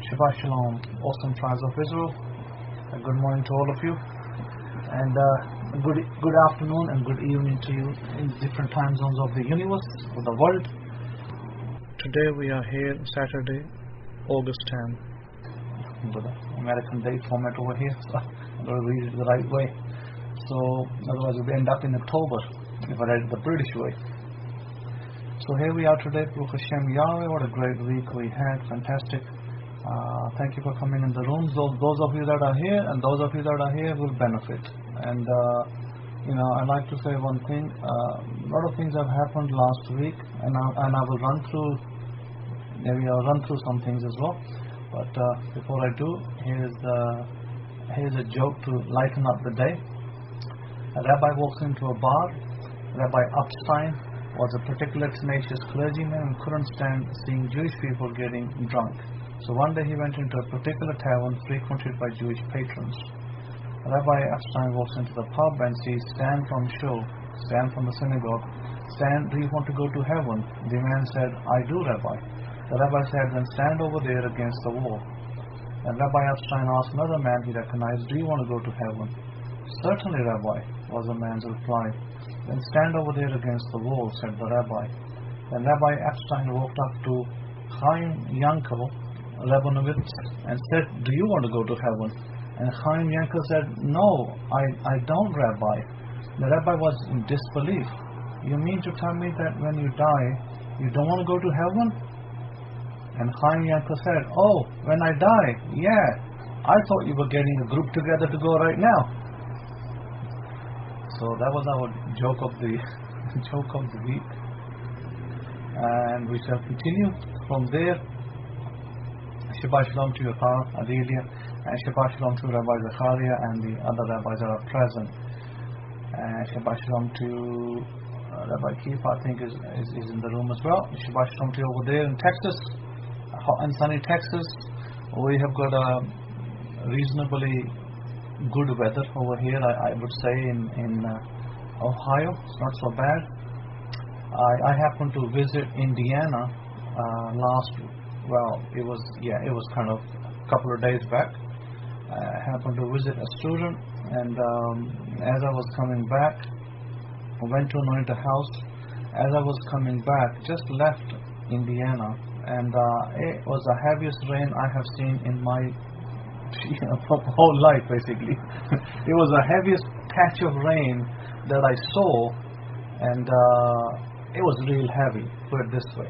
Shabbat Shalom, awesome tribes of Israel. Good morning to all of you, and good afternoon and good evening to you in different time zones of the universe, of the world. Today we are here, Saturday, August 10. The American date format over here, so I'm going to read it the right way. So otherwise we'll end up in October if I read it the British way. So here we are today, Baruch Hashem Yahweh. What a great week we had, fantastic. Thank you for coming in the rooms. Those of you that are here and those of you that are here will benefit. And I'd like to say one thing. A lot of things have happened last week, and I will run through. Maybe I'll run through some things as well. But before I do, here's a joke to lighten up the day. A rabbi walks into a bar. Rabbi Epstein was a particular tenacious clergyman and couldn't stand seeing Jewish people getting drunk. So one day he went into a particular tavern frequented by Jewish patrons. Rabbi Epstein walks into the pub and sees Stan from the synagogue. Stan, do you want to go to heaven? The man said, I do, Rabbi. The rabbi said, then stand over there against the wall. And Rabbi Epstein asked another man he recognized, do you want to go to heaven? Certainly, Rabbi, was the man's reply. Then stand over there against the wall, said the rabbi. Then Rabbi Epstein walked up to Chaim Yankel, Lebanovitz, and said, do you want to go to heaven? And Chaim Yankel said, no, I don't, Rabbi. The rabbi was in disbelief. You mean to tell me that when you die, you don't want to go to heaven? And Chaim Yankel said, oh, when I die, yeah, I thought you were getting a group together to go right now. So that was our joke of the week. And we shall continue from there. Shabbat Shalom to your Pa, Adelia, and Shabbat Shalom to Rabbi Zachariah and the other rabbis that are present. And Shabbat Shalom to Rabbi Kefa, I think is in the room as well. Shabbat Shalom to you over there in Texas, hot and sunny Texas. We have got a reasonably good weather over here, I would say, in Ohio. It's not so bad. I happened to visit Indiana it was kind of a couple of days back. I happened to visit a student, and as I was coming back, I went to anoint a house. As I was coming back, just left Indiana, and it was the heaviest rain I have seen in my whole life, basically. It was the heaviest patch of rain that I saw, and it was real heavy, put it this way.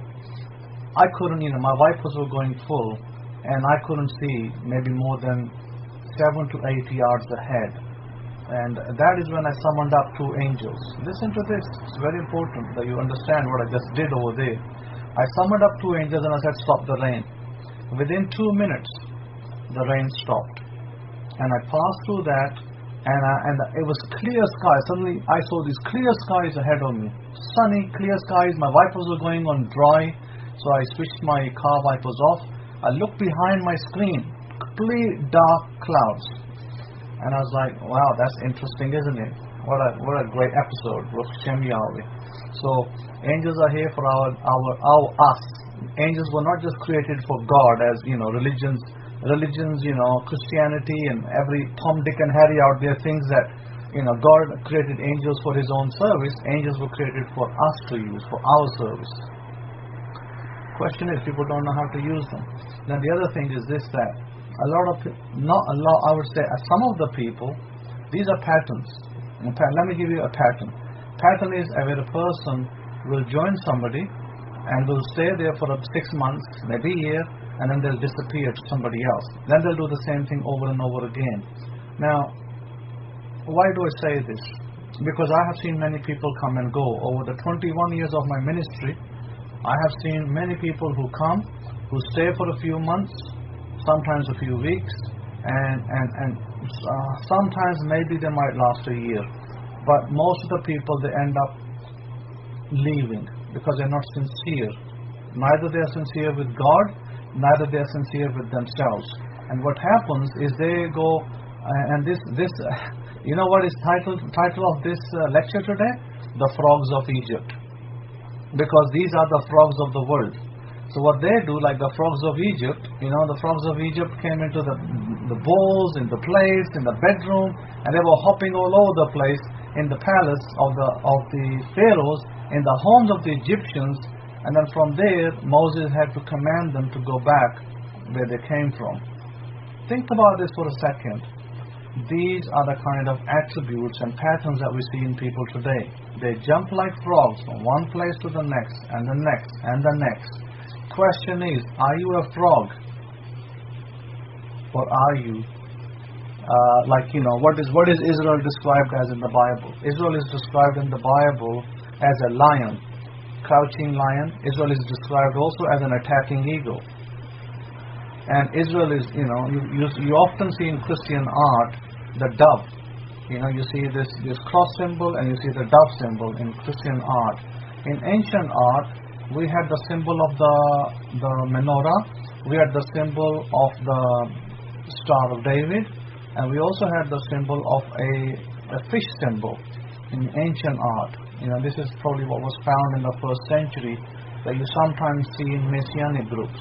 I couldn't, my wipers were going full, and I couldn't see maybe more than 7 to 8 yards ahead. And that is when I summoned up 2 angels. Listen to this, it's very important that you understand what I just did over there. I summoned up 2 angels and I said, stop the rain. Within 2 minutes, the rain stopped. And I passed through that, and it was clear skies. Suddenly I saw these clear skies ahead of me. Sunny, clear skies, my wipers were going on dry. So I switched my car wipers off. I looked behind my screen, complete dark clouds. And I was like, wow, that's interesting, isn't it? What a great episode. Hashem Yahweh. So angels are here for our us. Angels were not just created for God as religions, Christianity and every Tom, Dick and Harry out there thinks that God created angels for his own service. Angels were created for us to use, for our service. Question is, people don't know how to use them. Then the other thing is this, that I would say some of the people, these are patterns. Let me give you a pattern. Pattern is where a person will join somebody and will stay there for 6 months, maybe a year, and then they'll disappear to somebody else. Then they'll do the same thing over and over again. Now, why do I say this? Because I have seen many people come and go. Over the 21 years of my ministry, I have seen many people who come, who stay for a few months, sometimes a few weeks, and sometimes maybe they might last a year. But most of the people, they end up leaving because they're not sincere. Neither they are sincere with God, neither they are sincere with themselves. And what happens is they go, and this what is title of this lecture today? The Frogs of Egypt. Because these are the frogs of the world. So what they do, like the frogs of Egypt, the frogs of Egypt came into the bowls, in the plates, in the bedroom, and they were hopping all over the place in the palace of the pharaohs, in the homes of the Egyptians, and then from there Moses had to command them to go back where they came from. Think about this for a second. These are the kind of attributes and patterns that we see in people today. They jump like frogs from one place to the next, and the next, and the next. Question is, are you a frog? Or are you what is Israel described as in the Bible? Israel is described in the Bible as a lion, crouching lion. Israel is described also as an attacking eagle. And Israel is, you often see in Christian art the dove. You see this cross symbol and you see the dove symbol in Christian art. In ancient art, we had the symbol of the menorah, we had the symbol of the Star of David, and we also had the symbol of a fish symbol in ancient art. This is probably what was found in the first century, that you sometimes see in Messianic groups,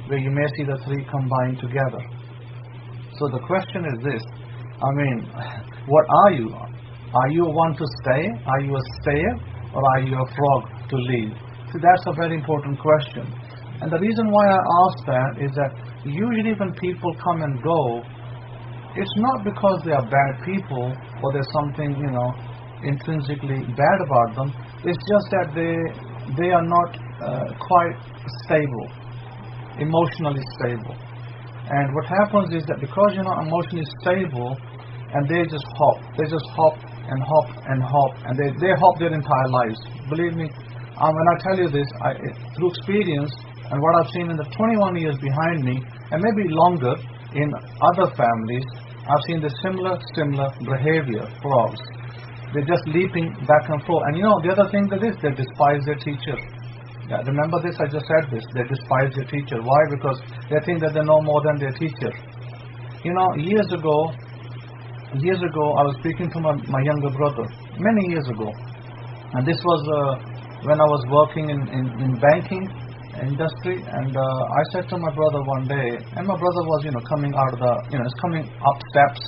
where you may see the three combined together. So the question is this, what are you? Are you one to stay? Are you a stayer? Or are you a frog to leave? See, that's a very important question. And the reason why I ask that is that usually when people come and go, it's not because they are bad people or there's something, intrinsically bad about them. It's just that they are not quite stable, emotionally stable. And what happens is that because you're not emotionally stable, and they just hop and hop and hop, and they hop their entire lives. Believe me, when I tell you this, through experience and what I've seen in the 21 years behind me, and maybe longer in other families, I've seen the similar behavior, frogs. They're just leaping back and forth. And the other thing that is, they despise their teacher. Yeah, remember this, I just said this, they despise their teacher. Why? Because they think that they know more than their teacher. Years ago, I was speaking to my younger brother, many years ago. And this was when I was working in banking industry. And I said to my brother one day, and my brother was, coming out of coming up steps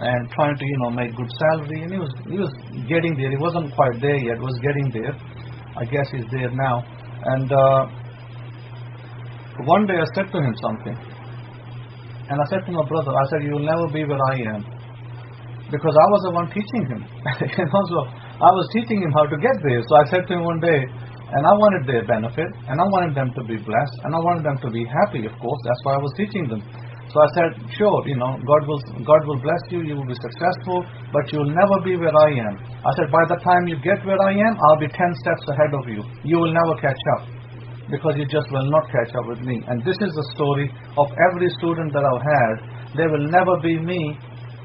and trying to, make good salary. And he was getting there. He wasn't quite there yet, was getting there. I guess he's there now. And one day I said to him something. And I said to my brother, I said, you will never be where I am. Because I was the one teaching him. So I was teaching him how to get there. So I said to him one day, and I wanted their benefit, and I wanted them to be blessed, and I wanted them to be happy, of course. That's why I was teaching them. So I said, sure, God will bless you, you will be successful, but you will never be where I am. I said, by the time you get where I am, I'll be 10 steps ahead of you. You will never catch up, because you just will not catch up with me. And this is the story of every student that I've had. They will never be me,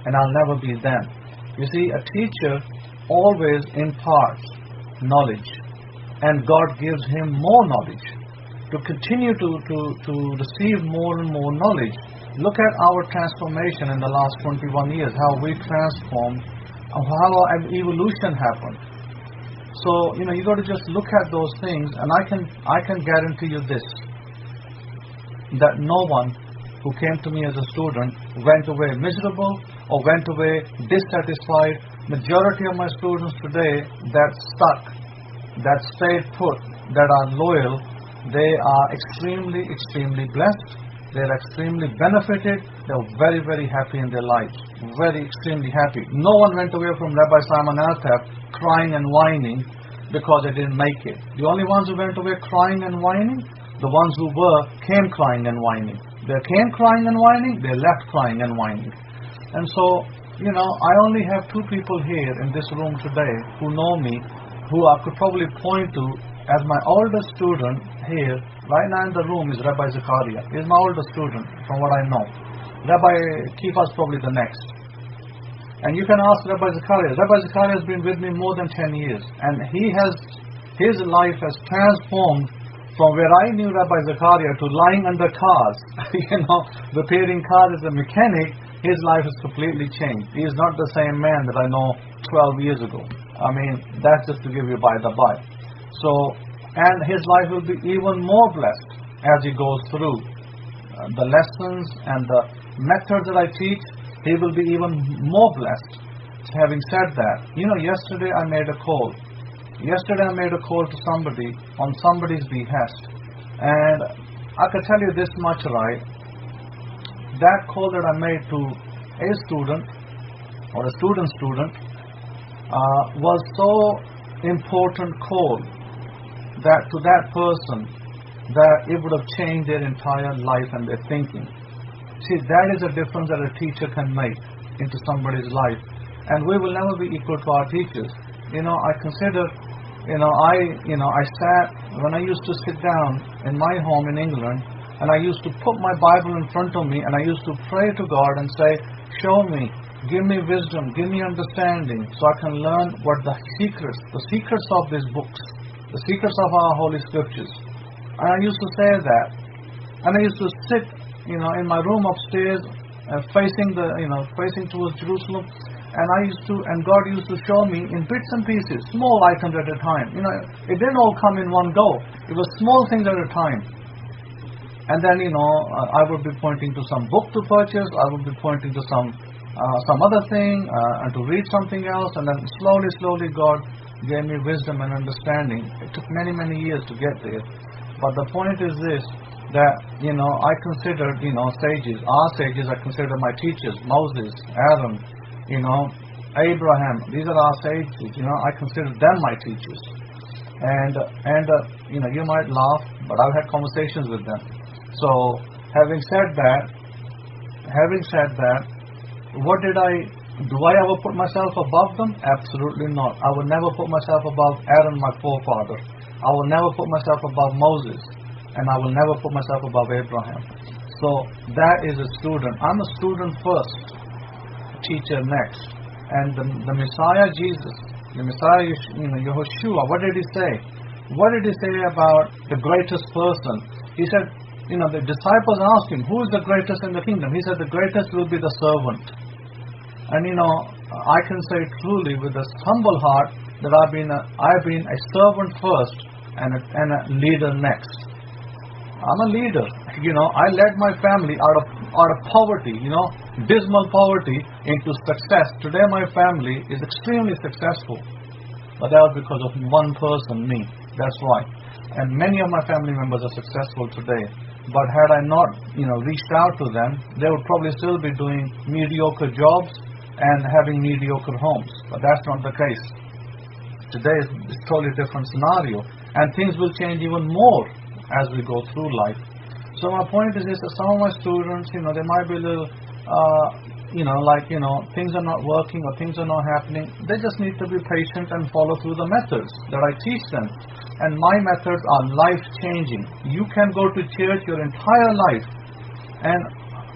and I'll never be them. You see, a teacher always imparts knowledge, and God gives him more knowledge to continue to receive more and more knowledge. Look at our transformation in the last 21 years, how we transformed, how our evolution happened. So, you got to just look at those things, and I can guarantee you this, that no one who came to me as a student went away miserable or went away dissatisfied. Majority of my students today that stuck, that stayed put, that are loyal, they are extremely blessed. They're extremely benefited. They're very, very happy in their lives. Very, extremely happy. No one went away from Rabbi Simon Altaf crying and whining because they didn't make it. The only ones who went away crying and whining, the ones who came crying and whining. They came crying and whining, they left crying and whining. And so, I only have two people here in this room today who know me, who I could probably point to as my oldest student here. Right now in the room is Rabbi Zakaria. He's my oldest student from what I know. Rabbi Kefa is probably the next. And you can ask Rabbi Zakaria. Rabbi Zakaria has been with me more than 10 years. And his life has transformed from where I knew Rabbi Zakaria to lying under cars, repairing cars as a mechanic. His life has completely changed. He is not the same man that I know 12 years ago. That's just to give you by the by. So, and his life will be even more blessed as he goes through the lessons and the methods that I teach, he will be even more blessed. Having said that, yesterday I made a call. Yesterday I made a call to somebody on somebody's behest. And I can tell you this much, right? That call that I made to a student or a student was so important call that to that person that it would have changed their entire life and their thinking. See, that is a difference that a teacher can make into somebody's life. And we will never be equal to our teachers. I consider, I sat, when I used to sit down in my home in England, and I used to put my Bible in front of me, and I used to pray to God and say, show me, give me wisdom, give me understanding, so I can learn what the secrets of these books, the secrets of our Holy Scriptures. And I used to say that. And I used to sit, in my room upstairs, facing towards Jerusalem. And God used to show me in bits and pieces, small items at a time. It didn't all come in one go. It was small things at a time. And then, I would be pointing to some book to purchase. I would be pointing to some other thing, and to read something else. And then slowly, God gave me wisdom and understanding. It took many, many years to get there. But the point is this, that, I considered, sages, our sages, I consider my teachers, Moses, Aaron, Abraham. These are our sages, I consider them my teachers. And you might laugh, but I've had conversations with them. So, having said that, do I ever put myself above them? Absolutely not. I will never put myself above Aaron, my forefather. I will never put myself above Moses, and I will never put myself above Abraham. So that is a student. I'm a student first, teacher next. And the Messiah Jesus, the Messiah Yahushua, what did he say? What did he say about the greatest person? He said, the disciples asked him, who is the greatest in the kingdom? He said, the greatest will be the servant. And I can say truly with a humble heart that I've been a servant first and a leader next. I'm a leader. I led my family out of poverty, dismal poverty, into success. Today my family is extremely successful. But that was because of one person, me. That's right. And many of my family members are successful today. But had I not, reached out to them, they would probably still be doing mediocre jobs and having mediocre homes. But that's not the case. Today is a totally different scenario, and things will change even more as we go through life. So my point is this, that some of my students, they might be a little, things are not working or things are not happening. They just need to be patient and follow through the methods that I teach them. And my methods are life-changing. You can go to church your entire life, and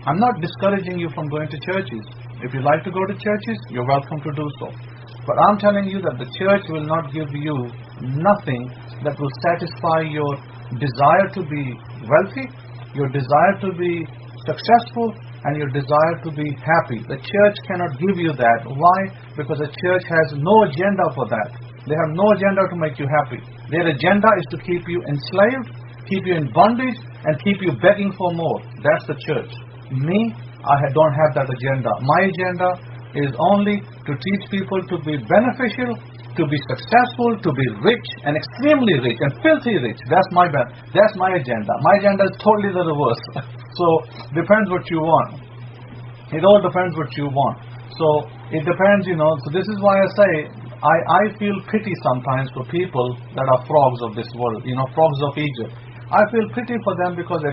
I'm not discouraging you from going to churches. If you like to go to churches, you're welcome to do so. But I'm telling you that the church will not give you nothing that will satisfy your desire to be wealthy, your desire to be successful, and your desire to be happy. The church cannot give you that. Why? Because the church has no agenda for that. They have no agenda to make you happy. Their agenda is to keep you enslaved, keep you in bondage, and keep you begging for more. That's the church. Me, I don't have that agenda. My agenda is only to teach people to be beneficial, to be successful, to be rich, and extremely rich, and filthy rich. That's my agenda. My agenda is totally the reverse. So, depends what you want. It all depends what you want. So, it depends, So this is why I say, I feel pity sometimes for people that are frogs of this world, frogs of Egypt. I feel pity for them because they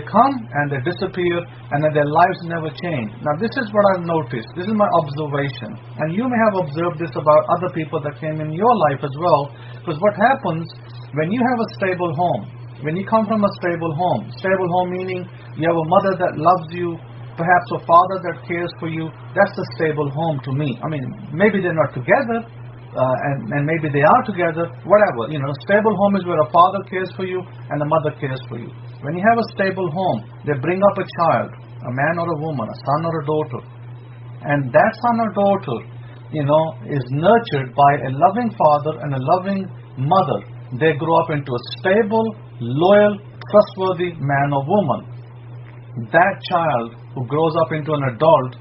come and they disappear, and then their lives never change. Now this is what I've noticed. This is my observation. And you may have observed this about other people that came in your life as well. Because what happens when you have a stable home, when you come from a stable home meaning you have a mother that loves you, perhaps a father that cares for you, that's a stable home to me. I mean, maybe they're not together, and maybe they are together, whatever. Stable home is where a father cares for you and a mother cares for you. When you have a stable home, they bring up a child, a man or a woman, a son or a daughter. And that son or daughter, is nurtured by a loving father and a loving mother. They grow up into a stable, loyal, trustworthy man or woman. That child who grows up into an adult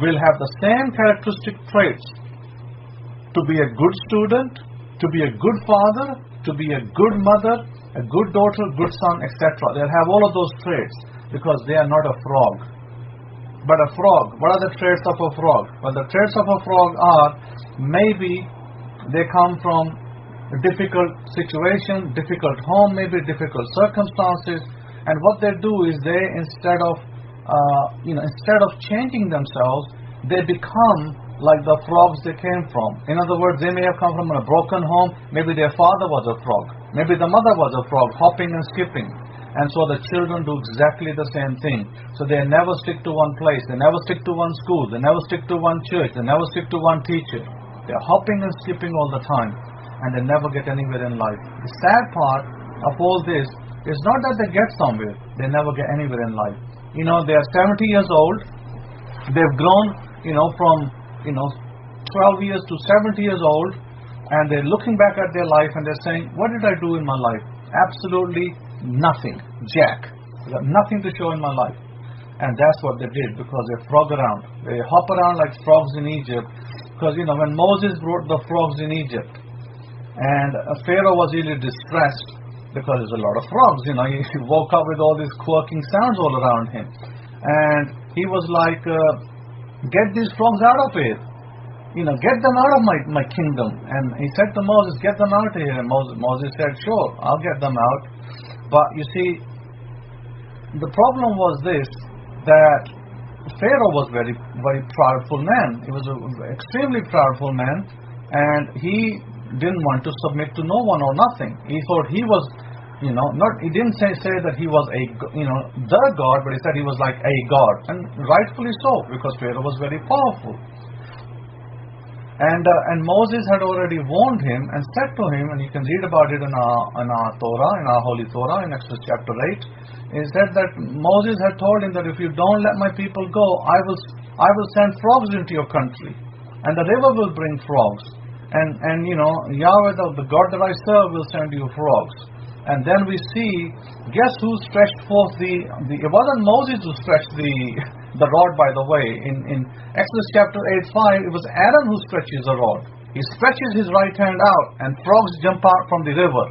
will have the same characteristic traits: to be a good student, to be a good father, to be a good mother, a good daughter, good son, etc. They'll have all of those traits because they are not a frog. But a frog, what are the traits of a frog? Well, the traits of a frog are, maybe they come from a difficult situation, difficult home, maybe difficult circumstances, and what they do is they, instead of changing themselves, they become like the frogs they came from. In other words, they may have come from a broken home. Maybe their father was a frog. Maybe the mother was a frog, hopping and skipping. And so the children do exactly the same thing. So they never stick to one place. They never stick to one school. They never stick to one church. They never stick to one teacher. They're hopping and skipping all the time. And they never get anywhere in life. The sad part of all this is not that they get somewhere. They never get anywhere in life. They are 70 years old. They've grown, from 12 years to 70 years old, and they're looking back at their life and they're saying, what did I do in my life? Absolutely nothing. Jack. I got nothing to show in my life. And that's what they did, because they frog around. They hop around like frogs in Egypt. Because, when Moses brought the frogs in Egypt, and Pharaoh was really distressed because there's a lot of frogs. He woke up with all these quirking sounds all around him. And he was like, get these frogs out of here. Get them out of my kingdom. And he said to Moses, get them out of here. And Moses said, sure, I'll get them out. But you see, the problem was this, that Pharaoh was very, very proudful man. He was an extremely proudful man, and he didn't want to submit to no one or nothing. He thought he was, he didn't say that he was the God, but he said he was like a God. And rightfully so, because Pharaoh was very powerful. And Moses had already warned him and said to him, and you can read about it in our Torah, in our Holy Torah, in Exodus chapter 8. He said that Moses had told him that if you don't let my people go, I will send frogs into your country, and the river will bring frogs, and Yahweh, the God that I serve, will send you frogs. And then we see, guess who stretched forth it wasn't Moses who stretched the rod, by the way. In Exodus chapter 8:5, it was Aaron who stretches the rod. He stretches his right hand out, and frogs jump out from the river,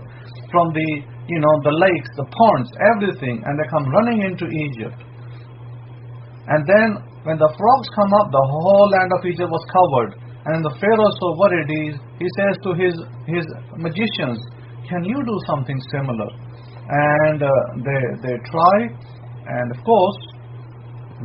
from the lakes, the ponds, everything, and they come running into Egypt. And then when the frogs come up, the whole land of Egypt was covered. And the Pharaoh so worried, he says to his magicians, can you do something similar? And they try, and of course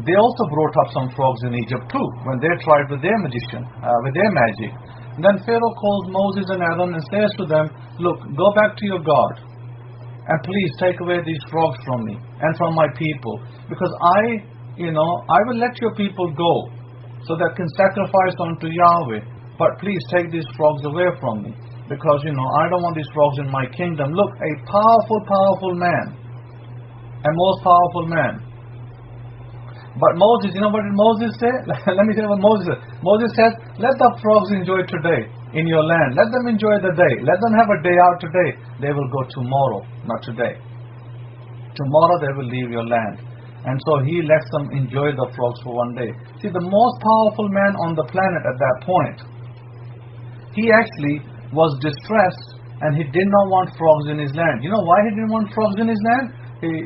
they also brought up some frogs in Egypt too, when they tried with their magician, with their magic. And then Pharaoh calls Moses and Aaron and says to them, look, go back to your God, and please take away these frogs from me and from my people, because I will let your people go so that can sacrifice unto Yahweh, but please take these frogs away from me, because I don't want these frogs in my kingdom. Look, a powerful man, a most powerful man. But Moses, what did Moses say? Let me tell you what Moses said. Moses said, let the frogs enjoy today in your land. Let them enjoy the day. Let them have a day out today. They will go tomorrow, not today. Tomorrow they will leave your land. And so he lets them enjoy the frogs for one day. See, the most powerful man on the planet at that point, he actually was distressed, and he did not want frogs in his land. You know why he didn't want frogs in his land?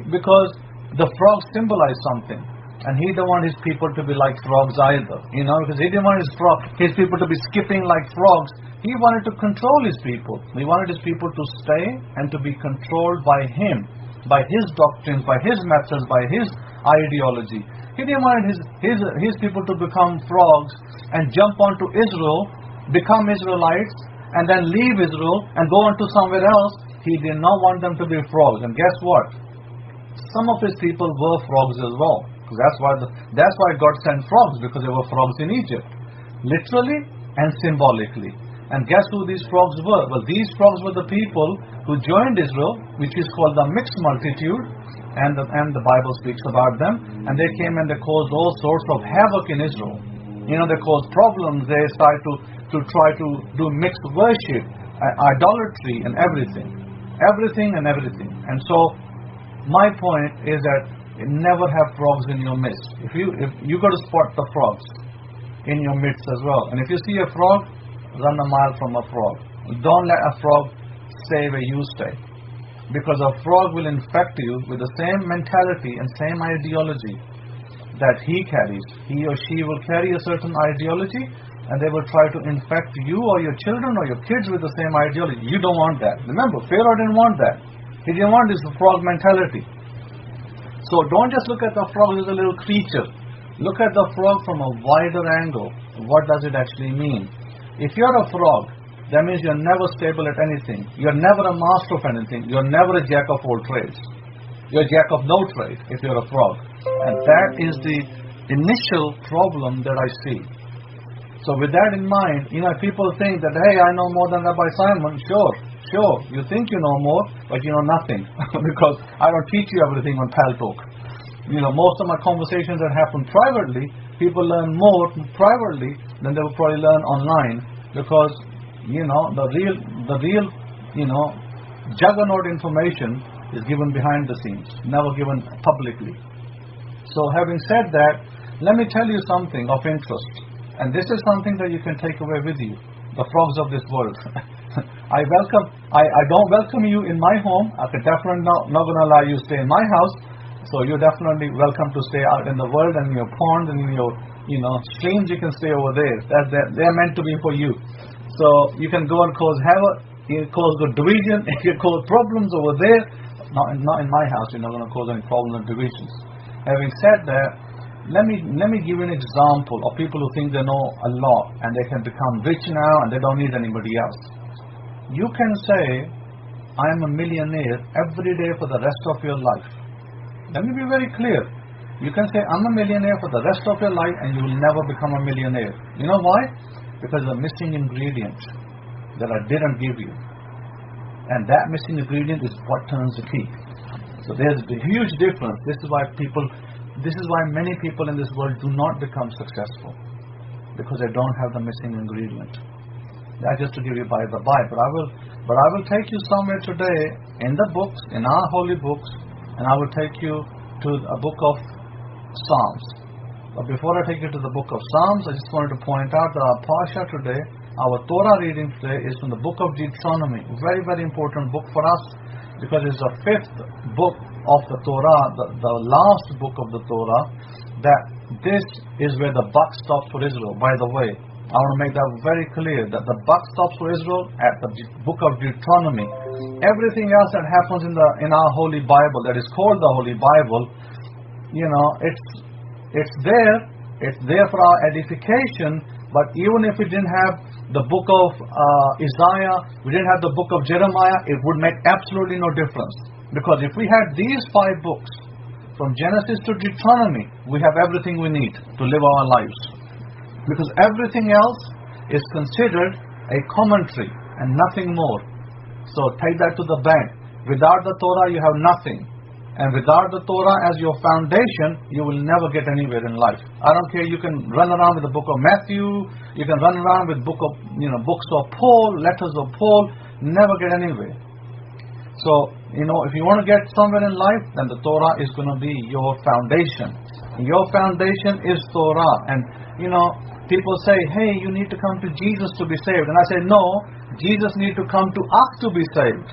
Because the frogs symbolize something. And he didn't want his people to be like frogs either. Because he didn't want his people to be skipping like frogs. He wanted to control his people. He wanted his people to stay and to be controlled by him, by his doctrines, by his methods, by his ideology. He didn't want his people to become frogs and jump onto Israel, become Israelites, and then leave Israel and go on to somewhere else. He did not want them to be frogs. And guess what? Some of his people were frogs as well. That's why God sent frogs, because there were frogs in Egypt, literally and symbolically. And guess who these frogs were? Well, these frogs were the people who joined Israel, which is called the mixed multitude, and the Bible speaks about them. And they came and they caused all sorts of havoc in Israel. They caused problems. They started to try to do mixed worship, idolatry, and everything. And so my point is that never have frogs in your midst. If you got to spot the frogs in your midst as well. And if you see a frog, run a mile from a frog. Don't let a frog stay where you stay. Because a frog will infect you with the same mentality and same ideology that he carries. He or she will carry a certain ideology, and they will try to infect you or your children or your kids with the same ideology. You don't want that. Remember, Pharaoh didn't want that. He didn't want this frog mentality. So don't just look at the frog as a little creature. Look at the frog from a wider angle. What does it actually mean? If you're a frog, that means you're never stable at anything. You're never a master of anything. You're never a jack of all trades. You're a jack of no trade if you're a frog. And that is the initial problem that I see. So with that in mind, people think that, hey, I know more than Rabbi Simon. Sure, you think you know more, but you know nothing. Because I don't teach you everything on Pal Talk. Most of my conversations that happen privately, people learn more privately than they will probably learn online. Because, the real, juggernaut information is given behind the scenes, never given publicly. So having said that, let me tell you something of interest. And this is something that you can take away with you. The frogs of this world. I don't welcome you in my home. I can definitely not going to allow you to stay in my house. So you're definitely welcome to stay out in the world and in your pond and in your, streams. You can stay over there. They're meant to be for you. So you can go and cause havoc. You can cause good division. You can cause problems over there. Not in my house. You're not going to cause any problems and divisions. Having said that, let me give you an example of people who think they know a lot and they can become rich now and they don't need anybody else. You can say, I am a millionaire every day for the rest of your life. Let me be very clear. You can say, I'm a millionaire for the rest of your life, and you will never become a millionaire. You know why? Because the missing ingredient that I didn't give you. And that missing ingredient is what turns the key. So there's a huge difference. This is why many people in this world do not become successful, because they don't have the missing ingredient. That's just to give you by the by. But I will take you somewhere today in the books, in our holy books, and I will take you to a book of Psalms. But before I take you to the book of Psalms, I just wanted to point out that our Parsha today, our Torah reading today, is from the book of Deuteronomy. Very, very important book for us, because it's the fifth book of the Torah, the last book of the Torah, that this is where the buck stops for Israel. By the way, I want to make that very clear, that the buck stops for Israel at the book of Deuteronomy. Everything else that happens in our Holy Bible, that is called the Holy Bible, it's there for our edification. But even if we didn't have the book of Isaiah, we didn't have the book of Jeremiah, it would make absolutely no difference. Because if we had these 5 books, from Genesis to Deuteronomy, we have everything we need to live our lives. Because everything else is considered a commentary and nothing more. So take that to the bank. Without the Torah, you have nothing. And without the Torah as your foundation, you will never get anywhere in life. I don't care, you can run around with the book of Matthew, you can run around with books of Paul, letters of Paul, never get anywhere. So, if you want to get somewhere in life, then the Torah is going to be your foundation. Your foundation is Torah. And, people say, hey, you need to come to Jesus to be saved. And I say, no, Jesus needs to come to us to be saved.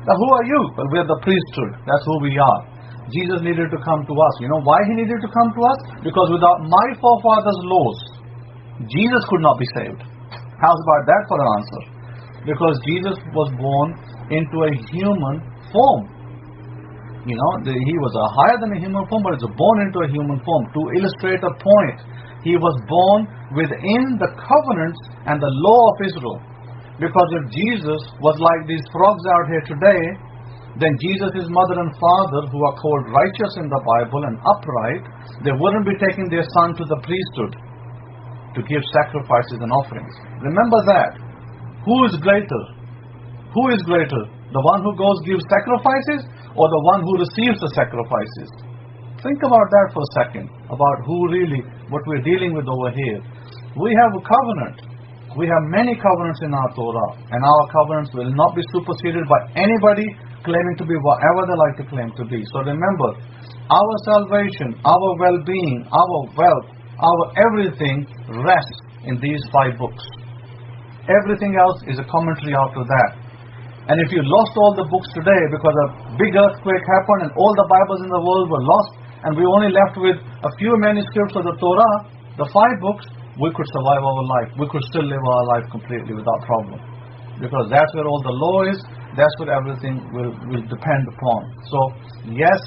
Now, who are you? Well, we're the priesthood. That's who we are. Jesus needed to come to us. You know why he needed to come to us? Because without my forefathers' laws, Jesus could not be saved. How's about that for an answer? Because Jesus was born into a human form. He was higher than a human form, but he was born into a human form. To illustrate a point, he was born within the covenants and the law of Israel. Because if Jesus was like these frogs out here today, then Jesus' mother and father, who are called righteous in the Bible and upright, they wouldn't be taking their son to the priesthood to give sacrifices and offerings. Remember that. Who is greater? Who is greater? The one who goes gives sacrifices, or the one who receives the sacrifices? Think about that for a second, about what we're dealing with over here. We have a covenant. We have many covenants in our Torah, and our covenants will not be superseded by anybody claiming to be whatever they like to claim to be. So remember, our salvation, our well-being, our wealth, our everything rests in these 5 books. Everything else is a commentary after that. And if you lost all the books today because a big earthquake happened and all the Bibles in the world were lost and we only left with a few manuscripts of the Torah, the 5 books, we could survive our life. We could still live our life completely without problem. Because that's where all the law is, that's what everything will depend upon. So, yes,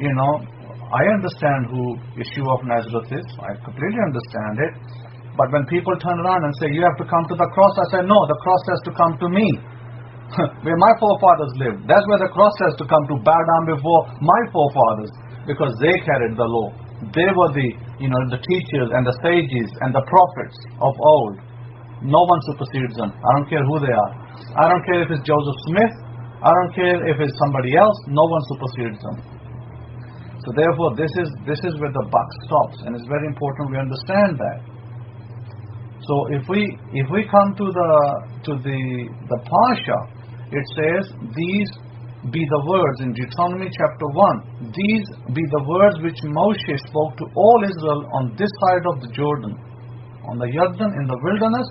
I understand who Yeshua of Nazareth is. I completely understand it. But when people turn around and say, you have to come to the cross, I say, no, the cross has to come to me. Where my forefathers lived, that's where the cross has to come to, bow down before my forefathers, because they carried the law. They were the teachers and the sages and the prophets of old. No one supersedes them. I don't care who they are. I don't care if it's Joseph Smith. I don't care if it's somebody else. No one supersedes them. So therefore, this is where the buck stops, and it's very important we understand that. So if we come to the Pasha, it says, these be the words in Deuteronomy chapter 1. These be the words which Moshe spoke to all Israel on this side of the Jordan, on the Yarden, in the wilderness,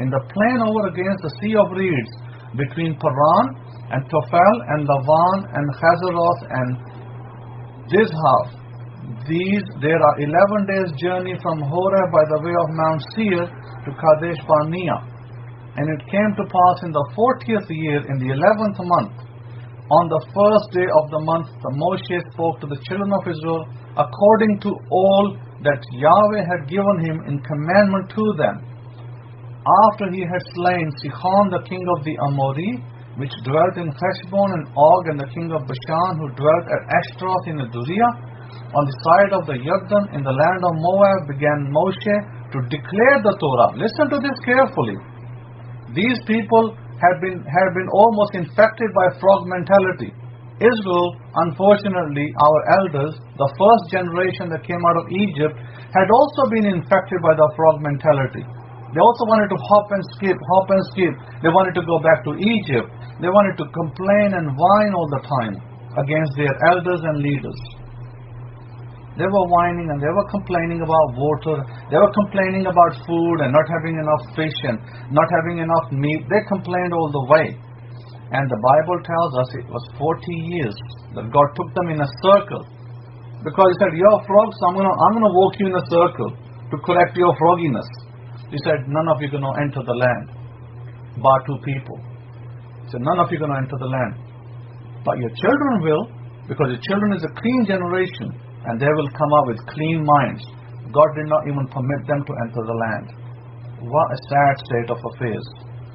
in the plain over against the Sea of Reeds, between Paran and Tophel and Lavan and Hazeroth and Dizhab. There are 11 days' journey from Horeb by the way of Mount Seir to Kadesh Barnea. And it came to pass in the 40th year, in the 11th month, on the first day of the month, the Moshe spoke to the children of Israel according to all that Yahweh had given him in commandment to them. After he had slain Sihon the king of the Amori, which dwelt in Heshbon, and Og and the king of Bashan, who dwelt at Ashtaroth in Aduriah, on the side of the Yarden in the land of Moab, began Moshe to declare the Torah. Listen to this carefully. These people had been almost infected by frog mentality. Israel, unfortunately, our elders, the first generation that came out of Egypt, had also been infected by the frog mentality. They also wanted to hop and skip. They wanted to go back to Egypt. They wanted to complain and whine all the time against their elders and leaders. They were whining and they were complaining about water. They were complaining about food and not having enough fish and not having enough meat. They complained all the way. And the Bible tells us it was 40 years that God took them in a circle. Because He said, you're frogs, so I'm going to walk you in a circle to correct your frogginess. He said, none of you are going to enter the land, bar 2 people. He said, none of you are going to enter the land. But your children will, because your children is a clean generation. And they will come up with clean minds. God did not even permit them to enter the land. What a sad state of affairs.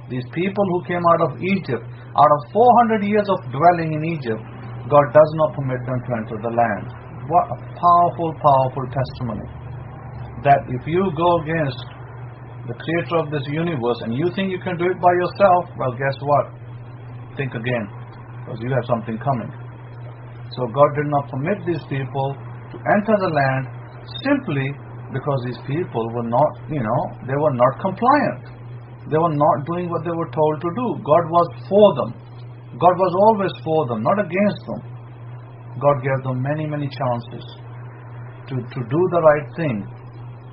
These people who came out of Egypt, out of 400 years of dwelling in Egypt, God does not permit them to enter the land. What a powerful, powerful testimony. That if you go against the creator of this universe and you think you can do it by yourself, well, guess what? Think again, because you have something coming. So God did not permit these people to enter the land simply because these people were not, they were not compliant. They were not doing what they were told to do. God was for them. God was always for them, not against them. God gave them many, many chances to do the right thing,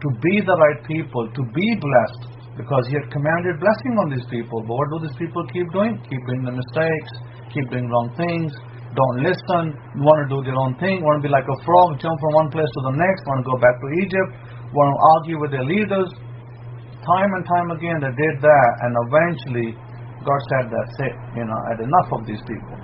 to be the right people, to be blessed, because He had commanded blessing on these people. But what do these people keep doing? Keep doing the mistakes, keep doing wrong things. Don't listen, want to do their own thing, want to be like a frog, jump from one place to the next, want to go back to Egypt, want to argue with their leaders. Time and time again they did that, and eventually God said, that's it, I had enough of these people.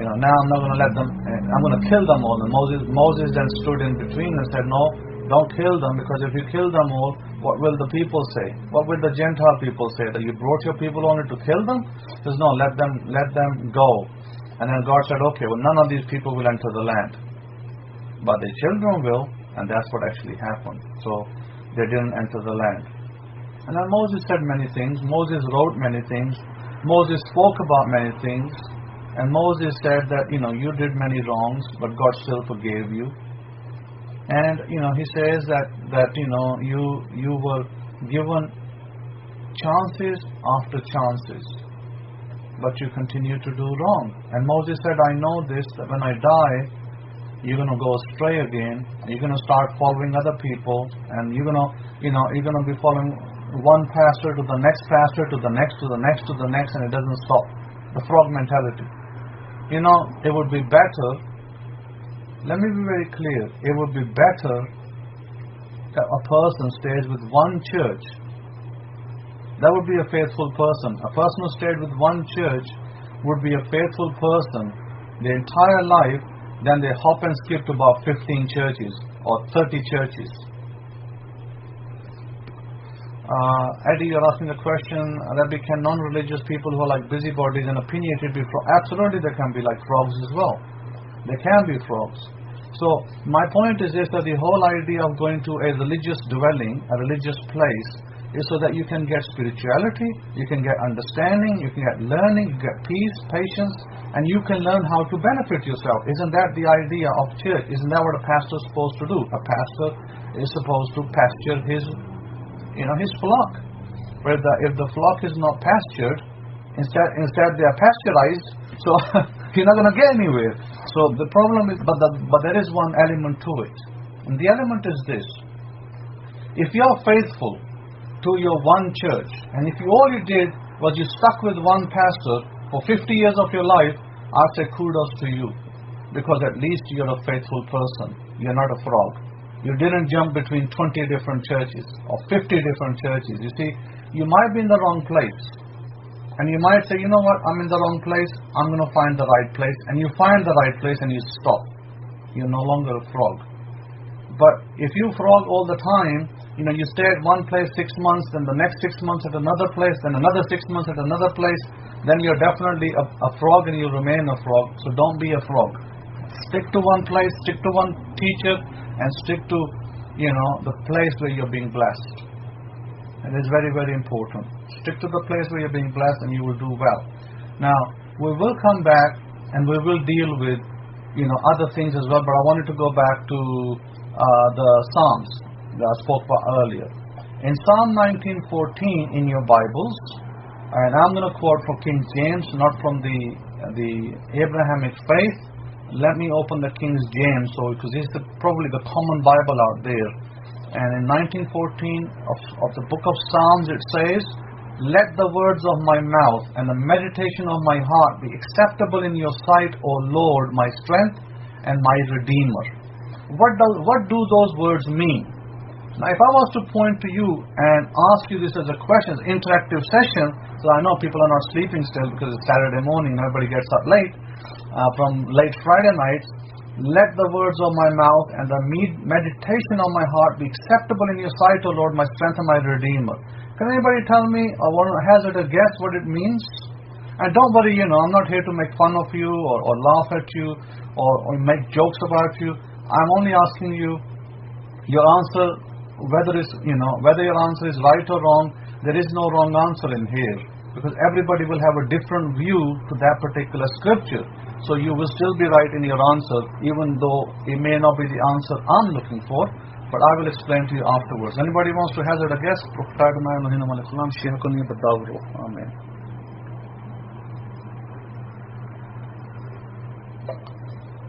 Now I'm not going to let them, I'm going to kill them all. And Moses then stood in between and said, no, don't kill them, because if you kill them all, what will the people say? What will the Gentile people say? That you brought your people only to kill them? He says, no, let them go. And then God said, okay, well, none of these people will enter the land, but their children will, and that's what actually happened. So they didn't enter the land. And then Moses said many things. Moses wrote many things. Moses spoke about many things. And Moses said that, you did many wrongs, but God still forgave you. And, he says that you were given chances after chances. but you continue to do wrong. And Moses said, I know this, that when I die, you're going to go astray again. You're going to start following other people, and you're going to be following one pastor to the next pastor, to the next, to the next, to the next, and it doesn't stop. The frog mentality. It would be better, let me be very clear, it would be better that a person stays with one church. That would be a faithful person. A person who stayed with one church would be a faithful person the entire life. Then they hop and skip to about 15 churches or 30 churches. Eddie, you're asking the question, Rabbi, can non-religious people who are like busybodies and opinionated be frogs? Absolutely, they can be like frogs as well. They can be frogs. So my point is this, that the whole idea of going to a religious dwelling, a religious place, is so that you can get spirituality, you can get understanding, you can get learning, you get peace, patience, and you can learn how to benefit yourself. Isn't that the idea of church? Isn't that what a pastor is supposed to do? A pastor is supposed to pasture his flock. But if the flock is not pastured, instead they are pasteurized, so you're not going to get anywhere. So the problem is, but there is one element to it. And the element is this. If you're faithful to your one church, and if all you did was you stuck with one pastor for 50 years of your life, I'd say kudos to you. Because at least you're a faithful person. You're not a frog. You didn't jump between 20 different churches or 50 different churches. You see, you might be in the wrong place. And you might say, you know what, I'm in the wrong place, I'm going to find the right place. And you find the right place and you stop. You're no longer a frog. But if you frog all the time, you stay at one place 6 months, then the next 6 months at another place, then another 6 months at another place, then you're definitely a frog and you remain a frog. So don't be a frog. Stick to one place, stick to one teacher, and stick to, the place where you're being blessed. It is very, very important. Stick to the place where you're being blessed and you will do well. Now, we will come back and we will deal with, other things as well, but I wanted to go back to the Psalms that I spoke about earlier. In Psalm 19:14 in your Bibles, and I'm going to quote from King James, not from the Abrahamic faith. Let me open the King James, because it's probably the common Bible out there. And in 19:14 of the book of Psalms, it says, "Let the words of my mouth and the meditation of my heart be acceptable in your sight, O Lord, my strength and my Redeemer." What do those words mean? Now, if I was to point to you and ask you this as a question, interactive session, so I know people are not sleeping still because it's Saturday morning, everybody gets up late, from late Friday nights. Let the words of my mouth and the meditation of my heart be acceptable in your sight, O Lord, my strength and my Redeemer. Can anybody tell me or hazard a guess what it means? And don't worry, I'm not here to make fun of you or laugh at you or make jokes about you. I'm only asking you your answer, whether your answer is right or wrong. There is no wrong answer in here, because everybody will have a different view to that particular scripture. So you will still be right in your answer, even though it may not be the answer I'm looking for, but I will explain to you afterwards. Anybody wants to hazard a guess? Amen.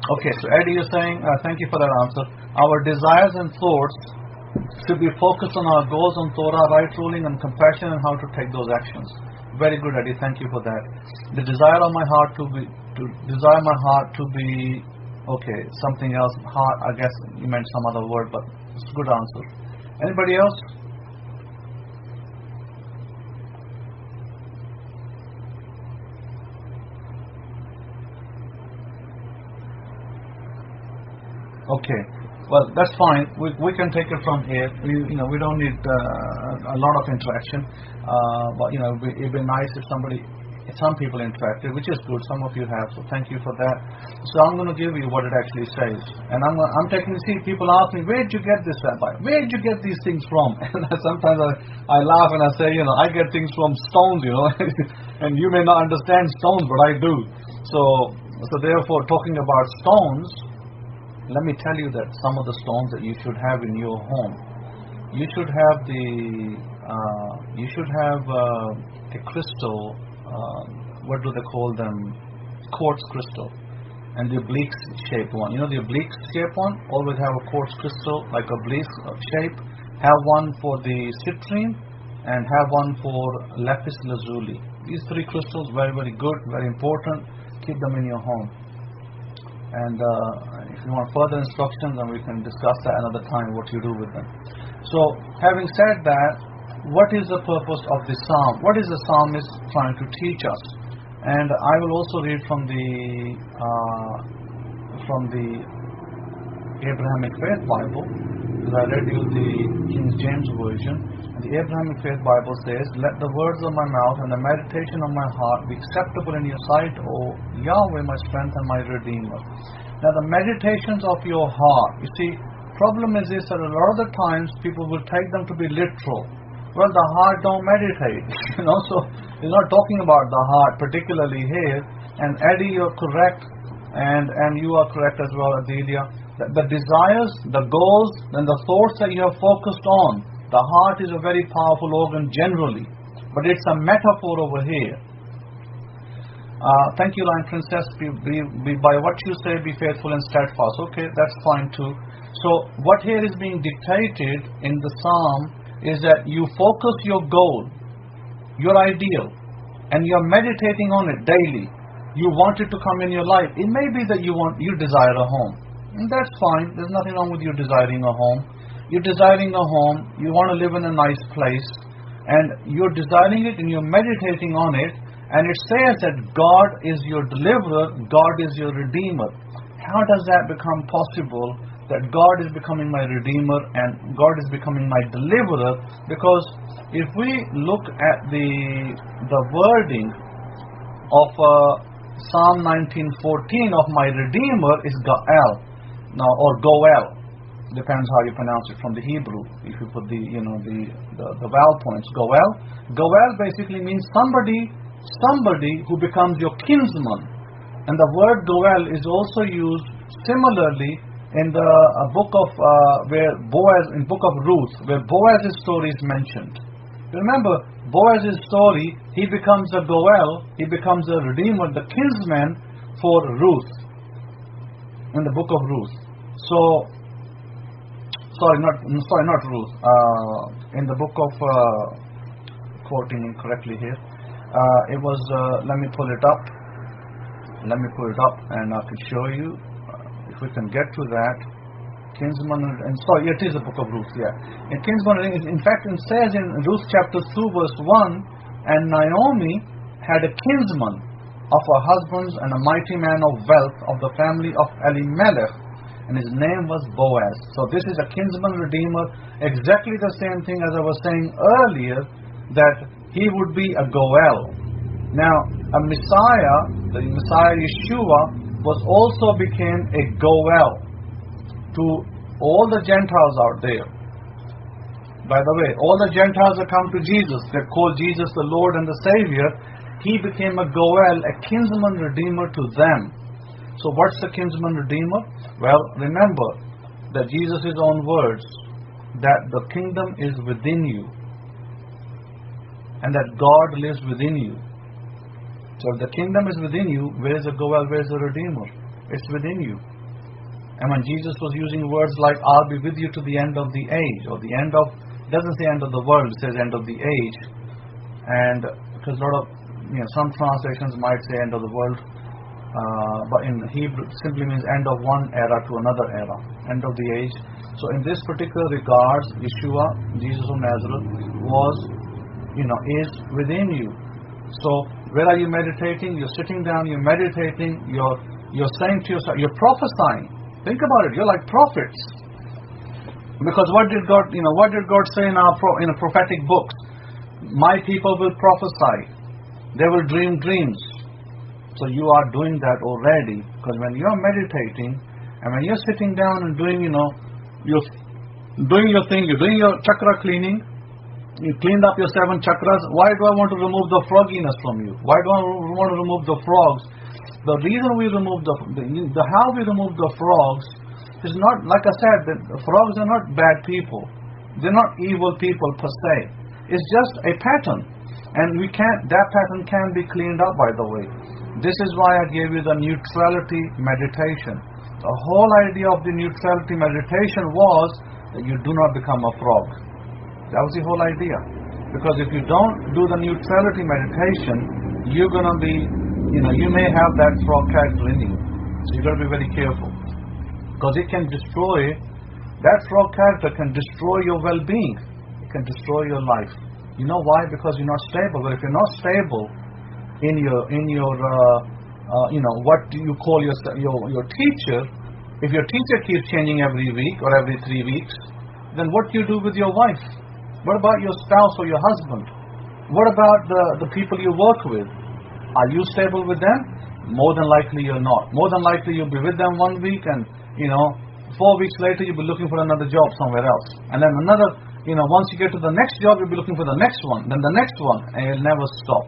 Okay, so Eddie, you're saying, thank you for that answer. Our desires and thoughts should be focused on our goals on Torah, right ruling, and compassion, and how to take those actions. Very good, Eddie. Thank you for that. The desire of my heart to be okay, something else. Heart, I guess you meant some other word, but it's a good answer. Anybody else? Okay. Well, that's fine. We can take it from here. We don't need a lot of interaction. But it'd be nice if some people interacted, which is good. Some of you have, so thank you for that. So I'm going to give you what it actually says, and I'm taking. See, people ask me, where did you get this, Rabbi? Where did you get these things from? And sometimes I laugh and I say, I get things from stones, and you may not understand stones, but I do. So therefore, talking about stones. Let me tell you that some of the stones that you should have in your home, you should have a crystal what do they call them? Quartz crystal. And the oblique shape one. You know the oblique shape one? Always have a quartz crystal, like oblique shape. Have one for the citrine and have one for lapis lazuli. These three crystals, very, very good, very important. Keep them in your home. And if you want further instructions, then we can discuss that another time, what you do with them. So, having said that, what is the purpose of the psalm? What is the psalmist trying to teach us? And I will also read from the Abrahamic Faith Bible, because I read you the King James Version. And the Abrahamic Faith Bible says, "Let the words of my mouth and the meditation of my heart be acceptable in your sight, O Yahweh, my strength and my Redeemer." Now the meditations of your heart, you see, problem is this, that a lot of the times people will take them to be literal. Well, the heart don't meditate, so he's not talking about the heart particularly here. And Eddie, you're correct, and you are correct as well, Adelia. The desires, the goals, and the thoughts that you have focused on, the heart is a very powerful organ generally, but it's a metaphor over here. Thank you, Lion Princess. By what you say, be faithful and steadfast. Okay, that's fine too. So what here is being dictated in the psalm is that you focus your goal, your ideal, and you're meditating on it daily. You want it to come in your life. It may be that you desire a home. And that's fine. There's nothing wrong with you desiring a home. You're desiring a home. You want to live in a nice place. And you're desiring it and you're meditating on it. And it says that God is your deliverer. God is your redeemer. How does that become possible? That God is becoming my redeemer and God is becoming my deliverer? Because if we look at the wording of Psalm 19:14 of my redeemer is Gael, now, or Goel, depends how you pronounce it from the Hebrew. If you put the vowel points, Goel basically means somebody who becomes your kinsman. And the word Goel is also used similarly in the book of book of Ruth, where Boaz's story is mentioned. Remember, Boaz's story, he becomes a Goel, he becomes a redeemer, the kinsman for Ruth, in the book of Ruth. So, sorry, not Ruth. In the book of, quoting incorrectly here, it was. Let me pull it up. And I can show you. If we can get to that, kinsman, and sorry, it is the book of Ruth, yeah. In kinsman, in fact, it says in Ruth chapter 2, verse 1, and Naomi had a kinsman of her husband's and a mighty man of wealth of the family of Elimelech, and his name was Boaz. So this is a kinsman redeemer, exactly the same thing as I was saying earlier, that he would be a Goel. Now, a Messiah, the Messiah Yeshua, was also became a Goel to all the Gentiles out there. By the way, all the Gentiles that come to Jesus, they call Jesus the Lord and the Savior. He became a Goel, a kinsman redeemer to them. So what's the kinsman redeemer? Well, remember that Jesus' own words, that the kingdom is within you and that God lives within you. So if the kingdom is within you, where is the Goel, where is the Redeemer? It's within you. And when Jesus was using words like, I'll be with you to the end of the age, or the end of, it doesn't say end of the world, it says end of the age. And because a lot of, some translations might say end of the world, but in Hebrew it simply means end of one era to another era, end of the age. So in this particular regards, Yeshua, Jesus of Nazareth, was, is within you. So where are you meditating? You're sitting down, you're meditating, you're saying to yourself, you're prophesying. Think about it, you're like prophets. Because what did God say in in a prophetic books? My people will prophesy. They will dream dreams. So you are doing that already. Because when you're meditating and when you're sitting down and doing, you're doing your thing, you're doing your chakra cleaning. You cleaned up your 7 chakras. Why do I want to remove the frogginess from you? Why do I want to remove the frogs? The reason we remove how we remove the frogs is not, like I said, the frogs are not bad people. They're not evil people per se. It's just a pattern. And that pattern can be cleaned up, by the way. This is why I gave you the neutrality meditation. The whole idea of the neutrality meditation was that you do not become a frog. That was the whole idea. Because if you don't do the neutrality meditation, you're going to be, you may have that frog character in you. So you've got to be very careful. Because it can destroy, that frog character can destroy your well-being. It can destroy your life. You know why? Because you're not stable. But if you're not stable in your what do you call your teacher, if your teacher keeps changing every week or every 3 weeks, then what do you do with your wife? What about your spouse or your husband? What about the people you work with? Are you stable with them? More than likely you're not. More than likely you'll be with them 1 week and 4 weeks later you'll be looking for another job somewhere else. And then another, once you get to the next job, you'll be looking for the next one, then the next one, and you'll never stop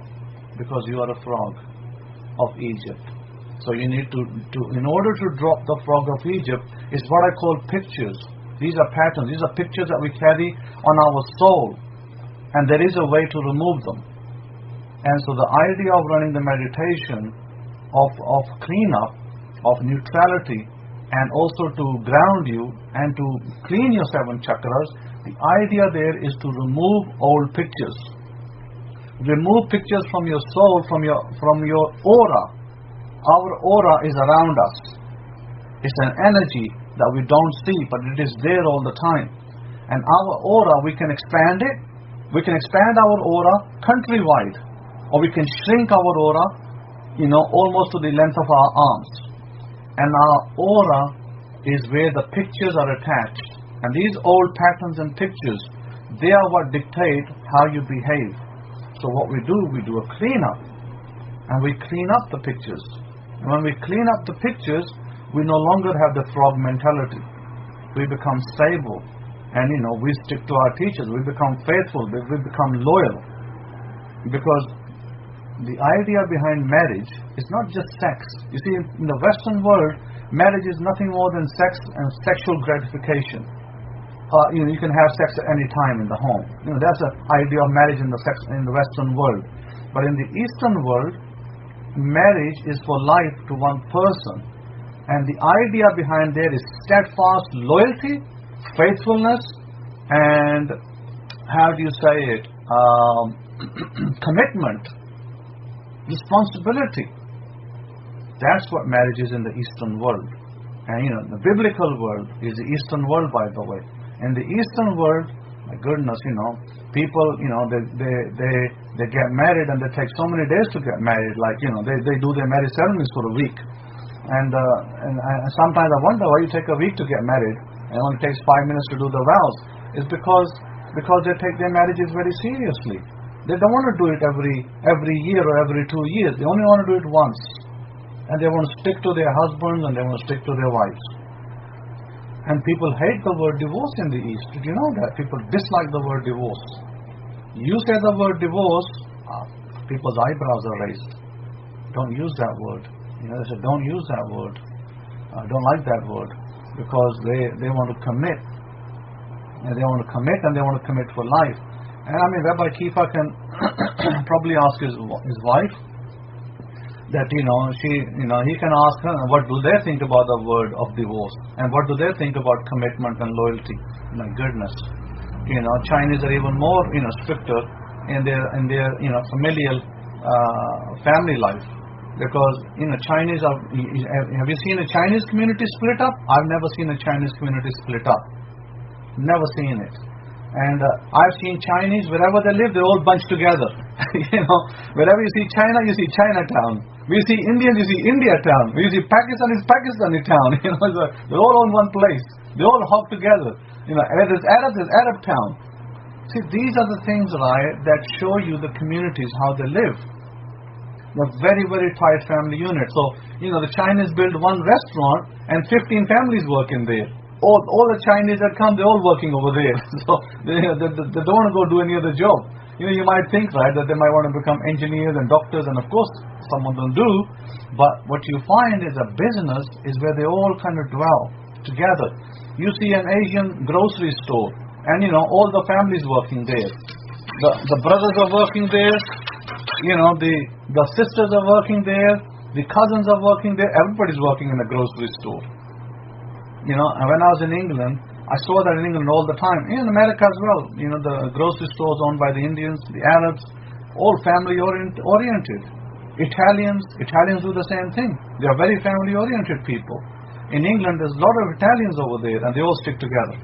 because you are a frog of Egypt. So you need to in order to drop the frog of Egypt, is what I call pictures. These are patterns. These are pictures that we carry on our soul, and there is a way to remove them. And so the idea of running the meditation of cleanup, of neutrality, and also to ground you and to clean your 7 chakras, the idea there is to remove old pictures. Remove pictures from your soul, from your aura. Our aura is around us. It's an energy that we don't see, but it is there all the time. And our aura, we can expand it. We can expand our aura countrywide, or we can shrink our aura, almost to the length of our arms. And our aura is where the pictures are attached. And these old patterns and pictures, they are what dictate how you behave. So what we do a cleanup. And we clean up the pictures. And when we clean up the pictures, we no longer have the frog mentality. We become stable. And we stick to our teachers. We become faithful. We become loyal. Because the idea behind marriage is not just sex. You see, in the Western world, marriage is nothing more than sex and sexual gratification. You can have sex at any time in the home. That's the idea of marriage in the Western world. But in the Eastern world, marriage is for life to one person. And the idea behind there is steadfast loyalty, faithfulness, and how do you say it? Commitment, responsibility. That's what marriage is in the Eastern world. And the biblical world is the Eastern world, by the way. In the Eastern world, my goodness, people, they get married and they take so many days to get married. Like, they do their marriage ceremonies for a week. And sometimes I wonder why you take a week to get married and it only takes 5 minutes to do the vows. It's because they take their marriages very seriously. They don't want to do it every year or every 2 years. They only want to do it once. And they want to stick to their husbands and they want to stick to their wives. And people hate the word divorce in the East. Did you know that? People dislike the word divorce. You say the word divorce, people's eyebrows are raised. Don't use that word. They say, don't use that word. I don't like that word. Because they want to commit. And they want to commit and they want to commit for life. And Rabbi Kefa can probably ask his wife that, he can ask her, what do they think about the word of divorce? And what do they think about commitment and loyalty? My goodness. Chinese are even more, stricter in their familial family life. Because, Chinese are, have you seen a Chinese community split up? I've never seen a Chinese community split up. Never seen it. And I've seen Chinese, wherever they live, they're all bunched together. Wherever you see China, you see Chinatown. We see Indians, you see India-town. We see Pakistan, it's Pakistani town. They're all in one place. They all hop together. Where there's Arab, there's Arab town. See, these are the things, right, that show you the communities, how they live. A very, very tight family unit. So, the Chinese build one restaurant and 15 families work in there. All the Chinese that come, they're all working over there. So, they don't want to go do any other job. You might think, right, that they might want to become engineers and doctors, and of course, some of them do. But what you find is a business is where they all kind of dwell together. You see an Asian grocery store, and all the families working there. The brothers are working there, the sisters are working there, the cousins are working there, everybody's working in the grocery store. And when I was in England, I saw that in England all the time. In America as well, the grocery stores owned by the Indians, the Arabs, all family oriented. Italians do the same thing. They are very family oriented people. In England, there's a lot of Italians over there, and they all stick together.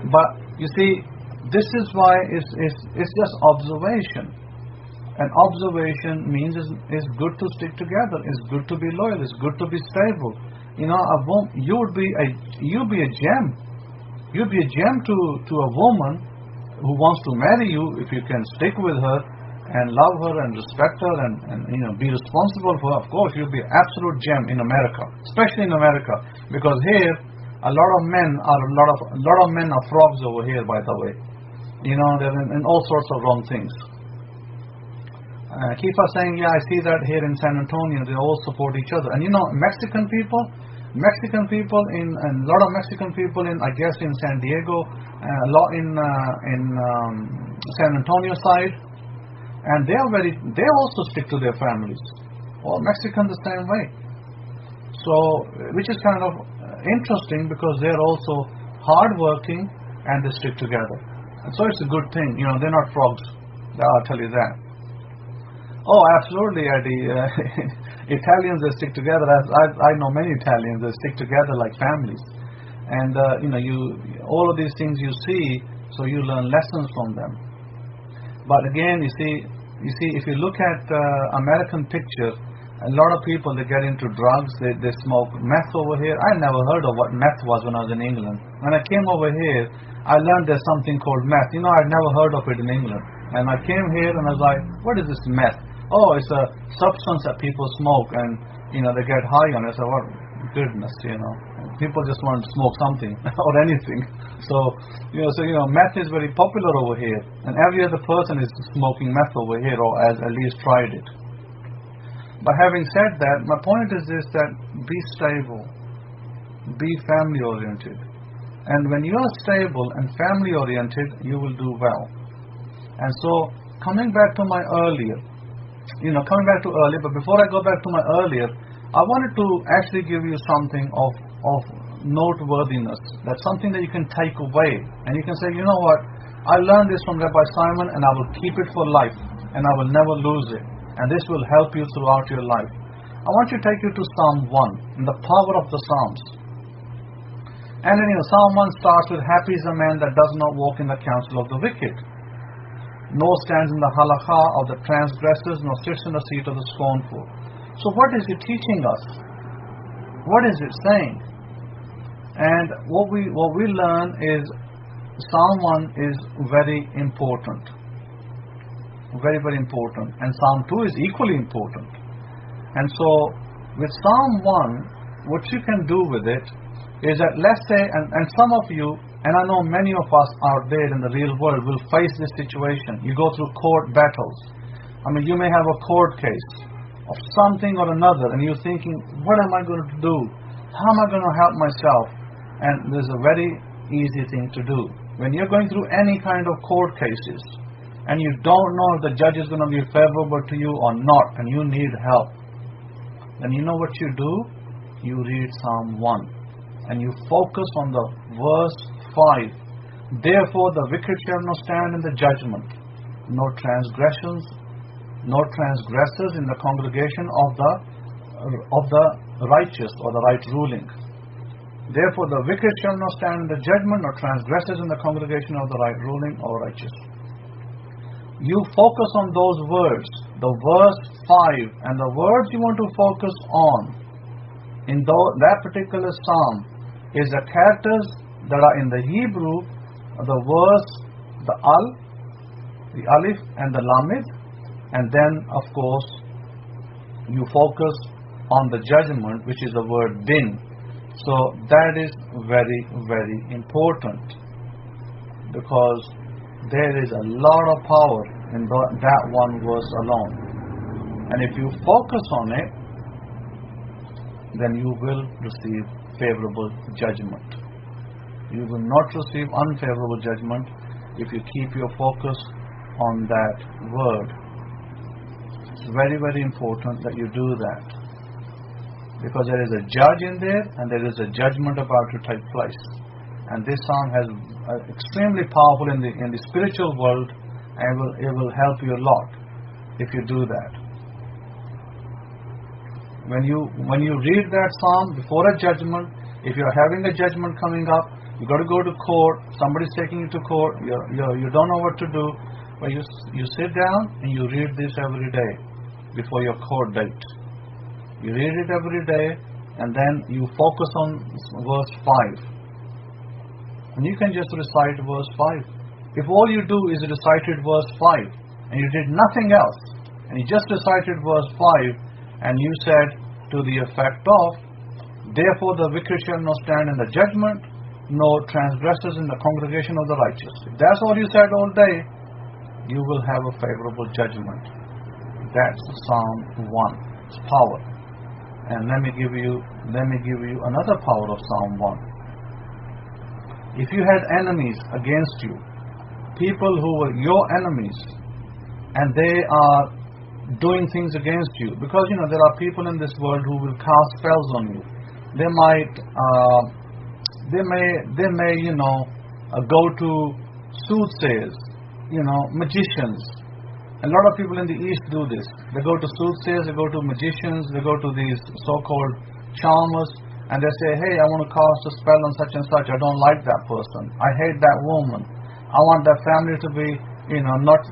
But you see, this is why it's just observation. And observation means it's good to stick together. It's good to be loyal. It's good to be stable. You'd be a gem. You'd be a gem to a woman who wants to marry you if you can stick with her and love her and respect her and be responsible for her. Of course, you'll be an absolute gem in America, especially in America, because here a lot of men are frogs over here. By the way, they're in all sorts of wrong things. Kefa saying, yeah, I see that here in San Antonio, they all support each other. And Mexican people in a lot of Mexican people in, I guess, in San Diego, a lot in San Antonio side. And they also stick to their families. All Mexicans the same way. So, which is kind of interesting because they're also hardworking and they stick together. And so it's a good thing. They're not frogs. I'll tell you that. Oh, absolutely, Eddie. Italians, they stick together. I know many Italians. They stick together like families. And all of these things you see, so you learn lessons from them. But again, you see, if you look at American picture, a lot of people, they get into drugs, they smoke meth over here. I never heard of what meth was when I was in England. When I came over here, I learned there's something called meth. I'd never heard of it in England. And I came here and I was like, what is this meth? Oh, it's a substance that people smoke and, they get high on it. So, what goodness, people just want to smoke something or anything. So meth is very popular over here, and every other person is smoking meth over here, or has at least tried it. But having said that, my point is this: that be stable, be family oriented, and when you are stable and family oriented, you will do well. And so, coming back to earlier, but before I go back to my earlier, I wanted to actually give you something of noteworthiness. That's something that you can take away, and you can say, you know what, I learned this from Rabbi Simon, and I will keep it for life, and I will never lose it, and this will help you throughout your life. I want to take you to Psalm 1, and the power of the Psalms. And then Psalm 1 starts with, happy is the man that does not walk in the counsel of the wicked, nor stands in the halakha of the transgressors, nor sits in the seat of the scornful. So what is it teaching us? What is it saying? And what we learn is Psalm 1 is very important. Very, very important. And Psalm 2 is equally important. And so with Psalm 1, what you can do with it is that, let's say, and some of you, and I know many of us out there in the real world will face this situation. You go through court battles. You may have a court case of something or another, and you're thinking, what am I going to do? How am I going to help myself? And there's a very easy thing to do. When you're going through any kind of court cases, and you don't know if the judge is going to be favorable to you or not, and you need help, then you know what you do? You read Psalm 1, and you focus on the verse 5. Therefore the wicked shall not stand in the judgment, nor transgressors in the congregation of the righteous, or the right ruling. Therefore the wicked shall not stand in the judgment, nor transgressors in the congregation of the right ruling or righteous. You focus on those words, the verse 5, and the words you want to focus on in that particular psalm is the characters that are in the Hebrew, the verse, the al, the alif and the lamid, and then of course you focus on the judgment, which is the word din. So that is very, very important, because there is a lot of power in that one verse alone. And if you focus on it, then you will receive favorable judgment. You will not receive unfavorable judgment if you keep your focus on that word. It's very, very important that you do that, because there is a judge in there and there is a judgment about to take place. And this psalm has extremely powerful in the spiritual world, and it will help you a lot if you do that. When you read that psalm before a judgment, if you are having a judgment coming up, you got to go to court. Somebody's taking you to court. You don't know what to do, but you sit down and you read this every day before your court date. You read it every day, and then you focus on verse 5. And you can just recite verse 5. If all you do is recited verse 5, and you did nothing else, and you just recited verse 5, and you said to the effect of, therefore the wicked shall not stand in the judgment, nor transgressors in the congregation of the righteous. If that's all you said all day, you will have a favorable judgment. That's Psalm 1. It's power. And let me give you another power of Psalm 1. If you had enemies against you, people who were your enemies, and they are doing things against you, because there are people in this world who will cast spells on you. They may go to soothsayers, magicians. A lot of people in the East do this. They go to soothsayers, they go to magicians, they go to these so-called charmers, and they say, hey, I want to cast a spell on such and such. I don't like that person. I hate that woman. I want that family to be, not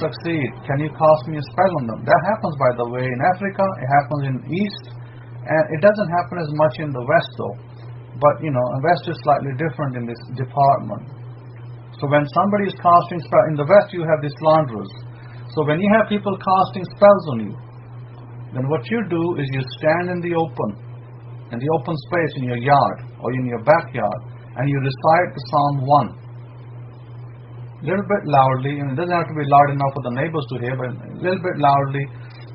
succeed. Can you cast me a spell on them? That happens, by the way, in Africa. It happens in East. And it doesn't happen as much in the West, though. But, West is slightly different in this department. So when somebody is casting spell, in the West you have the slanderers. So when you have people casting spells on you, then what you do is you stand in the open space in your yard or in your backyard, and you recite the Psalm 1. A little bit loudly, and it doesn't have to be loud enough for the neighbors to hear, but a little bit loudly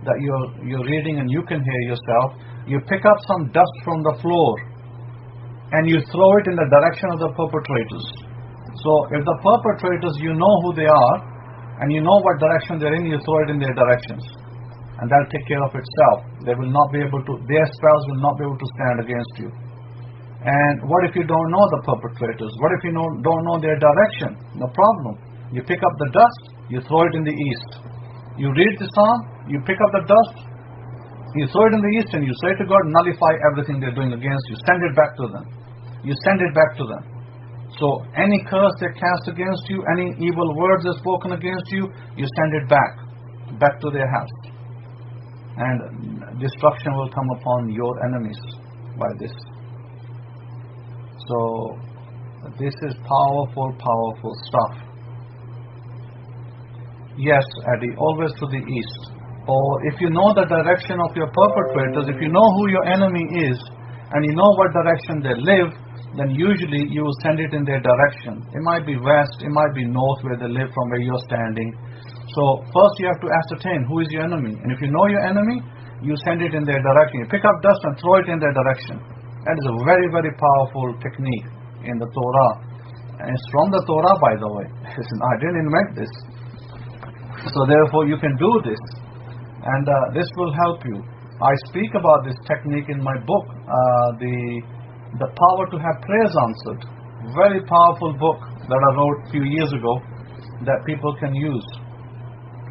that you're reading and you can hear yourself. You pick up some dust from the floor and you throw it in the direction of the perpetrators. So if the perpetrators, you know who they are, and you know what direction they're in, you throw it in their directions. And that'll take care of itself. They will not be able to, their spells will not be able to stand against you. And what if you don't know the perpetrators? What if you don't know their direction? No problem. You pick up the dust, you throw it in the east. You read the psalm, you pick up the dust, you throw it in the east, and you say to God, nullify everything they're doing against you. Send it back to them. You send it back to them. So any curse they cast against you, any evil words they're spoken against you, you send it back to their house. And destruction will come upon your enemies by this. So this is powerful, powerful stuff. Yes, Eddie, always to the east. Or if you know the direction of your perpetrators, if you know who your enemy is, and you know what direction they live, then usually you will send it in their direction. It might be west, it might be north where they live from where you're standing. So first you have to ascertain who is your enemy. And if you know your enemy, you send it in their direction. You pick up dust and throw it in their direction. That is a very, very powerful technique in the Torah. And it's from the Torah, by the way. I didn't invent this. So therefore you can do this. And this will help you. I speak about this technique in my book, The Power to Have Prayers Answered. Very powerful book that I wrote a few years ago that people can use.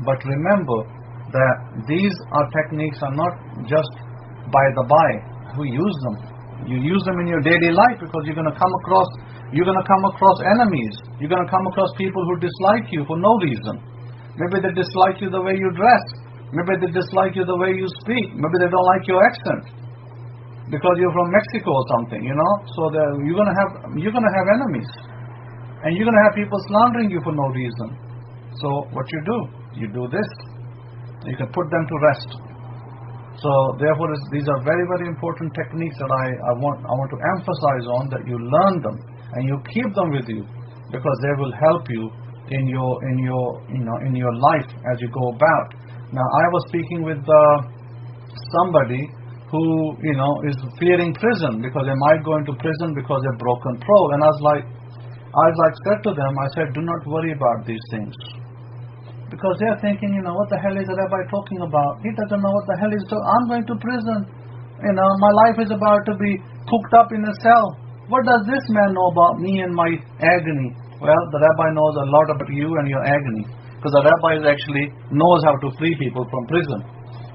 But remember that these techniques are not just by the by. Who use them? You use them in your daily life, because you're going to come across enemies. You're going to come across people who dislike you for no reason. Maybe they dislike you the way you dress. Maybe they dislike you the way you speak. Maybe they don't like your accent because you're from Mexico or something, So you're gonna have enemies, and you're gonna have people slandering you for no reason. So what you do this. You can put them to rest. So therefore, these are very, very important techniques that I want to emphasize on, that you learn them and you keep them with you, because they will help you in your life as you go about. Now, I was speaking with somebody who is fearing prison, because they might go into prison because they're broken pro. And I said to them, do not worry about these things, Because they're thinking, what the hell is the rabbi talking about? He doesn't know what the hell he's talking. I'm going to prison. My life is about to be cooked up in a cell. What does this man know about me and my agony? Well, the rabbi knows a lot about you and your agony. Because the rabbi actually knows how to free people from prison.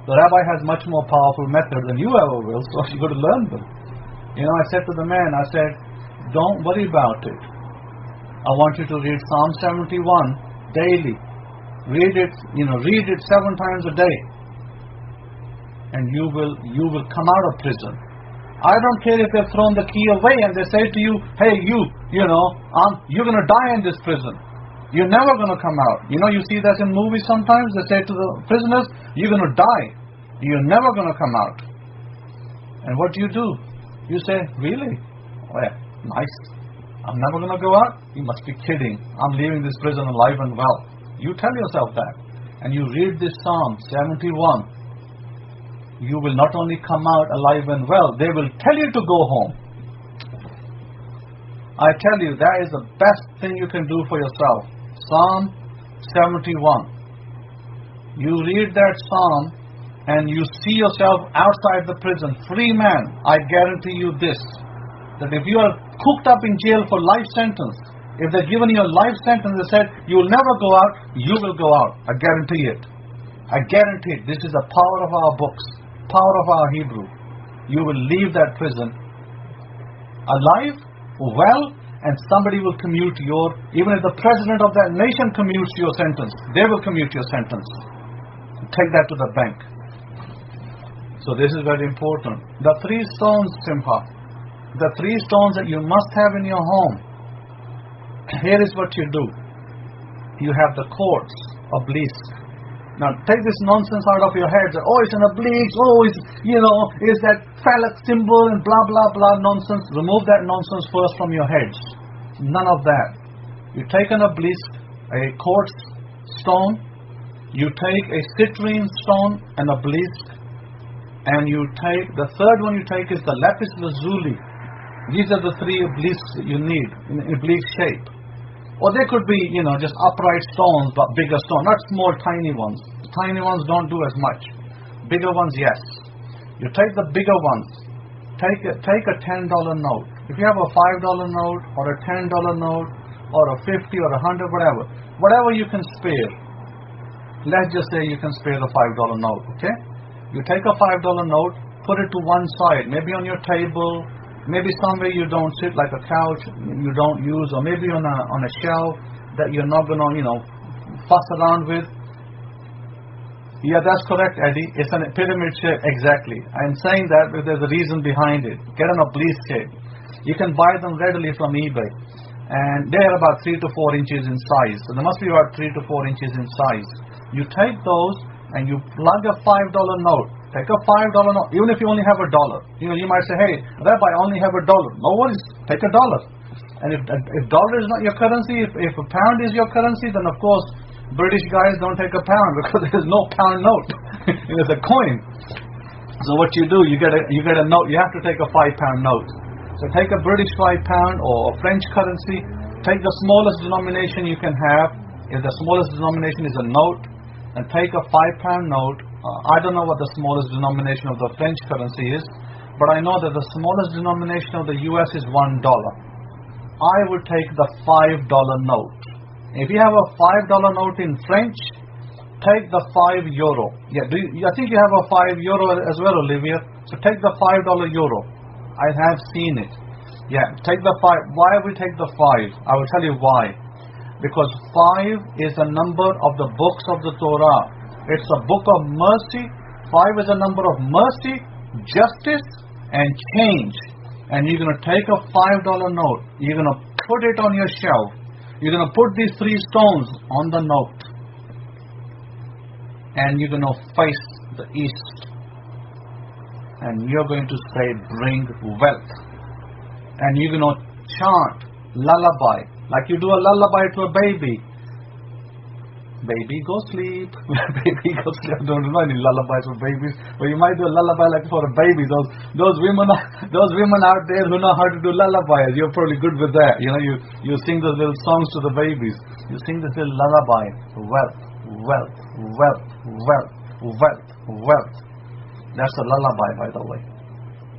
The rabbi has much more powerful method than you ever will, so you've got to learn them. I said to the man, don't worry about it. I want you to read Psalm 71 daily. Read it 7 times a day. And you will come out of prison. I don't care if they've thrown the key away and they say to you, hey, you're going to die in this prison. You're never going to come out. You see that in movies sometimes. They say to the prisoners, you're going to die. You're never going to come out. And what do? You say, really? Well, nice. I'm never going to go out? You must be kidding. I'm leaving this prison alive and well. You tell yourself that. And you read this Psalm 71. You will not only come out alive and well, they will tell you to go home. I tell you, that is the best thing you can do for yourself. Psalm 71. You read that Psalm and you see yourself outside the prison, free man. I guarantee you this, that if you are cooked up in jail for life sentence, if they're giving you a life sentence, they said, you will never go out, you will go out. I guarantee it. I guarantee it. This is the power of our books, power of our Hebrew. You will leave that prison alive, well, and somebody will commute even if the president of that nation commutes your sentence, they will commute your sentence. Take that to the bank. So this is very important. The 3 stones, Simha, the 3 stones that you must have in your home. Here is what you do. You have the quartz, obelisk. Now take this nonsense out of your head. It's an obelisk. Is that phallic symbol and blah blah blah nonsense. Remove that nonsense first from your heads. None of that. You take an obelisk, a quartz stone. You take a citrine stone, an obelisk, and you take the third one. You take is the lapis lazuli. These are the 3 obelisks that you need in obelisk shape. Or they could be, just upright stones, but bigger stones, not small, tiny ones. The tiny ones don't do as much. Bigger ones, yes. You take the bigger ones. Take a $10 note. If you have a $5 note, or a $10 note, or a 50 or a 100, whatever you can spare. Let's just say you can spare the $5 note, okay? You take a $5 note, put it to one side, maybe on your table, maybe somewhere you don't sit, like a couch you don't use, or maybe on a shelf that you're not going to, fuss around with. Yeah, that's correct, Eddie. It's a pyramid shape, exactly. I'm saying that because there's a reason behind it. Get an obelisk shape. You can buy them readily from eBay. And they're about 3 to 4 inches in size. So they must be about 3 to 4 inches in size. You take those and you plug a $5 note. Take a $5 note, even if you only have $1. You might say, hey, Rabbi, I only have $1. No worries, take $1. And if dollar is not your currency, if a pound is your currency, then of course British guys don't take a pound because there's no pound note. It's a coin. So what you do, you get a note. You have to take a £5 note. So take a British £5 or a French currency. Take the smallest denomination you can have. If the smallest denomination is a note, and take a £5 note. I don't know what the smallest denomination of the French currency is, but I know that the smallest denomination of the US is $1. I would take the $5 note. If you have a $5 note in French, take the €5. Yeah, I think you have a €5 as well, Olivia. So take the $5 euro. I have seen it. Yeah, take the 5. Why we take the 5? I will tell you why. Because 5 is a number of the books of the Torah. It's a book of mercy. 5 is a number of mercy, justice, and change. And you're going to take a $5 note. You're going to put it on your shelf. You're going to put these 3 stones on the note. And you're going to face the east. And you're going to say, bring wealth. And you're going to chant lullaby. Like you do a lullaby to a baby. Baby, go sleep. Baby, go sleep. I don't know any lullabies for babies, but you might do a lullaby like for a baby. Those women out there who know how to do lullabies, you're probably good with that. You sing those little songs to the babies. You sing this little lullaby. Wealth, wealth, wealth, wealth, wealth, wealth. That's a lullaby, by the way.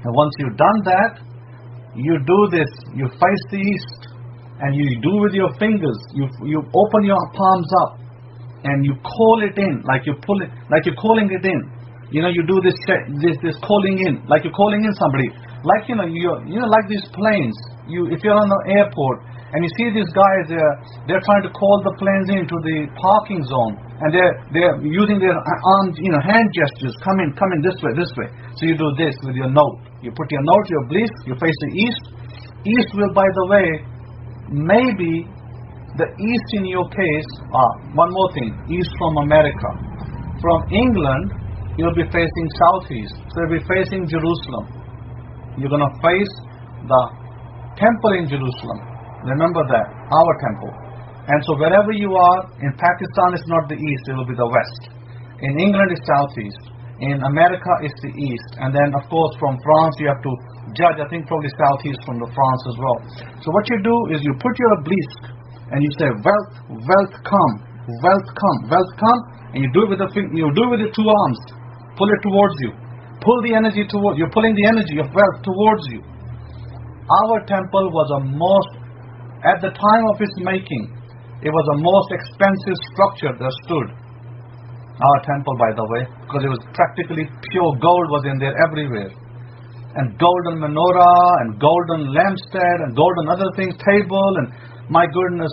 And once you've done that, you do this, you face the east, and you do with your fingers, you open your palms up, and you call it in, like you pull it, like you're calling it in. You know, you do this calling in, like you're calling in somebody. Like, you know, like these planes. If you're on the airport, and you see these guys, they're trying to call the planes into the parking zone, and they're using their arms, hand gestures. Come in this way. So you do this with your note. You put your note, your bliss, you face the east. East will, by the way, maybe the east in your case. One more thing, east from America. From England, you'll be facing southeast. So you'll be facing Jerusalem. You're going to face the temple in Jerusalem. Remember that, our temple. And so wherever you are, in Pakistan it's not the east, it will be the west. In England it's southeast. In America it's the east. And then of course from France you have to judge, I think probably southeast from the France as well. So what you do is you put your obelisk and you say, wealth, wealth come, wealth come, wealth come, and you do it with your two arms. Pull it towards you. Pull the energy towards you. You're pulling the energy of wealth towards you. Our temple was at the time of its making, it was the most expensive structure that stood. Our temple, by the way, because it was practically pure gold was in there everywhere. And golden menorah, and golden lampstand, and golden other things, table, and my goodness,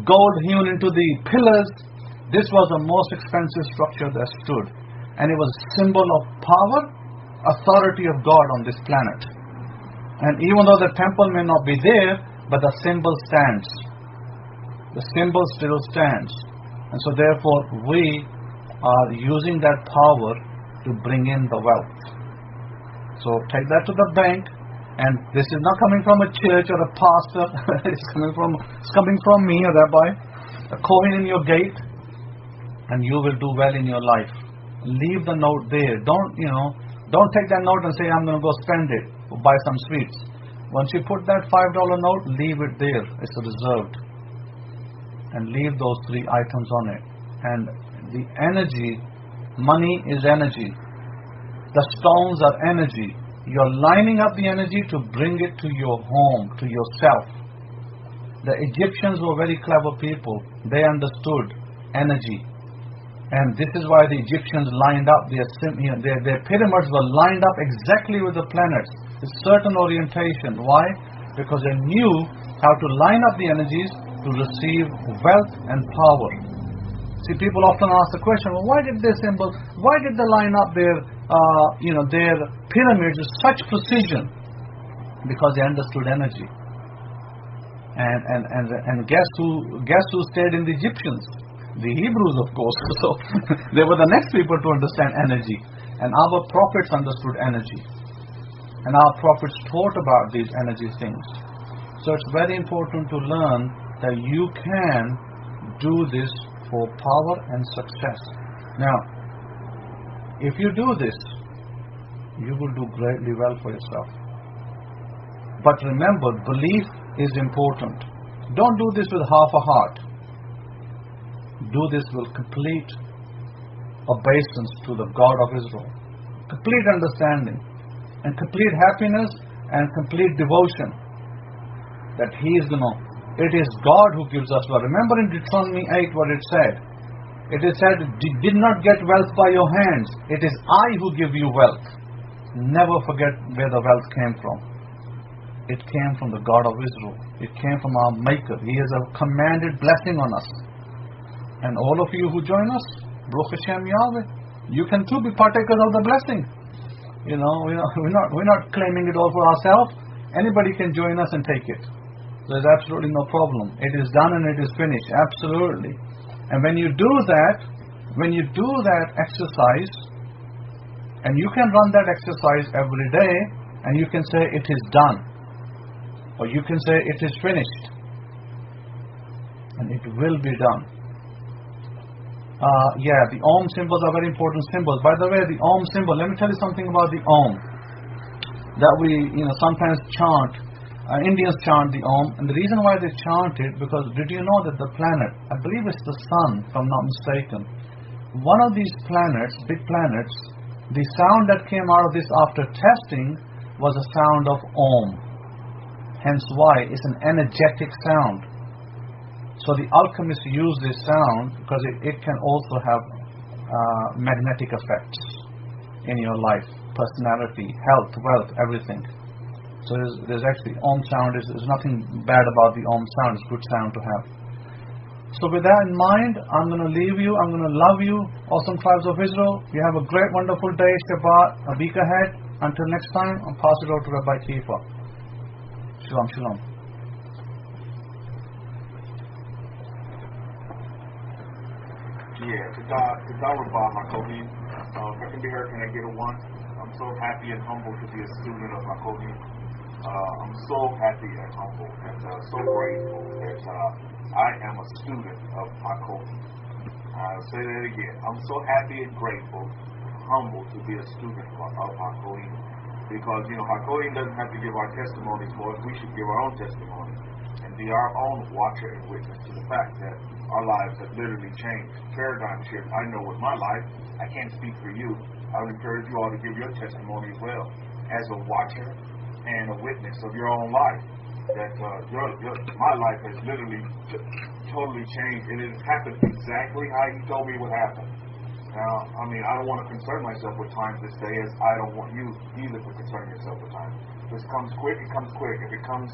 gold hewn into the pillars. This was the most expensive structure that stood. And it was a symbol of power, authority of God on this planet. And even though the temple may not be there, but the symbol stands. The symbol still stands. And so therefore we are using that power to bring in the wealth. So take that to the bank, and this is not coming from a church or a pastor. it's coming from me, a rabbi. A coin in your gate, and you will do well in your life. Leave the note there. Don't take that note and say, I'm going to go spend it or buy some sweets. Once you put that $5 note, leave it there. It's reserved. And leave those 3 items on it. And the energy, money is energy. The stones are energy. You're lining up the energy to bring it to your home, to yourself. The Egyptians were very clever people. They understood energy. And this is why the Egyptians lined up, their pyramids were lined up exactly with the planets, with certain orientation. Why? Because they knew how to line up the energies to receive wealth and power. See, people often ask the question, well, why did they line up their pyramids with such precision? Because they understood energy. And guess who stayed in the Egyptians? The Hebrews, of course. So they were the next people to understand energy. And our prophets understood energy. And our prophets taught about these energy things. So it's very important to learn that you can do this for power and success. Now, if you do this, you will do greatly well for yourself. But remember, belief is important. Don't do this with half a heart. Do this with complete obeisance to the God of Israel, complete understanding, and complete happiness and complete devotion that He is it is God who gives us wealth. Remember in Deuteronomy 8 what it said. It is said, did not get wealth by your hands. It is I who give you wealth. Never forget where the wealth came from. It came from the God of Israel. It came from our Maker. He has a commanded blessing on us. And all of you who join us, Baruch Hashem Yahweh, you can too be partakers of the blessing. We're not claiming it all for ourselves. Anybody can join us and take it. There's absolutely no problem. It is done and it is finished. Absolutely. And when you do that exercise, and you can run that exercise every day, and you can say it is done, or you can say it is finished, and it will be done. The Om symbols are very important symbols. By the way, the Om symbol, let me tell you something about the Om that we sometimes chant. Indians chant the Om, and the reason why they chant it, because did you know that the planet, I believe it's the Sun, if I'm not mistaken, one of these planets, big planets, the sound that came out of this after testing was a sound of Om. Hence why it's an energetic sound. So the alchemists use this sound because it can also have magnetic effects in your life, personality, health, wealth, everything. So there's actually Om sound. There's nothing bad about the Om sound. It's a good sound to have. So with that in mind, I'm going to leave you. I'm going to love you, awesome tribes of Israel. You have a great, wonderful day, Shabbat, a week ahead. Until next time, I'll pass it over to Rabbi Kefa. Shalom, shalom. Yeah, to God, Rabbi, Hakohi. If I can be heard, can I get a one? I'm so happy and humbled to be a student of Hakohi. I'm so happy and humble and so grateful that I am a student of Hakohi. I'll say that again. I'm so happy and grateful, humbled to be a student of Hakohi. Because, Hakohi doesn't have to give our testimonies for us. We should give our own testimony and be our own watcher and witness to the fact that our lives have literally changed. Paradigm shift. I know with my life, I can't speak for you. I would encourage you all to give your testimony as well, as a watcher and a witness of your own life. That my life has literally totally changed, and it has happened exactly how he told me it would happen. Now, I don't want to concern myself with time this day, as I don't want you either to concern yourself with time. If it comes quick, it comes quick. If it comes,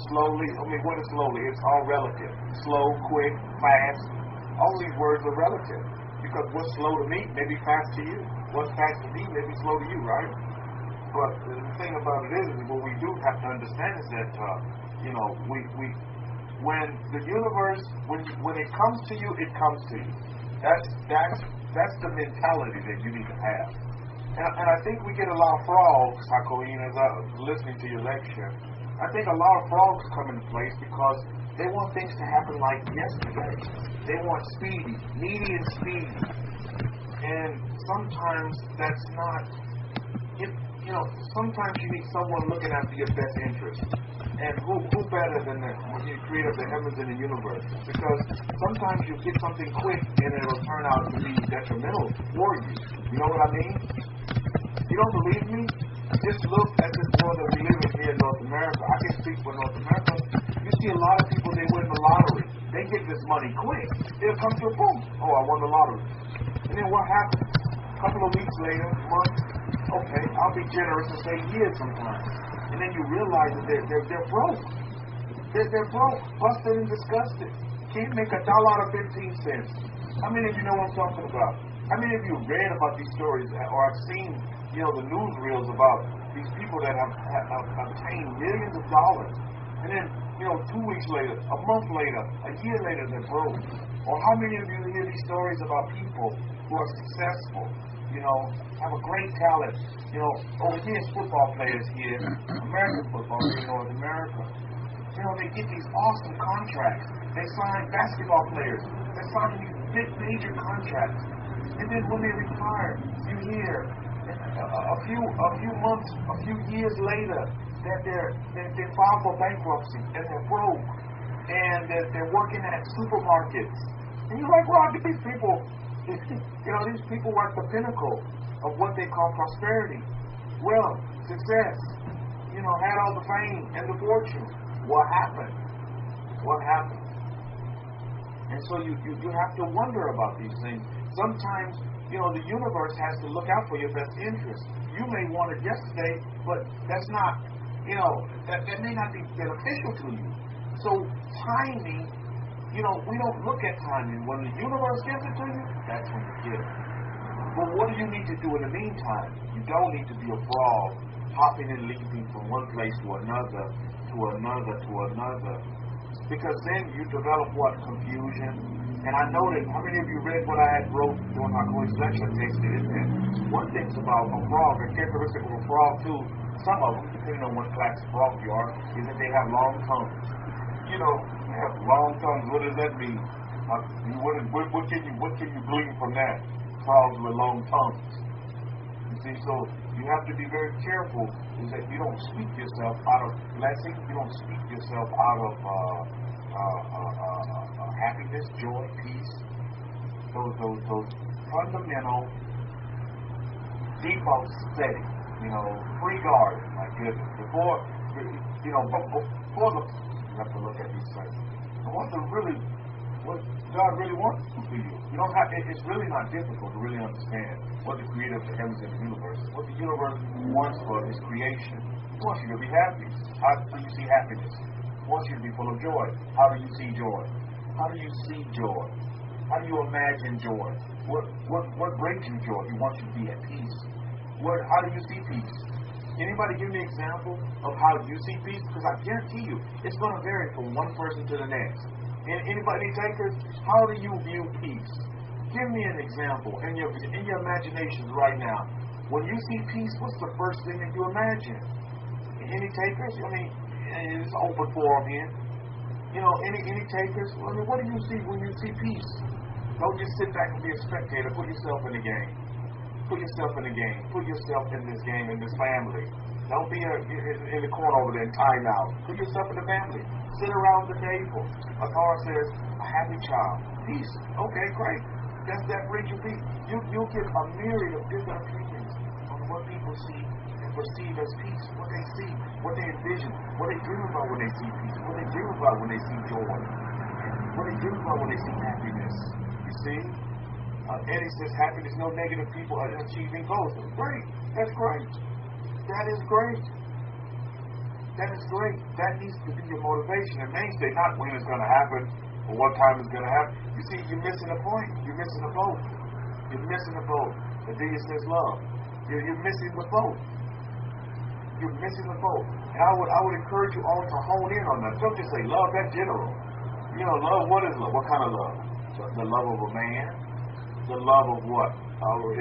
slowly, what is slowly? It's all relative. Slow, quick, fast. All these words are relative. Because what's slow to me may be fast to you. What's fast to me may be slow to you, right? But the thing about it is what we do have to understand is that, when the universe, when it comes to you, it comes to you. That's the mentality that you need to have. And I think we get a lot of frogs, Hakoin, as I was listening to your lecture. I think a lot of frogs come into place because they want things to happen like yesterday. They want speedy, needy and speedy. And sometimes that's not, sometimes you need someone looking after your best interest. And who better than the creator of the heavens and the universe? Because sometimes you get something quick and it'll turn out to be detrimental for you. You know what I mean? You don't believe me? Just look at this world that we live in here in North America. I can speak for North America. You see a lot of people, they win the lottery. They get this money quick. It'll come to a boom. Oh, I won the lottery. And then what happens? A couple of weeks later, months, okay, I'll be generous and say years sometimes. And then you realize that they're broke. They're broke, busted and disgusted. Can't make $1 out of 15 cents. How many of you know what I'm talking about? How many of you read about these stories or have seen, the newsreels about these people that have obtained millions of dollars? And then, 2 weeks later, a month later, a year later, they're broke. Or how many of you hear these stories about people who are successful, have a great talent? Over here it's football players here, American football here in North America. They get these awesome contracts. They sign basketball players. They sign these big major contracts. And then when they retire, you hear a few months, a few years later that they file for bankruptcy and they're broke. And they're working at supermarkets. And you're like, wow, these people, these people were at the pinnacle of what they call prosperity. Well, success, had all the fame and the fortune. What happened? What happened? And so you have to wonder about these things. Sometimes, the universe has to look out for your best interest. You may want it yesterday, but that's not, that may not be beneficial to you. So timing, we don't look at timing. When the universe gives it to you, that's when you get it. But what do you need to do in the meantime? You don't need to be a frog, hopping and leaping from one place to another, to another, to another. Because then you develop what? Confusion. And I know that, how many of you read what I had wrote during my course lecture? Tasted it in. One thing's about a frog, a characteristic of a frog too, some of them, depending on what class of frog you are, is that they have long tongues. They have long tongues. What does that mean? What can you glean from that? Frogs with long tongues. You see, so You have to be very careful is that you don't speak yourself out of blessing. You don't speak yourself out of happiness, joy, peace. Those fundamental default settings. Free garden. My goodness. Before the, you have to look at these things. What God really wants for you. You don't have. It's really not difficult to really understand what the Creator of the heavens and the universe, what the universe wants for His creation. He wants you to be happy. How do you see happiness? He wants you to be full of joy. How do you see joy? How do you see joy? How do you imagine joy? What brings you joy? He wants you to be at peace. How do you see peace? Anybody give me an example of how you see peace? Because I guarantee you, it's going to vary from one person to the next. Anybody takers? How do you view peace? Give me an example in your imaginations right now. When you see peace, what's the first thing that you imagine? Any takers? I mean, it's open forum here. Any takers? I mean, what do you see when you see peace? Don't just sit back and be a spectator. Put yourself in the game. Put yourself in the game. Put yourself in this game, in this family. Don't be in the corner over there and time out. Put yourself in the family. Sit around the table. A Torah says, a happy child. Peace. Okay, great. That brings you peace. You'll get a myriad of different opinions on what people see and perceive as peace. What they see, what they envision, what they dream about when they see peace, what they dream about when they see joy, what they dream about when they see happiness. You see? Eddie says happiness, no negative people are achieving goals. Great. That's great. That is great. That is great. That needs to be your motivation and mainstay, not when it's going to happen or what time it's going to happen. You see, you're missing the point. You're missing the boat. You're missing the boat. The D says love. You're missing the boat. You're missing the boat. And I would encourage you all to hone in on that. Don't just say love, that's general. Love, what is love? What kind of love? The love of a man? The love of what?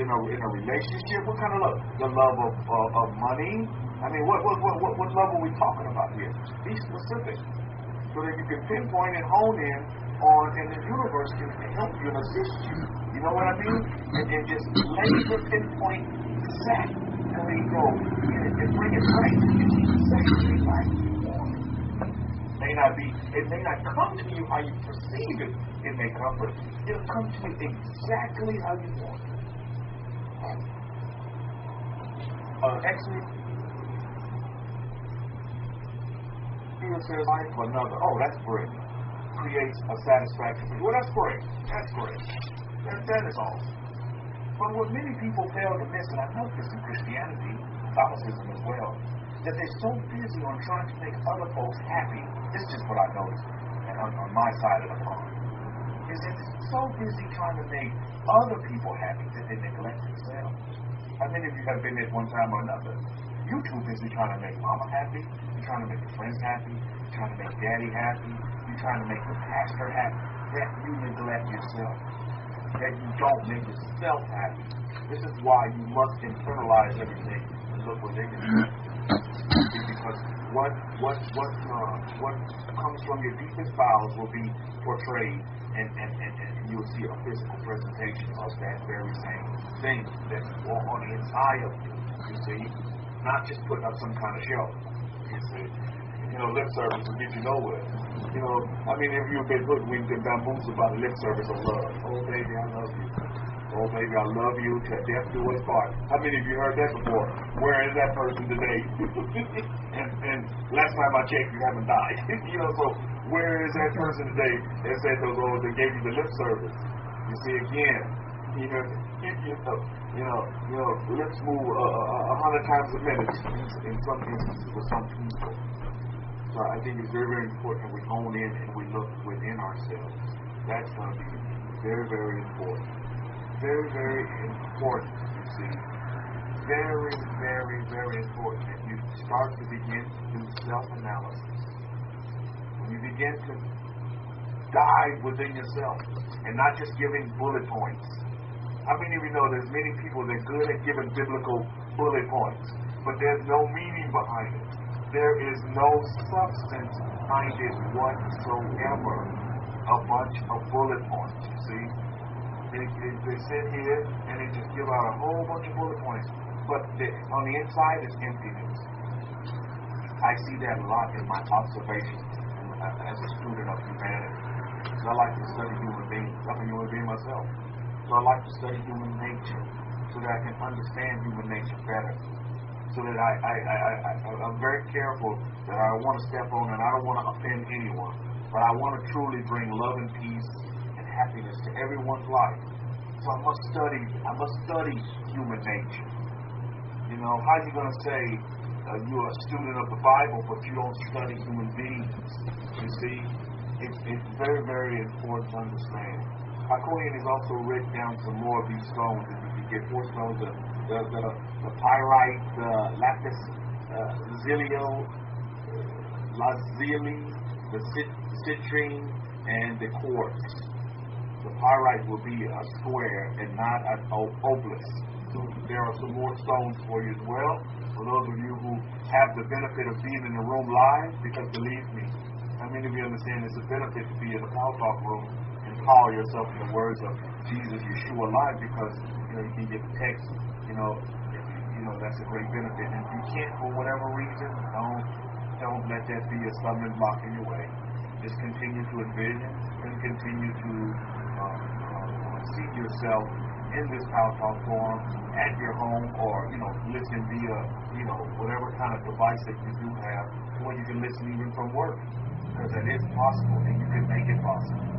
In a relationship? What kind of love? The love of money? I mean, what love are we talking about here? Be specific, so that you can pinpoint and hone in on, and the universe can help you and assist you. You know what I mean? And just laser pinpoint exactly go and bring it right. Exactly like you want it. It may not come to you how you perceive it. It may come, but it'll come to you exactly how you want it. Exodus. Peter says, life for another. Oh, that's great. Creates a satisfaction. Well, that's great. That's great. That is all. But what many people fail to miss, and I know this in Christianity, Catholicism as well, that they're so busy on trying to make other folks happy. This is just what I noticed, and on my side of the pond, is that they're so busy trying to make other people happy that they neglect themselves. How many of you have been at one time or another? You're too busy trying to make mama happy. You're trying to make your friends happy. You're trying to make daddy happy. You're trying to make the pastor happy. That you neglect yourself. That you don't make yourself happy. This is why you must internalize everything and look within yourself. Because what comes from your deepest bowels will be portrayed, and you'll see a physical presentation of that very same thing that's on the inside of you. You see, not just putting up some kind of show. You see, lip service will get you nowhere. I mean, if you've been hoodwinked and bamboozled by the lip service of love, oh baby, I love you. Oh baby, I love you till death do us part. How many of you heard that before? Where is that person today? and last time I checked, you haven't died. So where is that person today that said those words that gave you the lip service? You see, again, lips move 100 times a minute in some instances with some people. So I think it's very, very important that we hone in and we look within ourselves. That's going to be very, very important. Very, very important, you see. Very, very, very important that you start to begin to do self-analysis. When you begin to dive within yourself and not just giving bullet points. How many of you know there's many people that are good at giving biblical bullet points, but there's no meaning behind it. There is no substance behind it whatsoever. A bunch of bullet points, you see. They sit here and they just give out a whole bunch of bullet points. but on the inside is emptiness. I see that a lot in my observations as a student of humanity. So I like to study human beings. I'm a human being myself. So I like to study human nature so that I can understand human nature better. So that I'm very careful that I don't want to step on and I don't want to offend anyone. But I want to truly bring love and peace and happiness to everyone's life. So I must study human nature. You know, how are you going to say you're a student of the Bible, but you don't study human beings? You see, it's very, very important to understand. Hakohen has also written down some more of these stones. If you can get 4 stones, the pyrite, the lapis lazuli, the citrine, and the quartz. The pyrite will be a square and not an obelisk. So there are some more stones for you as well. For those of you who have the benefit of being in the room live, because believe me, how many of you understand it's a benefit to be in the Power Talk room and call yourself in the words of Jesus, Yeshua live, because you can get the text. That's a great benefit. And if you can't for whatever reason, don't let that be a stumbling block in your way. Just continue to envision and continue to see yourself in this Power Talk forum at your home, or listen via whatever kind of device that you do have, or you can listen even from work, because that is possible and you can make it possible.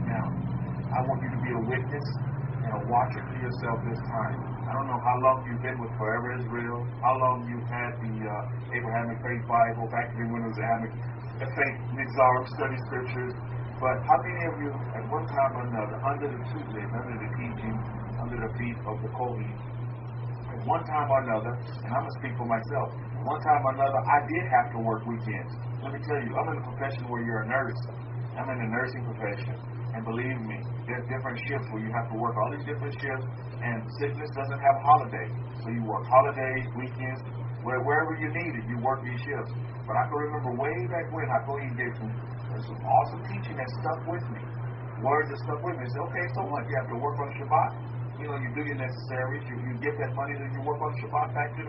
Now, I want you to be a witness and a watcher for yourself this time. I don't know how long you've been with Forever Israel, how long you've had the Abrahamic Faith Bible, back when it was the Faith Nixarim Study Scriptures, but how many of you at one time or another, under the tutelage, under the teaching, under the feet of the Kohen, at one time or another, and I'm going to speak for myself, one time or another, I did have to work weekends. Let me tell you, I'm in a profession where you're a nurse. I'm in the nursing profession. And believe me, there's different shifts where you have to work all these different shifts, and sickness doesn't have a holiday. So you work holidays, weekends, wherever you need it, you work these shifts. But I can remember way back when I told you gave some awesome teaching that stuck with me. Words that stuck with me. I said, okay, so what? You have to work on Shabbat. You do your necessaries. You get that money that you work on Shabbat back to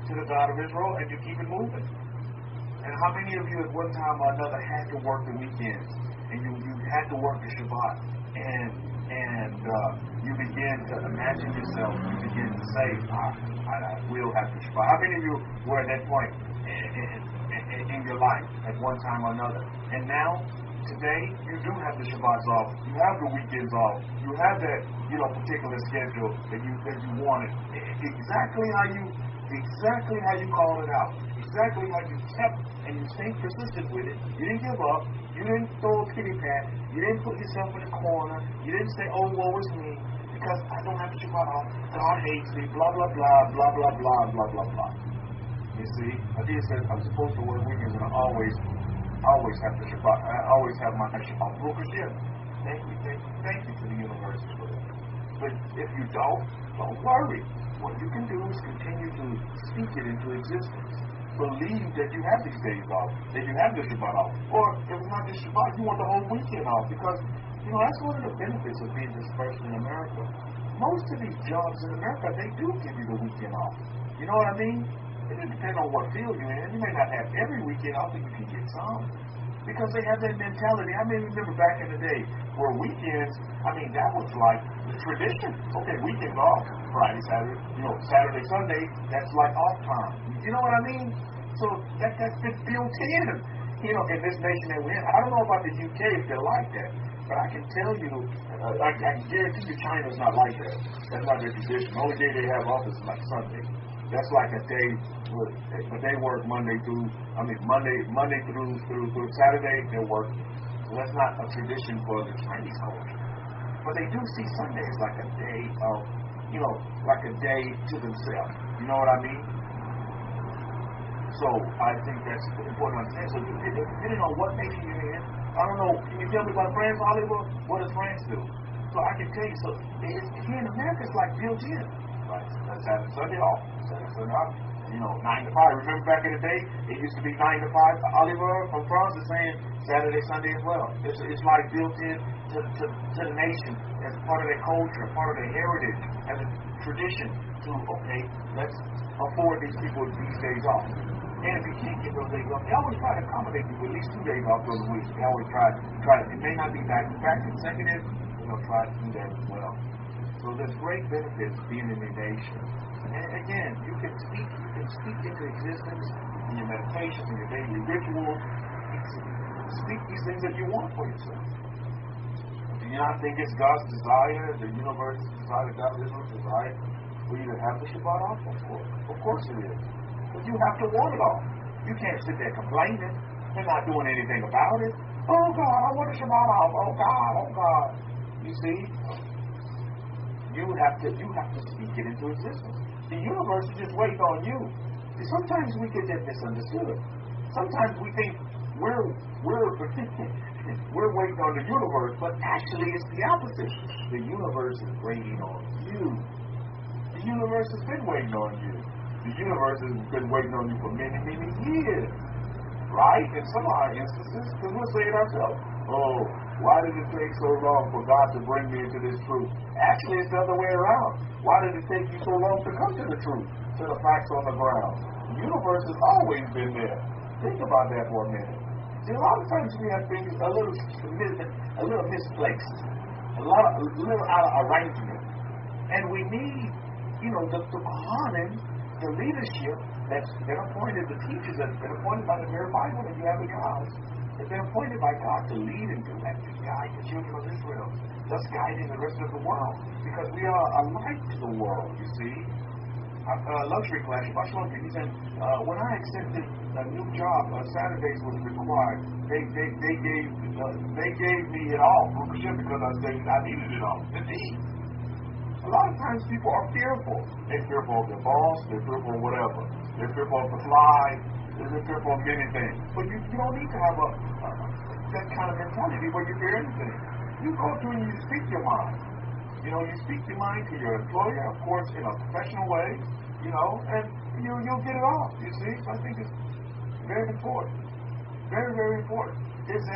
the God of Israel, and you keep it moving. And how many of you at one time or another had to work the weekends, and you had to work the Shabbat, and you begin to imagine yourself, you begin to say, I will have to Shabbat. How many of you were at that point in your life at one time or another? And now, today, you do have the Shabbats off. You have the weekends off. You have that, particular schedule that you wanted. Exactly how you called it out. Exactly how you kept and you stayed persistent with it. You didn't give up. You didn't throw a pity pat. You didn't put yourself in a corner. You didn't say, oh, woe is me, because I don't have the Shabbat off. God hates me, blah, blah, blah, blah, blah, blah, blah, blah, blah. You see, Adiyah said, I'm supposed to work weekends, and I always have the Shabbat. I always have my Shabbat. Thank you to the universe for that. But if you don't worry. What you can do is continue to speak it into existence. Believe that you have these days off, that you have the Shabbat off. Or if it's not the Shabbat, you want the whole weekend off, because that's one of the benefits of being dispersed in America. Most of these jobs in America, they do give you the weekend off. You know what I mean? It depends on what field you're in. You may not have every weekend off, but you can get some. Because they have that mentality. I remember back in the day where weekends, that was like the tradition. Okay, weekends off, Friday, Saturday, Saturday, Sunday, that's like off time. You know what I mean? So that's been built in, in this nation that we're in. I don't know about the UK if they're like that, but I can tell you, I can guarantee you China's not like that. That's not their tradition. The only day they have off is like Sunday. That's like a day, but they work Monday through Saturday, they work. So that's not a tradition for the Chinese culture. But they do see Sunday as like a day of, like a day to themselves. You know what I mean? So I think that's important to understand. So depending on what nation you're in, I don't know, can you tell me about France, Hollywood? What does France do? So I can tell you, here in America, it's like built in. Right? Let's have Sunday off. Sunday off. And 9 to 5. Remember back in the day, it used to be 9 to 5. Oliver from France is saying Saturday, Sunday as well. It's like built in to the nation as part of their culture, part of their heritage, as a tradition to, okay, let's afford these people these days off. And if you can't get those days off, they always try to accommodate you with at least 2 days off during the week. They always try to, it may not be back to back consecutive, but they'll try to do that as well. So there's great benefits being in a nation. And again, you can speak into existence in your meditations, in your daily rituals. Speak these things that you want for yourself. Do you not think it's God's desire, the universe's desire, God's desire for you to have the Shabbat off? Of course it is. But you have to want it all. You can't sit there complaining and not doing anything about it. Oh God, I want the Shabbat off. Oh God, oh God. You see? You have to speak it into existence. The universe is just waiting on you. See, sometimes we get that misunderstood. Sometimes we think we're waiting on the universe, but actually it's the opposite. The universe is waiting on you. The universe has been waiting on you. The universe has been waiting on you for many, many years. Right? In some of our instances, because we'll say it ourselves. Oh, why did it take so long for God to bring me into this truth? Actually, it's the other way around. Why did it take you so long to come to the truth, to the facts on the ground? The universe has always been there. Think about that for a minute. See, a lot of times we have things a little misplaced, a little out of arrangement. And we need, the Kohanim, the leadership that's been appointed, the teachers that's been appointed by the very Bible that you have in your house, they've been appointed by God to lead and direct and guide the children of Israel, thus guiding the rest of the world. Because we are a light to the world, you see. Luxury class, he said, when I accepted a new job, Saturdays was required. They gave me it all because I needed it all. Indeed. A lot of times people are fearful. They're fearful of their boss, they're fearful of whatever. They're fearful of the fly, they're fearful of many things. But you don't need to have that kind of mentality where you fear anything. You go through and you speak your mind. You speak your mind to your employer, of course, in a professional way, and you'll get it off, you see. So I think it's very important. Very, very important. It's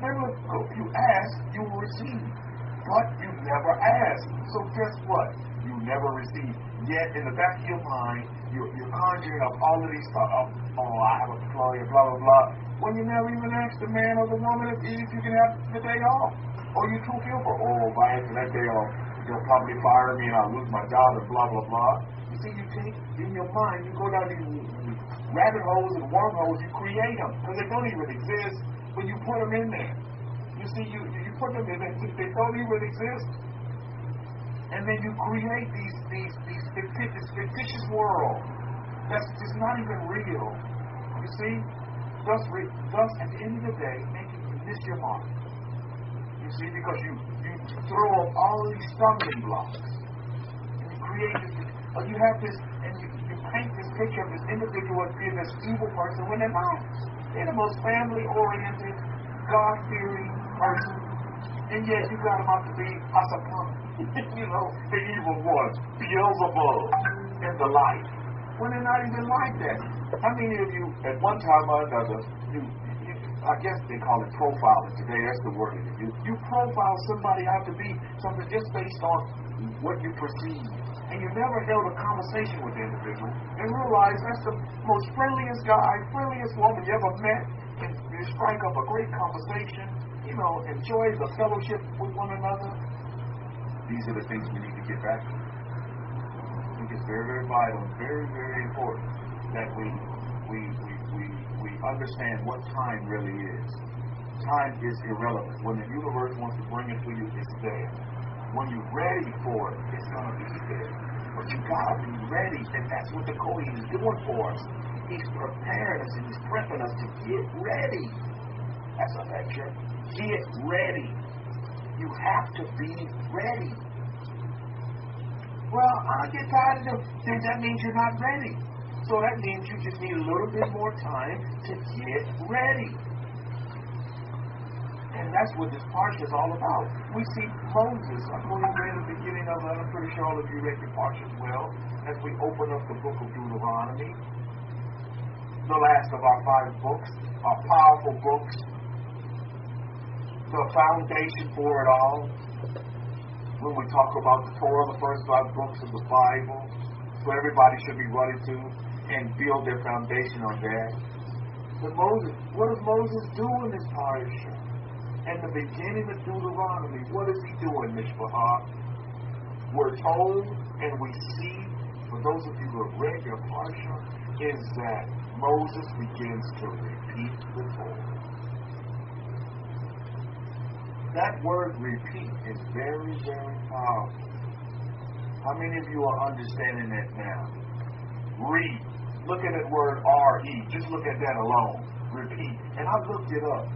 biblical. You ask, you will receive. But you never ask. So guess what? You never receive. Yet in the back of your mind, you're conjuring up all of these thoughts. Oh, I have a employer, blah, blah, blah. When you never even ask the man or the woman if you can have the day off. Or you too fearful. Oh, if I answer that day off, they'll probably fire me and I'll lose my job and blah, blah, blah. You see, you take in your mind, you go down these rabbit holes and wormholes, you create them. Because they don't even exist, but you put them in there. You see, you put them in there, they don't even exist. And then you create these fictitious world that's just not even real. You see? Thus, at the end of the day, making you miss your mark. You see, because you throw up all of these stumbling blocks. And you create this, or you have this, and you paint this picture of this individual as being this evil person when they're not. They're the most family-oriented, God-fearing person. And yet you got them out to be Asapam, the evil ones, Beelzebub, and the like. When they're not even like that. How many of you, at one time or another, I guess they call it profiling today, that's the word that you use. You profile somebody out to be something just based on what you perceive. And you never held a conversation with the individual and realize that's the most friendliest guy, friendliest woman you ever met, and you strike up a great conversation, enjoy the fellowship with one another. These are the things we need to get back to. I think it's very, very vital, very, very important that we understand what time really is. Time is irrelevant. When the universe wants to bring it to you, it's there. When you're ready for it, it's going to be there. But you got to be ready, and that's what the Kohen is doing for us. He's preparing us and he's prepping us to get ready. That's a lecture. Get ready. You have to be ready. Well, I get tired of them. That means you're not ready. So that means you just need a little bit more time to get ready. And that's what this parsha is all about. We see Moses. I'm going to read the beginning of it. I'm pretty sure all of you read the parsha as well. As we open up the book of Deuteronomy, the last of our 5 books, our powerful books, the foundation for it all. When we talk about the Torah, the first 5 books of the Bible, so everybody should be running to and build their foundation on that. But Moses, what does Moses do in this parsha? In the beginning of Deuteronomy, what is he doing, Mishpachah? We're told and we see, for those of you who have read your parsha, is that Moses begins to repeat the Torah. That word repeat is very, very powerful. How many of you are understanding that now? Read. Look at that word R-E. Just look at that alone. Repeat. And I looked it up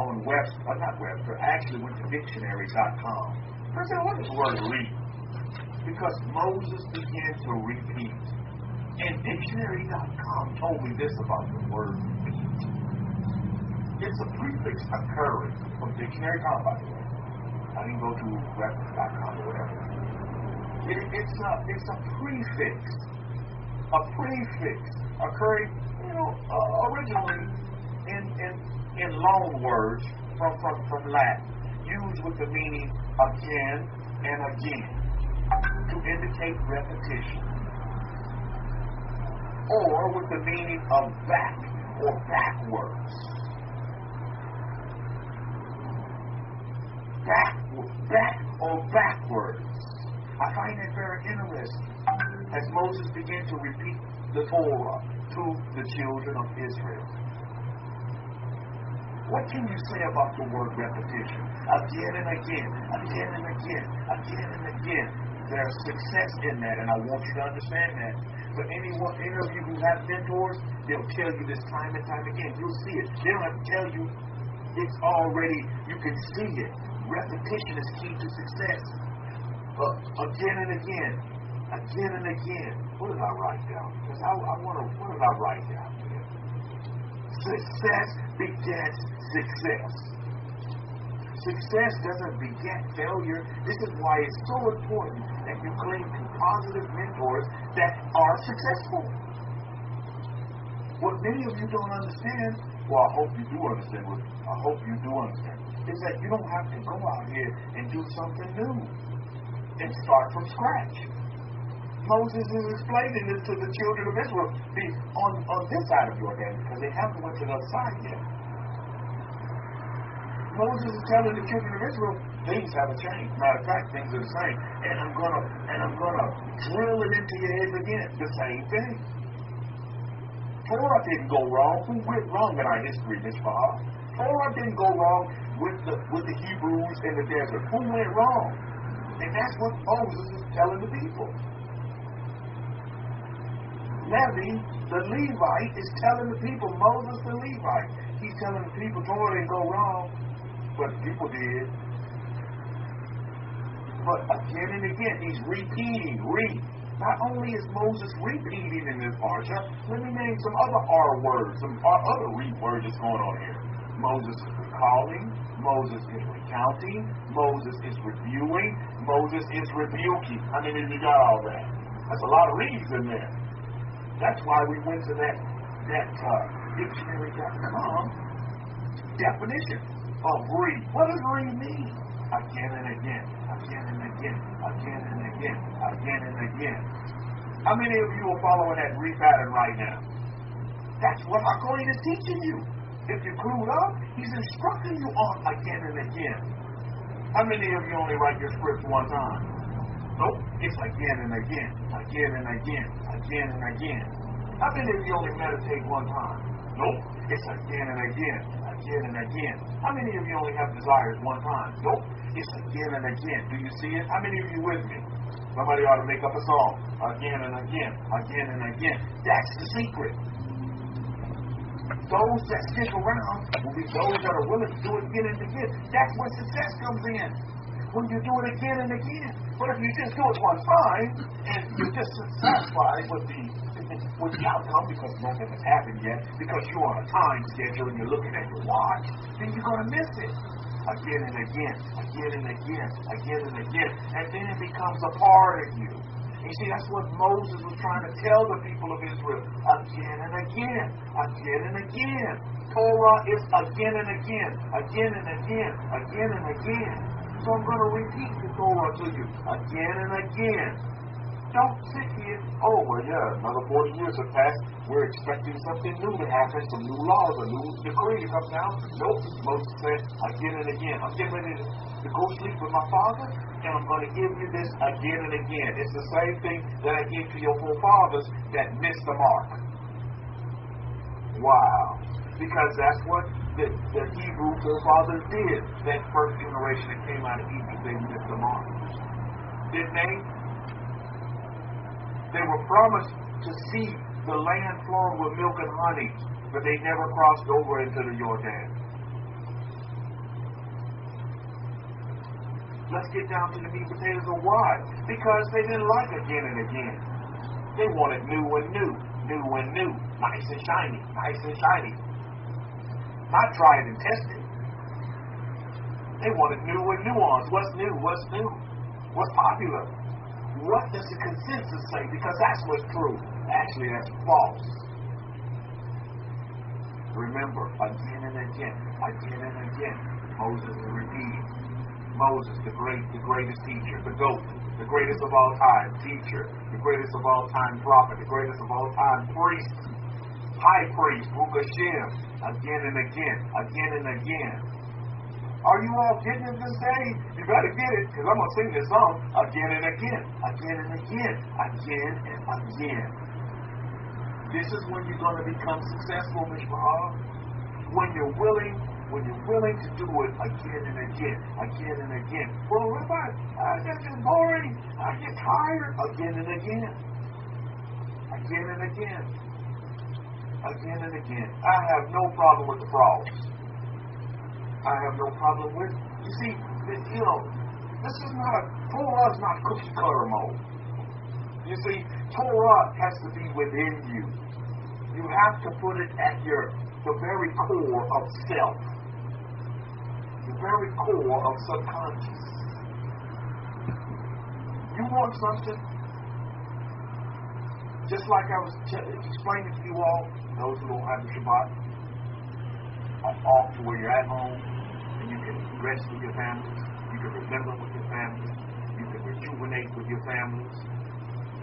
on Webster, not Webster, I actually went to dictionary.com. I said, what is the word read? Because Moses began to repeat. And dictionary.com told me this about the word repeat. It's a prefix occurring from dictionary.com, by the way. I didn't go to reference.com or whatever. It's a prefix. A prefix occurring, originally in loan words from Latin, used with the meaning again and again to indicate repetition, or with the meaning of back or backwards. Back or backwards. I find it very interesting as Moses began to repeat the Torah to the children of Israel. What can you say about the word repetition? Again and again, again and again, again and again. There's success in that, and I want you to understand that. But any of you who have mentors, they'll tell you this time and time again. You'll see it. They don't have to tell you. It's already, you can see it. Repetition is key to success. Again and again. Again and again. What did I write down? Because what did I write down here? Success begets success. Success doesn't beget failure. This is why it's so important that you cling to positive mentors that are successful. What many of you don't understand, well, I hope you do understand, is that you don't have to go out here and do something new and start from scratch. Moses is explaining this to the children of Israel on this side of Jordan, because they haven't went to the other side yet. Moses is telling the children of Israel, things haven't changed. Matter of fact, things are the same. And I'm gonna drill it into your heads again. The same thing. Torah didn't go wrong. Who went wrong in our history, Mishpachah? Torah didn't go wrong with the Hebrews in the desert. Who went wrong? And that's what Moses is telling the people. Levi, the Levite, is telling the people, Moses the Levite. He's telling the people, Torah didn't go wrong, but people did. But again and again, he's repeating, Not only is Moses repeating in this parsha, let me name some other R words, some other words that's going on here. Moses is recalling, Moses is recounting, Moses is reviewing, Moses is rebuking. I mean, you got all that. That's a lot of reads in there. That's why we went to that dictionary.com definition of read. What does read mean? Again and again, again and again, again and again, again and again. How many of you are following that read pattern right now? That's what Hakohen is teaching you. If you're clued up, he's instructing you on again and again. How many of you only write your script one time? Nope. It's again and again, again and again, again and again. How many of you only meditate one time? Nope. It's again and again, again and again. How many of you only have desires one time? Nope. It's again and again. Do you see it? How many of you with me? Somebody ought to make up a song. Again and again, again and again. That's the secret. Those that stick around will be those that are willing to do it again and again. That's where success comes in. When you do it again and again. But if you just do it one time and you're just satisfied with the Well, you can't come because nothing has happened yet, because you're on a time schedule and you're looking at your watch, then you're going to miss it. Again and again, again and again, again and again. And then it becomes a part of you. You see, that's what Moses was trying to tell the people of Israel. Again and again, again and again. Torah is again and again, again and again, again and again. So I'm going to repeat the Torah to you again and again. Don't sit here, oh, well, yeah, another 40 years have passed. We're expecting something new to happen, some new laws, a new decree to come down. Nope, Moses said again and again. I'm getting ready to go sleep with my father, and I'm going to give you this again and again. It's the same thing that I gave to your forefathers that missed the mark. Wow. Because that's what the Hebrew forefathers did. That first generation that came out of Egypt, they missed the mark. Didn't they? They were promised to see the land flowing with milk and honey, but they never crossed over into the Jordan. Let's get down to the meat and potatoes of why. Because they didn't like again and again. They wanted new and new, new and new, nice and shiny, nice and shiny. Not tried and tested. They wanted new and nuance. What's new? What's new? What's popular? What does the consensus say? Because that's what's true. Actually, that's false. Remember, again and again, Moses is repeating. Moses, the greatest teacher, the GOAT, the greatest of all time teacher, the greatest of all time prophet, the greatest of all time priest, high priest, Hashem, again and again, again and again. Are you all getting it this day? You better get it, because I'm going to sing this song again and again, again and again, again and again. This is when you're going to become successful, Mishmah. When you're willing to do it again and again, again and again. Well, Rabbi, that's just boring. I get tired again and again. Again and again. Again and again. I have no problem with the frogs. I have no problem with. You see, this is not Torah is not cookie cutter mode. You see, Torah has to be within you. You have to put it at the very core of self, the very core of subconscious. You want something, just like I was explaining to you all, those who don't have the Shabbat, off to where you're at home, and you can rest with your families, you can remember with your families, you can rejuvenate with your families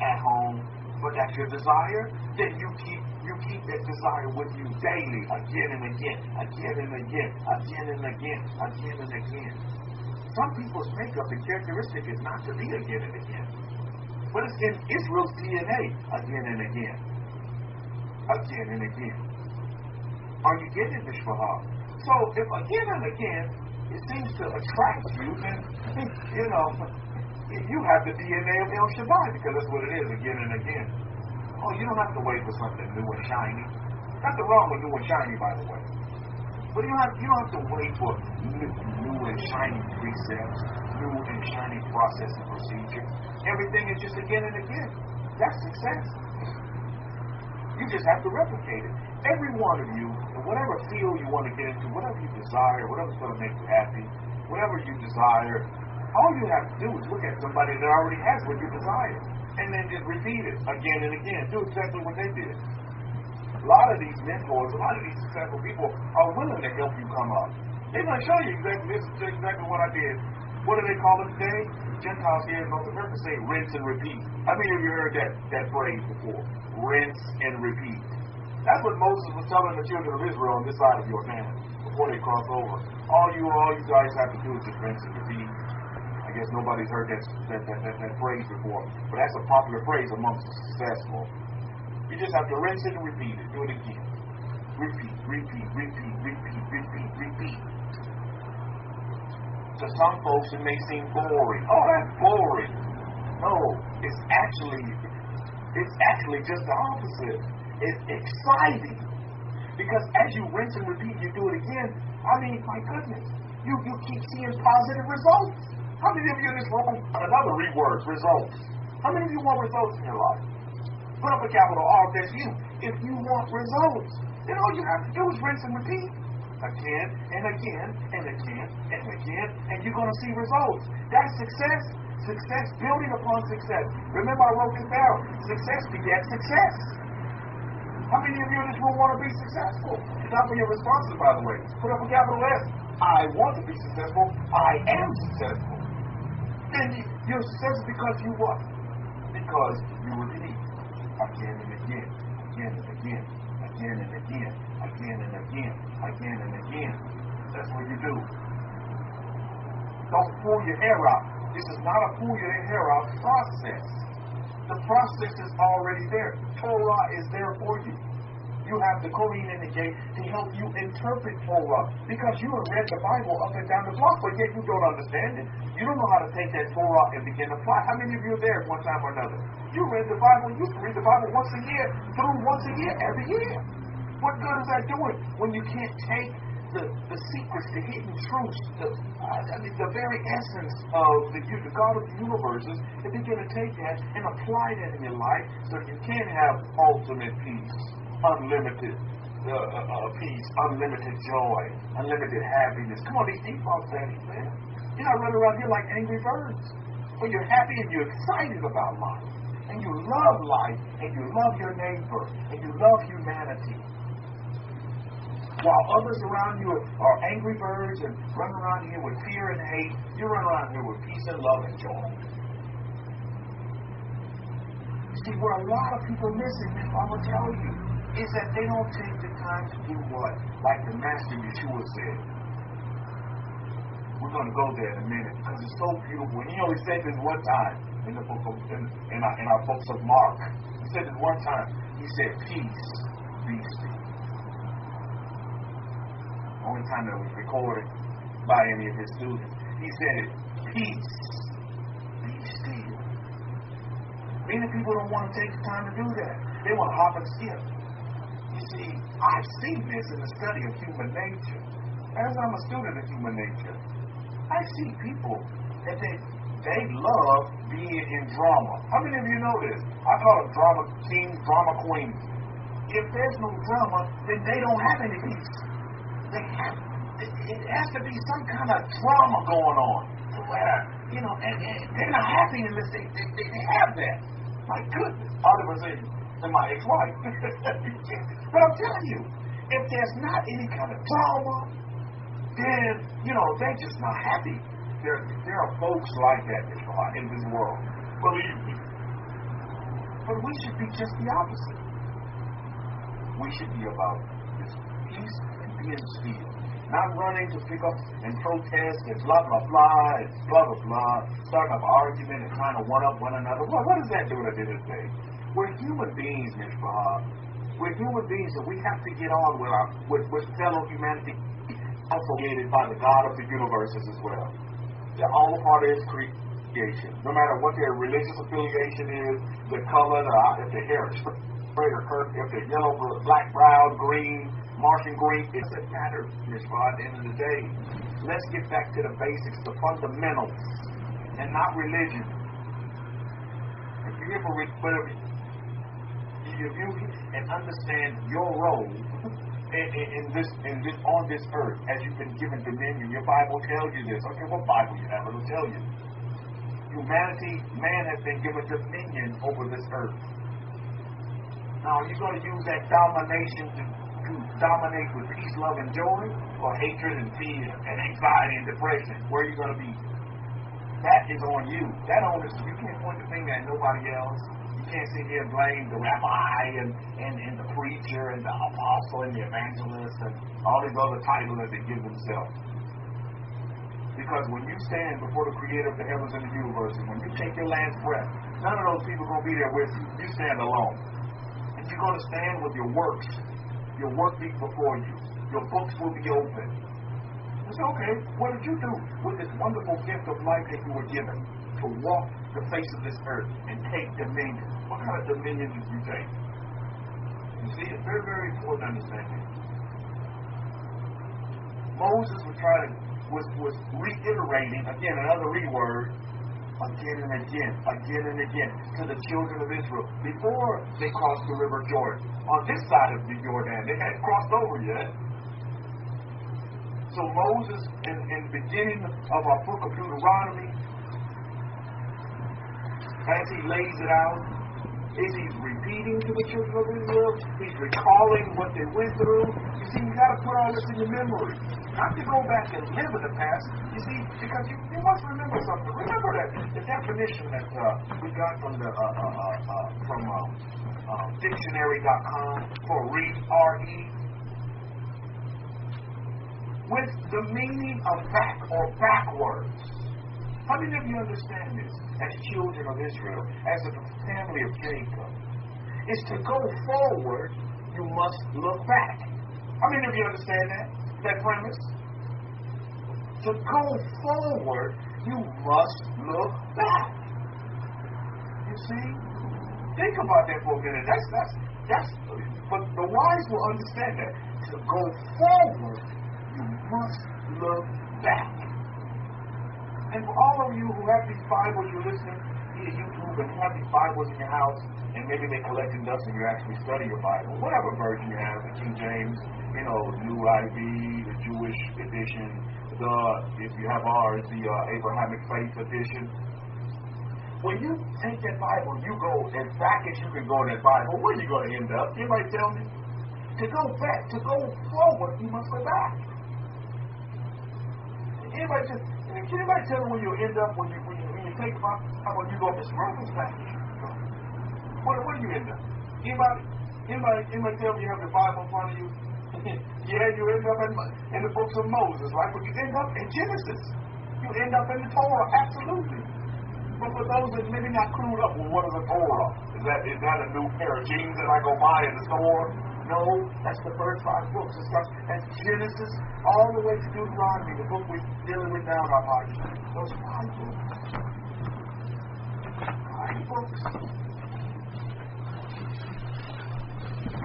at home. But that's your desire, then you keep that desire with you daily, again and again, again and again, again and again, again and again. Some people's makeup and characteristic is not to be again and again, but it's in Israel's DNA, again and again, again and again. Are you getting this, Mishpahah? So if again and again it seems to attract you, then you have the DNA of El Shabbat, because that's what it is, again and again. Oh, you don't have to wait for something new and shiny. Nothing wrong with new and shiny, by the way. But you don't have to wait for new and shiny precepts, new and shiny process and procedure. Everything is just again and again. That's success. You just have to replicate it. Every one of you, in whatever field you want to get into, whatever you desire, whatever's going to make you happy, whatever you desire, all you have to do is look at somebody that already has what you desire, and then just repeat it again and again. Do exactly what they did. A lot of these mentors, a lot of these successful people are willing to help you come up. They're going to show you exactly what I did. What do they call it today? Gentiles here in North America say rinse and repeat. How many of you heard that phrase before? Rinse and repeat. That's what Moses was telling the children of Israel on this side of Jordan before they cross over. All you guys have to do is just rinse and repeat. I guess nobody's heard that phrase before, but that's a popular phrase amongst the successful. You just have to rinse it and repeat it. Do it again. Repeat, repeat, repeat, repeat, repeat, repeat. To some folks, it may seem boring. Oh, that's boring. No, it's actually just the opposite. It's exciting, because as you rinse and repeat, you do it again. I mean, my goodness, you keep seeing positive results. How many of you in this room? Another reword, results. How many of you want results in your life? Put up a capital R, that's you. If you want results, then all you have to do is rinse and repeat. Again and again and again and again, and you're going to see results. That's success. Success building upon success. Remember, I wrote this down. Success begets success. How many of you in this room want to be successful? It's not for your responses, by the way. Put up a capital S. I want to be successful. I am successful. Then you're successful because you what? Because you repeat again and again, again and again, again and again, again and again, again and again. That's what you do. Don't pull your hair out. This is not a pull your hair out process. The process is already there. Torah is there for you. You have the Kohen in the gate to help you interpret Torah because you have read the Bible up and down the block, but yet you don't understand it. You don't know how to take that Torah and begin to apply. How many of you are there at one time or another? You read the Bible, you can read the Bible once a year, every year. What good is that doing when you can't take the secrets, the hidden truths, the very essence of the God of the universes, and begin to take that and apply that in your life so you can have ultimate peace, unlimited peace, unlimited joy, unlimited happiness. Come on, these default settings, man. You're not running around here like angry birds. When you're happy and you're excited about life, and you love life, and you love your neighbor, and you love humanity. While others around you are angry birds and run around here with fear and hate, you run around here with peace and love and joy. See, what a lot of people are missing, I'm going to tell you, is that they don't take the time to do what? Like the Master Yeshua said. We're going to go there in a minute because it's so beautiful. And he said this one time in the book of, in our books of Mark. He said this one time. He said, "Peace, be still." Only time that was recorded by any of his students. He said it, "Peace, be still." Many people don't want to take the time to do that. They want to hop and skip. You see, I've seen this in the study of human nature. As I'm a student of human nature, I see people that they love being in drama. How many of you know this? I call them drama kings, drama queens. If there's no drama, then they don't have any peace. It has to be some kind of drama going on where, and they're not happy unless they have that. My goodness. Oliver said, and my ex-wife. But I'm telling you, if there's not any kind of drama, then, they're just not happy. There are folks like that in this world. Believe me. But we should be just the opposite. We should be about this peace and being still. Not running to pick up and protest and blah, blah, blah, and blah, blah, blah, starting up an argument and trying to one-up one another. Well, what does that do at the end of the day? We're human beings, Mishpah. We're human beings, and we have to get on with fellow humanity, associated by the God of the universes as well. They're all a part of His creation. No matter what their religious affiliation is, the color, if their hair is straight or curved, if they're yellow, black, brown, green, Martian green, it doesn't matter, Mishpah, at the end of the day. Let's get back to the basics, the fundamentals, and not religion. If you're here for whatever, if you and understand your role on this earth as you've been given dominion, your Bible tells you this. Okay, what Bible you have, it'll tell you. Humanity, man has been given dominion over this earth. Now, are you going to use that domination to dominate with peace, love, and joy, or hatred and fear and anxiety and depression? Where are you going to be? That is on you. That onus, you can't point the finger at nobody else. You can't sit here and blame the rabbi and the preacher and the apostle and the evangelist and all these other titles that they give themselves. Because when you stand before the creator of the heavens and the universe, and when you take your last breath, none of those people are going to be there with you. You stand alone. And you're going to stand with your works. Your work be before you. Your books will be open. It's okay. What did you do with this wonderful gift of life that you were given? To walk the face of this earth and take dominion. What kind of dominion did you take? You see, it's very, very important to understand it. Moses was reiterating, again, another reword, again and again to the children of Israel before they crossed the river Jordan. On this side of the Jordan, they hadn't crossed over yet. So Moses, in the beginning of our book of Deuteronomy, as he lays it out, is he's repeating to the children of Israel. He's recalling what they went through. You see, you got to put all this in your memory. Not to go back and live in the past. You see, because you must remember something. Remember that the definition that we got from the dictionary.com for read, R-E, with the meaning of back or backwards. How many of you understand this? As children of Israel, as a family of Jacob, is to go forward, you must look back. How many of you understand that premise? To go forward, you must look back. You see? Think about that for a minute. But the wise will understand that. To go forward, you must look back. And for all of you who have these Bibles, you're listening via YouTube and have these Bibles in your house, and maybe they collecting dust and you actually study your Bible, whatever version you have, the King James, New IV, the Jewish edition, if you have ours, the Abrahamic Faith edition. When you take that Bible, you go as back as you can go in that Bible, where are you going to end up? Anybody tell me? To go back, to go forward, you must go back. Can anybody tell me where you end up when you take about when you go this furthest back? Where do you end up? Anybody tell me you have the Bible in front of you? Yeah, you end up in the books of Moses, right? But you end up in Genesis. You end up in the Torah, absolutely. But for those that maybe not clued up, well, what is a Torah? Is that a new pair of jeans that I go buy in the store? No, that's the first 5 books. It starts at Genesis all the way to Deuteronomy, the book we're dealing with now in our podcast. Those 5 books. 5 books.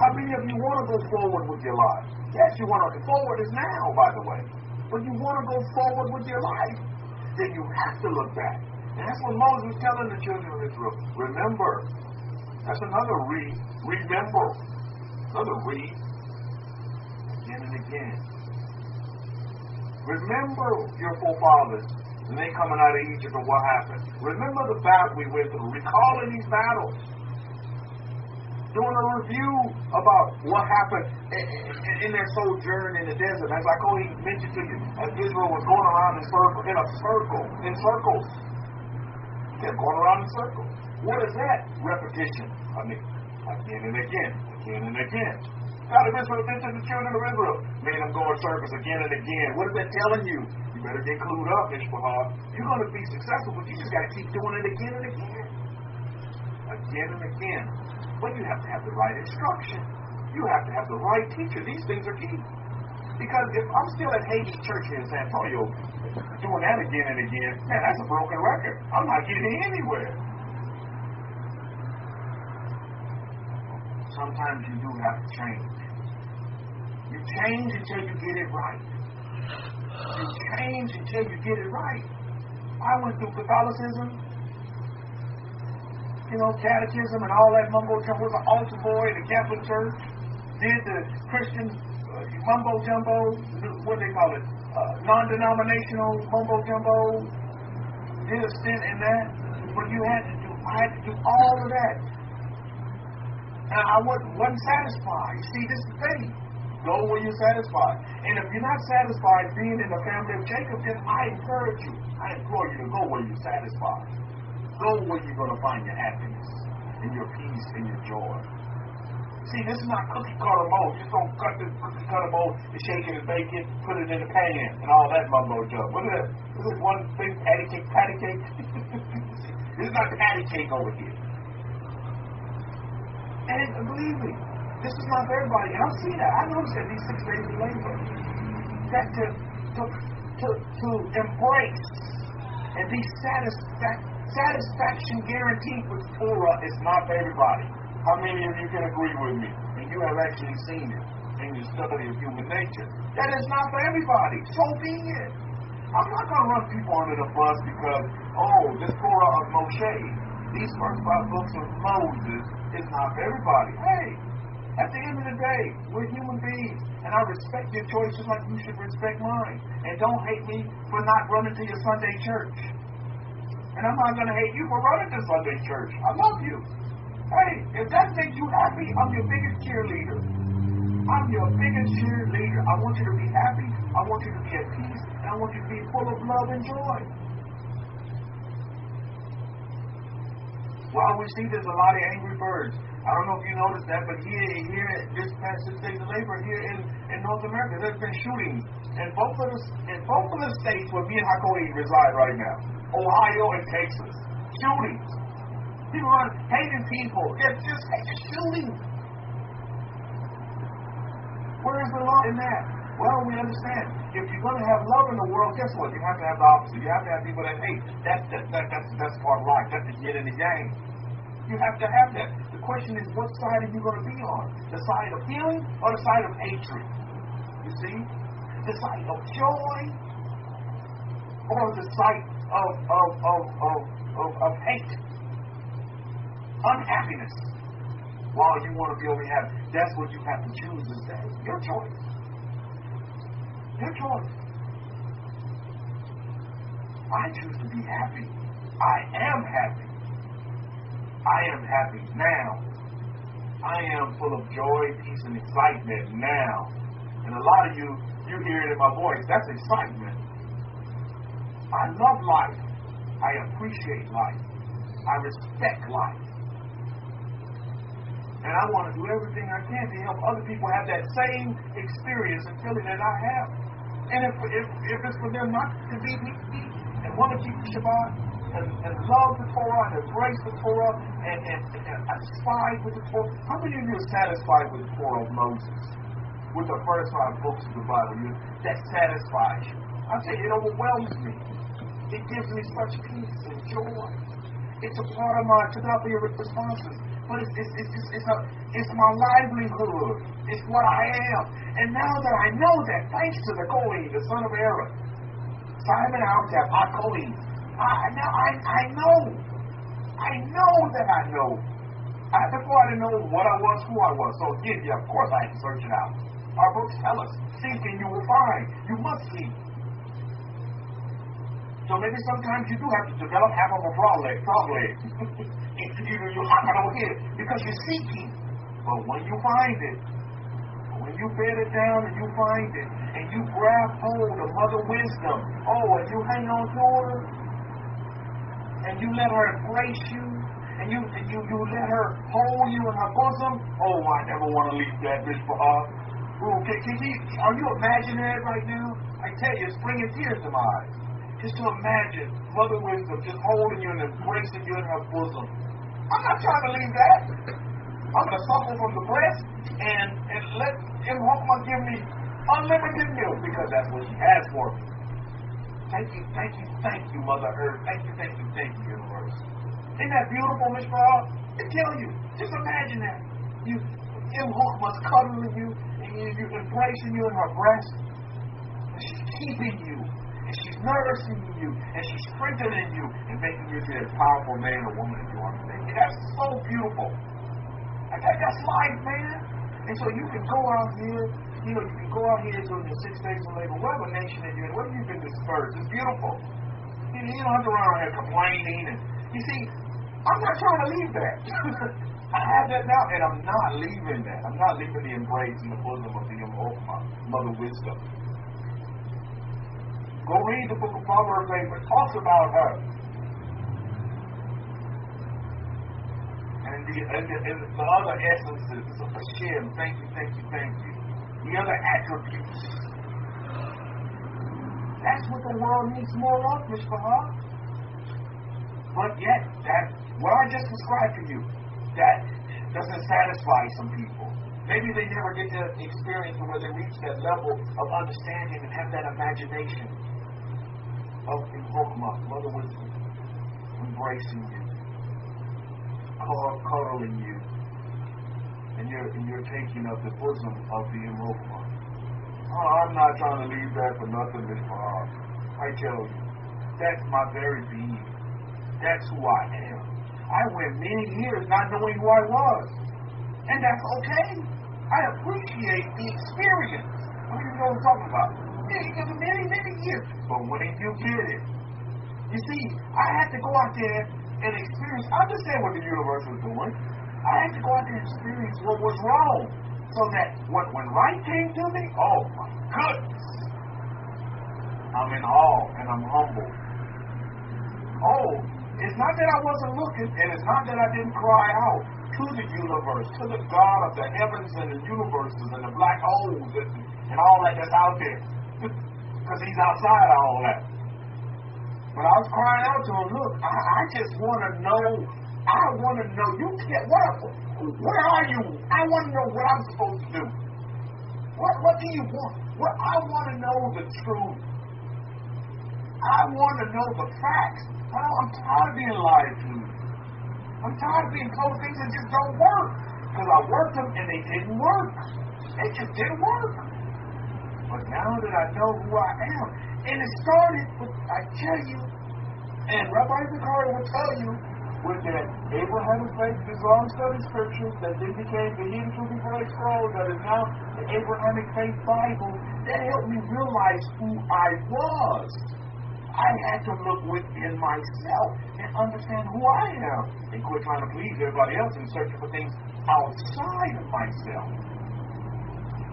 How many of you want to go forward with your life? Yes, you want to go forward is now, by the way. But you want to go forward with your life, then you have to look back. And that's what Moses was telling the children of Israel. Remember. That's another read. Remember. Another read. Again and again. Remember your forefathers. And they coming out of Egypt and what happened. Remember the battle we went through. Recalling these battles. Doing a review about what happened in their sojourn in the desert. As I mentioned to you, as Israel was going around in circles. Kept going around in circles. What is that? Repetition. Again and again. God of Israel did to the children of Israel. Made them go in circles again and again. What is that telling you? You better get clued up, Ishbahar. You're going to be successful, but you just got to keep doing it again and again. Again and again. But you have to have the right instruction. You have to have the right teacher. These things are key. Because if I'm still at Hades Church here in San Antonio doing that again and again, man, that's a broken record. I'm not getting anywhere. Sometimes you do have to change. You change until you get it right. You change until you get it right. I went through Catholicism, catechism and all that mumbo jumbo. Was an altar boy in the Catholic Church. Did the Christian mumbo jumbo, what do they call it? Non-denominational mumbo jumbo. Did a stint in that. But I had to do all of that. And I wasn't satisfied. See, this is the thing. Go where you're satisfied. And if you're not satisfied being in the family of Jacob, then I implore you to go where you're satisfied. Go where you're going to find your happiness and your peace and your joy. See, this is not cookie cutter mode. You just don't cut the cookie cutter mode and shake it and bake it, put it in the pan, and all that mumbo jumbo. Look at that. This is one thing, patty cake. This is not patty cake over here. And believe me, this is not for everybody. And I see that. I noticed that these 6 days of labor. That to embrace and be satisfaction guaranteed with Torah is not for everybody. How many of you can agree with me? And you have actually seen it in your study of human nature. That is not for everybody. So be it. I'm not going to run people under the bus because, oh, this Torah of Moshe, these first 5 books of Moses, is not for everybody. Hey, at the end of the day, we're human beings, and I respect your choice just like you should respect mine. And don't hate me for not running to your Sunday church. And I'm not going to hate you for running to Sunday church. I love you. Hey, if that makes you happy, I'm your biggest cheerleader. I'm your biggest cheerleader. I want you to be happy. I want you to be at peace. And I want you to be full of love and joy. While we see there's a lot of angry birds. I don't know if you noticed that, but here this past 6 days of labor here in North America, there's been shootings in both of the states where me and Hakoni reside right now. Ohio and Texas. Shootings. People are hating people. They're just shooting. Where is the love in that? Well, we understand. If you're going to have love in the world, guess what? You have to have the opposite. You have to have people that hate. That's part of life. That's the yin and the yang. You have to have that. The question is, what side are you going to be on? The side of healing or the side of hatred? You see? The side of joy or the side of hate, unhappiness. While you want to be over here, that's what you have to choose this day. Your choice. Your choice. I choose to be happy. I am happy. I am happy now. I am full of joy, peace, and excitement now. And a lot of you hear it in my voice. That's excitement. I love life. I appreciate life. I respect life. And I want to do everything I can to help other people have that same experience and feeling that I have. And if it's for them not to be and want to keep the Shabbat and love the Torah and embrace the Torah and satisfied with the Torah. How many of you are satisfied with the Torah of Moses? With the first 5 books of the Bible? That satisfies you. I tell you, it overwhelms me. It gives me such peace and joy. It's a part of my Chadasha responses. But it's my livelihood. It's what I am. And now that I know that, thanks to the Kohen, the son of Aaron, Simon Altab, our Kohen, I know that I know. Before I didn't know what I was, who I was. So again, of course I had to search it out. Our books tell us, seek and you will find. You must seek. So maybe sometimes you do have to develop half of a frog leg. You hop it over here because you're seeking. But when you find it, when you bed it down and you find it, and you grab hold of Mother Wisdom, and you hang on to her, and you let her embrace you, and you let her hold you in her bosom, I never want to leave that bitch for her. Are you imagining that right now? I tell you, it's bringing tears to my eyes. Just to imagine Mother Wisdom just holding you and embracing you in her bosom. I'm not trying to leave that. I'm going to suckle from the breast and let him give me unlimited milk because that's what she has for me. Thank you, Mother Earth. Thank you, universe. Isn't that beautiful, Miss Rob? I tell you, just imagine that. Must cuddling you and you embracing you in her breast. And she's keeping you. And she's nourishing you, and she's strengthening you, and making you into a powerful man or woman that you are today. That's so beautiful. That's life, man. And so you can go out here, you can go out here during your 6 days of labor, whatever nation that you're in, whether you've been dispersed, it's beautiful. You don't have to run around here complaining. And you see, I'm not trying to leave that. I have that now, and I'm not leaving that. I'm not leaving the embrace in the bosom of Mother Wisdom. Go read the book of Proverbs, it talks about her. And the other essences of Hashem, thank you. The other attributes. That's what the world needs more of, Miss Bahar. But yet, what I just described to you, that doesn't satisfy some people. Maybe they never get to experience where they reach that level of understanding and have that imagination of Mother Wisdom, embracing you, cuddling you, and you're taking up the bosom of the Imrokma. I'm not trying to leave that for nothing, Miss Bob. I tell you, that's my very being. That's who I am. I went many years not knowing who I was. And that's okay. I appreciate the experience. I don't even know what I'm talking about. Many, many years. But when you get it, you see, I had to go out there and experience, understand what the universe was doing. I had to go out there and experience what was wrong. So that when right came to me, oh my goodness, I'm in awe and I'm humbled. Oh, it's not that I wasn't looking, and it's not that I didn't cry out to the universe, to the God of the heavens and the universes and the black holes and all that's out there. Because he's outside of all that. But I was crying out to him, look, I just want to know, you can't, where are you? I want to know what I'm supposed to do. What do you want? I want to know the truth. I want to know the facts. I'm tired of being lied to. I'm tired of being told things that just don't work. Because I worked them and they didn't work. They just didn't work. But now that I know who I am, and it started with, I tell you, and Rabbi will tell you, with that Abrahamic faith, Islam study scriptures that then became the Hidden Truth Before They Scroll, that is now the Abrahamic faith Bible, that helped me realize who I was. I had to look within myself and understand who I am and quit trying to please everybody else and searching for things outside of myself.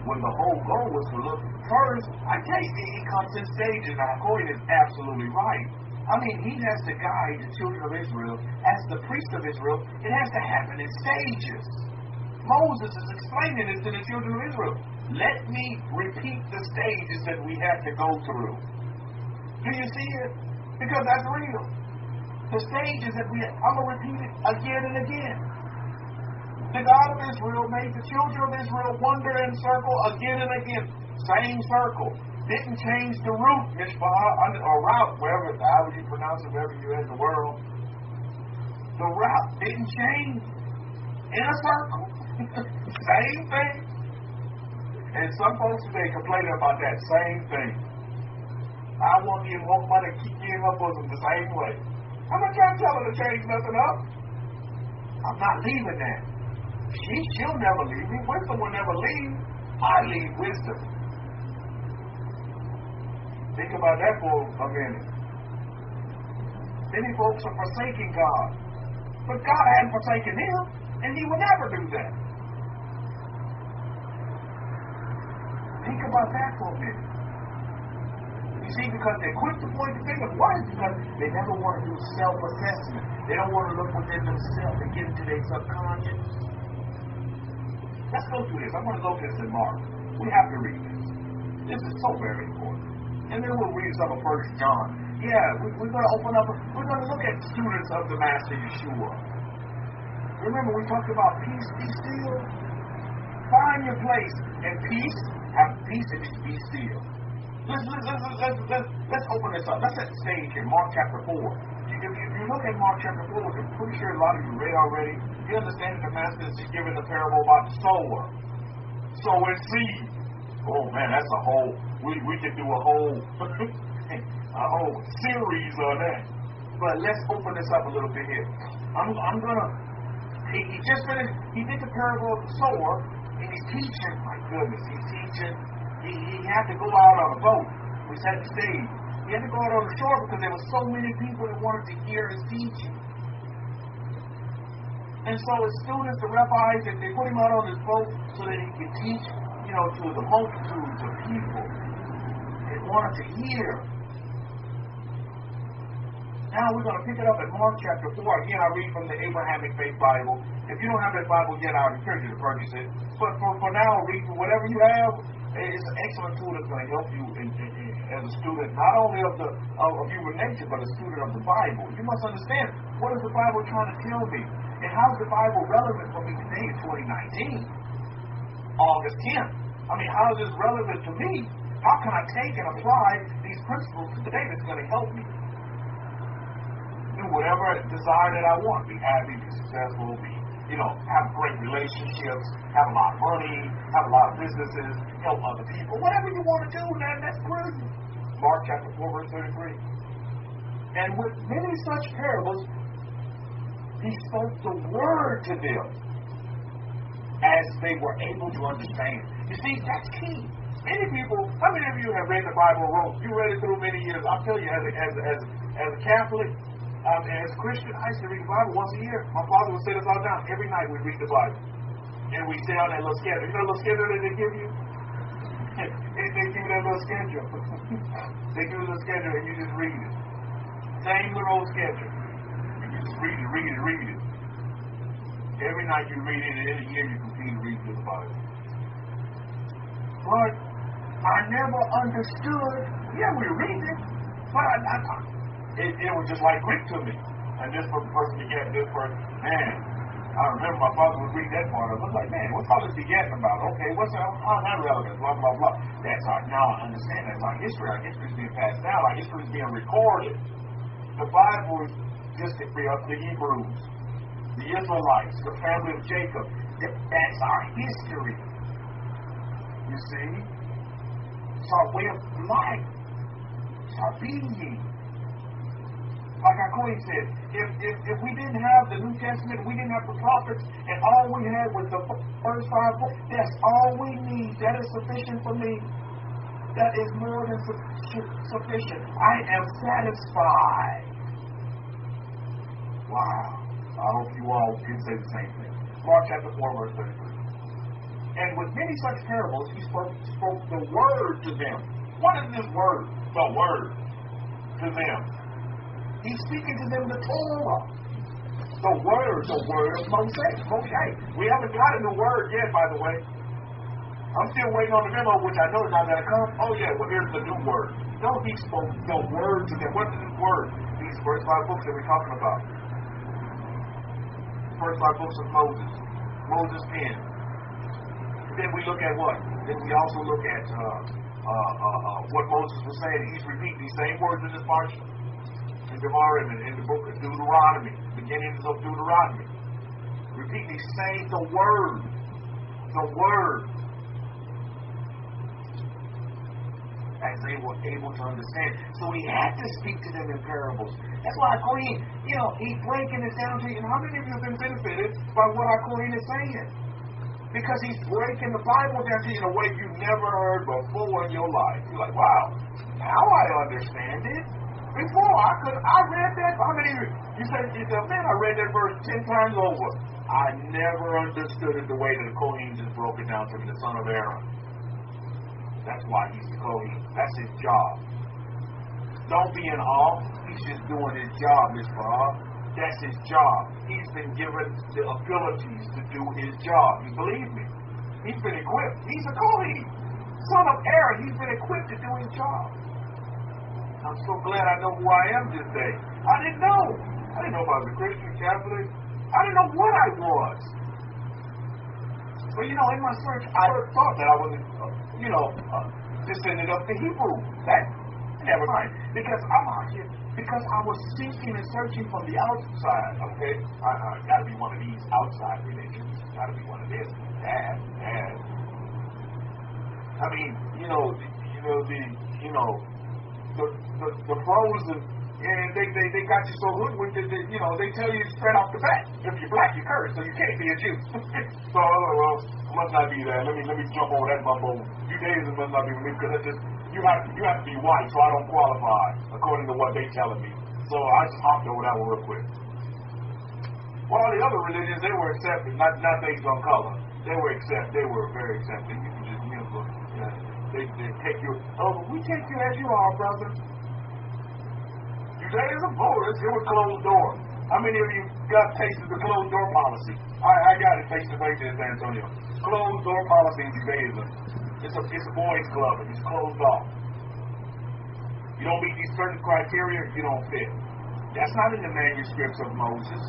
When the whole goal was to look first, I tell you, it comes in stages. Now, Corey is absolutely right. I mean, he has to guide the children of Israel. As the priest of Israel, it has to happen in stages. Moses is explaining this to the children of Israel. Let me repeat the stages that we had to go through. Do you see it? Because that's real. The stages that I'm going to repeat it again and again. The God of Israel made the children of Israel wander and circle again and again. Same circle. Didn't change the route, or route, however you pronounce it, wherever you're in the world. The route didn't change. In a circle. Same thing. And some folks today complain about that same thing. I want to invoke money to keep you in her bosom the same way. I'm not trying to tell her to change nothing up. I'm not leaving that. She'll never leave me. Wisdom will never leave. I leave wisdom. Think about that for a minute. Many folks are forsaking God. But God hadn't forsaken him, and he would never do that. Think about that for a minute. You see, because they're quick to point the finger. Why? Because they never want to do self-assessment. They don't want to look within themselves and get into their subconscious. Let's go through this. I want to go through this in Mark. We have to read this. This is so very important. And then we'll read some of 1 John. Yeah, we're going to open up, we're going to look at students of the Master Yeshua. Remember, we talked about peace, be still. Find your place. And peace, have peace and be still. Let's open this up. Let's set the stage here. Mark chapter 4. If you look at Mark chapter 4, which I'm pretty sure a lot of you read already, you understand that the Master is giving the parable about the sower. Sowing seed. Oh man, that's a whole, we could do a whole series on that. But let's open this up a little bit here. I'm gonna, he just finished, he did the parable of the sower, and he's teaching, my goodness, he's teaching. He had to go out on a boat. We set the stage. He had to go out on the shore because there were so many people that wanted to hear his teaching. And so his students, the rabbis, they put him out on this boat so that he could teach, to the multitudes of people that wanted to hear. Now we're going to pick it up at Mark chapter 4. Again, I read from the Abrahamic Faith Bible. If you don't have that Bible yet, I would encourage you to purchase it. But for now, read whatever you have. It's an excellent tool that's going to help you as a student, not only of human nature, but a student of the Bible. You must understand, what is the Bible trying to tell me? And how is the Bible relevant for me today in 2019? August 10th. I mean, how is this relevant to me? How can I take and apply these principles today that's going to help me do whatever desire that I want? Be happy, be successful, have great relationships, have a lot of money, have a lot of businesses, help other people. Whatever you want to do, man, that's brilliant. Mark chapter 4, verse 33. And with many such parables, he spoke the word to them as they were able to understand. You see, that's key. Many people, how many of you have read the Bible wrote? You read it through many years. I'll tell you, as a Catholic, as a Christian, I used to read the Bible once a year. My father would sit us all down. Every night we'd read the Bible. And we'd stay on that little schedule. You know the little schedule that they give you? They give you that little schedule. They give you a little schedule and you just read it. Same little old schedule. You just read it. Every night you read it, and in a year you continue to read through the Bible. But I never understood. Yeah, we read it, but it was just like Greek to me. And this person began this person. Man, I remember my father would read that part. I was like, man, what's all this begetting about? Okay, how's that relevant? Blah, blah, blah. Now I understand that's our history. Our history is being passed down. Our history is being recorded. The Bible is just the Hebrews, the Israelites, the family of Jacob. That's our history. You see? It's our way of life. It's our being. Like our Queen said, if we didn't have the New Testament, we didn't have the prophets, and all we had was the first 5 books, that's all we need. That is sufficient for me. That is more than sufficient. I am satisfied. Wow. I hope you all can say the same thing. Mark chapter 4, verse 33. And with many such parables, he spoke the word to them. What is this word? The word to them. He's speaking to them the Torah. The word of Moshe. We haven't gotten the word yet, by the way. I'm still waiting on the memo, which I know is not going to come. Oh, yeah, well, here's the new word. No, he spoke the word to them. What is this word? These first 5 books that we're talking about. First 5 books of Moses. Moses' pen. Then we look at what? Then we also look at what Moses was saying. He's repeating these same words in this portion. In Devrim, in the book of Deuteronomy. Beginnings of Deuteronomy. Repeating these same, the word. The word. As they were able to understand. So he had to speak to them in parables. That's why Queen, he's breaking it down to you. And how many of you have been benefited by what our Queen is saying? Because he's breaking the Bible down to you in a way you never heard before in your life. You're like, wow, now I understand it. Before I read that. How many of you said, man, I read that verse 10 times over. I never understood it the way that the Kohen just broke it down to me, the son of Aaron. That's why he's the Kohen. That's his job. Don't be in awe. He's just doing his job, Miss Bob. That's his job. He's been given the abilities to do his job. You believe me? He's been equipped. He's a Kohen. Son of Aaron. He's been equipped to do his job. I'm so glad I know who I am this day. I didn't know. I didn't know if I was a Christian, Catholic. I didn't know what I was. But in my search, I thought that I was, descended of the Hebrew. That never mind. Because I'm out here. Because I was seeking and searching from the outside. Okay, I got to be one of these outside religions. Got to be one of this. That. I mean, the frozen, and they got you so hoodwinked that they tell you straight off the bat, if you're black, you're cursed, so you can't be a Jew. So must not be that. Let me jump over that bumbo. Judaism must not be with me because you have to be white, so I don't qualify according to what they telling me. So I just hopped over that one real quick. Well, all the other religions, they were accepted, not based on color. They were very accepting. You can just they take you. Oh, we take you as you are, brother. Judaism, it was closed door. How many of you got tasted the closed door policy? I got it face to face in San Antonio. Closed door policy in Judaism. It's a boys' club and it's closed off. You don't meet these certain criteria, you don't fit. That's not in the manuscripts of Moses.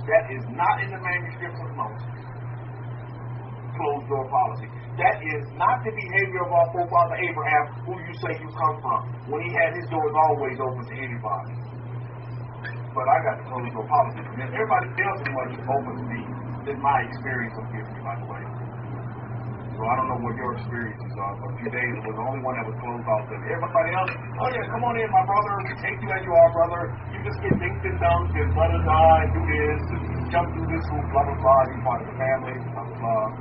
That is not in the manuscripts of Moses. Closed door policy. That is not the behavior of our forefather Abraham, who you say you come from, when he had his doors always open to anybody. But I got the closed door policy from him. Everybody else is what he's open to me. This is my experience of giving you, by the way. So I don't know what your experiences are. For a few days, it was the only one that was closed off. And everybody else, oh yeah, come on in, my brother. We take you as you are, brother. You just get dinked and dunked and die and do this and jump through this hoop, blah, blah, blah. You part of the family, blah, blah, blah.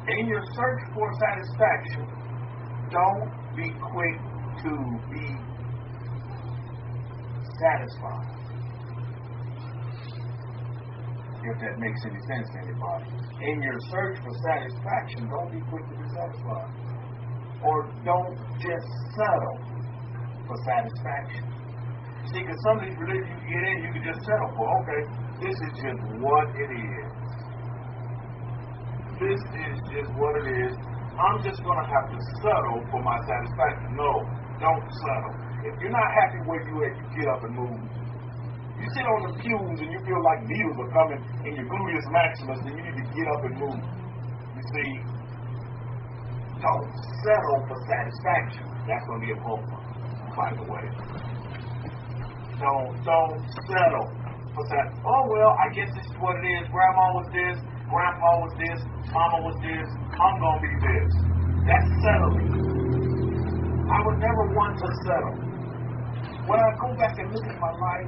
In your search for satisfaction, don't be quick to be satisfied. If that makes any sense to anybody. In your search for satisfaction, don't be quick to be satisfied. Or don't just settle for satisfaction. See, because some of these religions you get in, you can just settle for, okay, this is just what it is. This is just what it is. I'm just going to have to settle for my satisfaction. No, don't settle. If you're not happy where you at, you get up and move. You sit on the pews and you feel like needles are coming in your gluteus maximus, then you need to get up and move. You see, don't settle for satisfaction. That's going to be a problem, by the way. Don't settle for satisfaction. Oh, well, I guess this is what it is. Grandma was this, grandpa was this, mama was this, I'm going to be this. That's settling. I would never want to settle. When I go back and look at my life,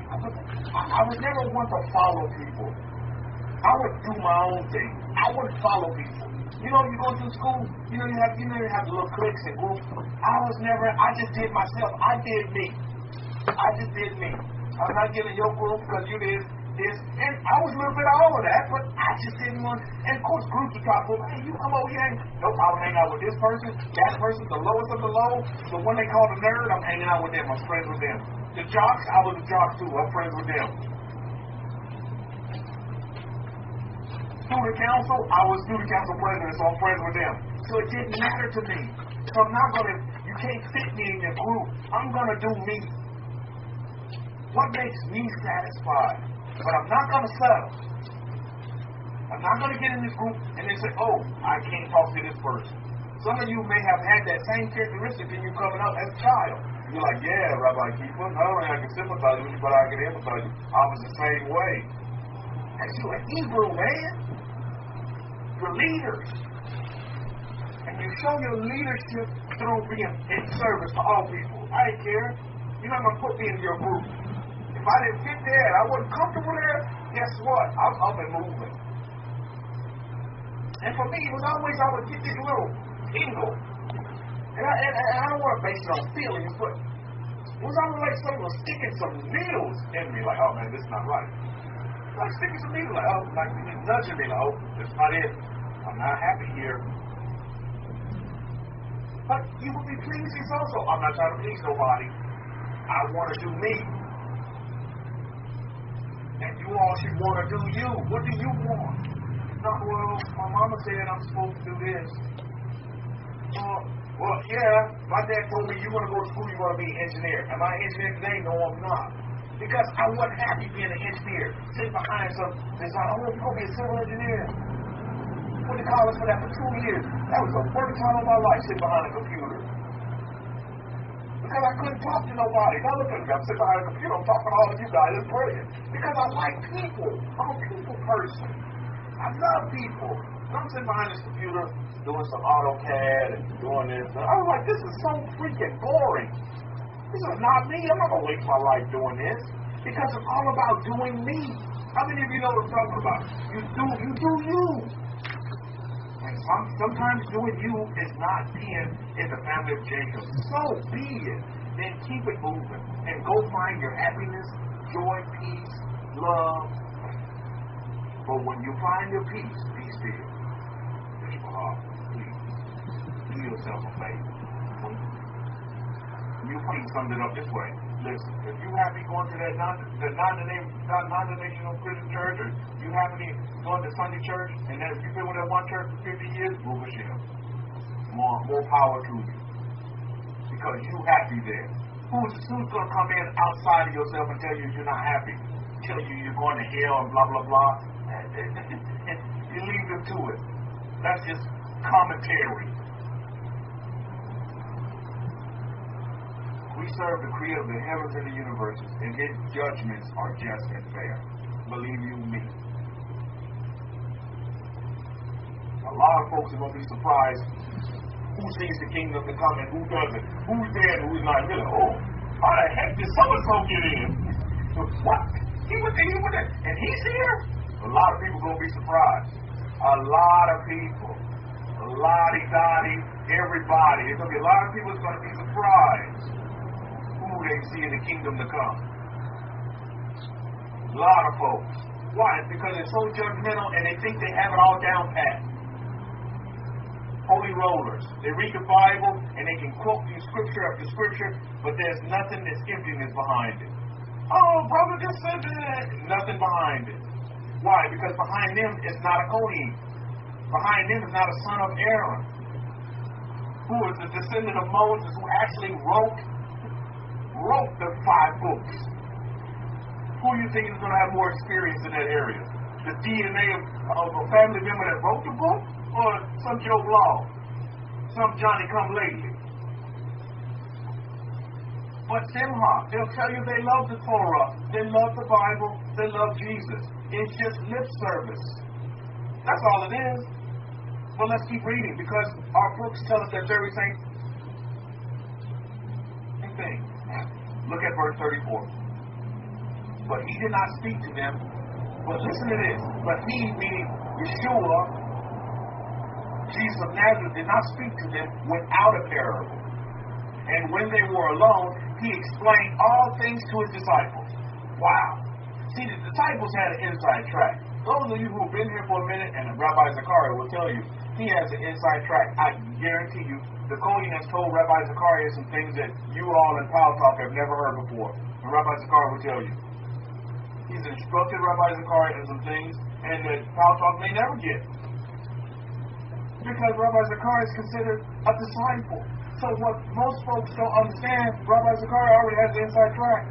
I would never want to follow people. I would do my own thing. I wouldn't follow people. You know, you go through school, you have little cliques and groups. I just did myself. I did me. I just did me. I'm not getting your group because you did this. And I was a little bit of all of that, but I just didn't want. And of course, groups would try to, hey, you come over here. Nope, I'll hang out with this person, that person, the lowest of the low. The one they call the nerd, I'm hanging out with them. I'm friends with them. The jocks, I was a jock too. I'm friends with them. Student council, I was student council president, so I'm friends with them. So it didn't matter to me. So I'm not going to, you can't fit me in your group. I'm going to do me. What makes me satisfied? But I'm not going to settle. I'm not going to get in this group and then say, oh, I can't talk to this person. Some of you may have had that same characteristic when you're coming up as a child. You're like, yeah, Rabbi Kefa, not only I can sympathize with you, but I can empathize with you. I was the same way. And you're a Hebrew, man. You're leaders. And you show your leadership through being in service to all people. I didn't care. You're not going to put me in your group. If I didn't fit there and I wasn't comfortable there, guess what? I'm up and moving. And for me, it was always I would get this little tingle. And I don't want to base it on feelings, but it was always like someone was sticking some needles in me, like, oh man, this is not right. Like sticking some needles, like, oh, like nudging me, like, oh, that's not it. I'm not happy here. But you will be pleased also. I'm not trying to please nobody. I want to do me. And you all should want to do you. What do you want? Not, well, my mama said I'm supposed to do this. Well, yeah, my dad told me you want to go to school, you want to be an engineer. Am I an engineer today? No, I'm not. Because I wasn't happy being an engineer. Sitting behind some design, oh, you're going to be a civil engineer. Went to college for that for 2 years. That was the worst time of my life, sitting behind a computer. Because I couldn't talk to nobody. Now look at me, I'm sitting behind a computer, I'm talking to all of you guys, it's brilliant. Because I like people. I'm a people person. I love people. And I'm sitting behind this computer, doing some AutoCAD and doing this. And I was like, this is so freaking boring. This is not me. I'm not going to waste my life doing this. Because it's all about doing me. How many of you know what I'm talking about? You do you. And sometimes doing you is not being in the family of Jacob. So be it. Then keep it moving. And go find your happiness, joy, peace, love. But when you find your peace, be still. Just your heart, please. Do yourself a favor. You please summed it up this way. Listen, if you happy going to that non-denominational Christian church, or you happy going to Sunday church, and then if you've been with that one church for 50 years, move a shell. More power to you. Because you happy there. Who's going to come in outside of yourself and tell you you're not happy? Tell you you're going to hell and blah, blah, blah. You leave them to it. That's just commentary. We serve the Creator of the heavens and the universes, and His judgments are just and fair. Believe you me. lot of folks are going to be surprised who sees the kingdom to come and who doesn't. Who's there and who's not. They're like, oh, how the heck did so-and-so get in? What? He went there, and he's here? A lot of people going to be surprised. A lot of people. A lottie-dottie, everybody. There's going to be a lot of people that's going to be surprised who they see in the kingdom to come. A lot of folks. Why? Because they're so judgmental and they think they have it all down pat. Holy rollers. They read the Bible and they can quote you scripture after scripture, but there's nothing that's emptiness behind it. Oh, brother just said that. Nothing behind it. Why? Because behind them is not a Kohen. Behind them is not a son of Aaron, who is the descendant of Moses, who actually wrote the 5 books. Who do you think is going to have more experience in that area? The DNA of a family member that wrote the book? Or some Joe Blow? Some Johnny come lately? But Simha, they'll tell you they love the Torah, they love the Bible, they love Jesus. It's just lip service. That's all it is. But let's keep reading, because our books tell us that very same thing. Look at verse 34. But he did not speak to them. But listen to this. But he, meaning Yeshua, Jesus of Nazareth, did not speak to them without a parable. And when they were alone, he explained all things to his disciples. Wow. See, the disciples had an inside track. Those of you who have been here for a minute, and Rabbi Zachariah will tell you, he has an inside track. I guarantee you, the Kohen has told Rabbi Zachariah some things that you all in Power Talk have never heard before. And Rabbi Zachariah will tell you. He's instructed Rabbi Zachariah in some things, and that Power Talk may never get. Because Rabbi Zachariah is considered a disciple. So what most folks don't understand, Rabbi Zachariah already has the inside track.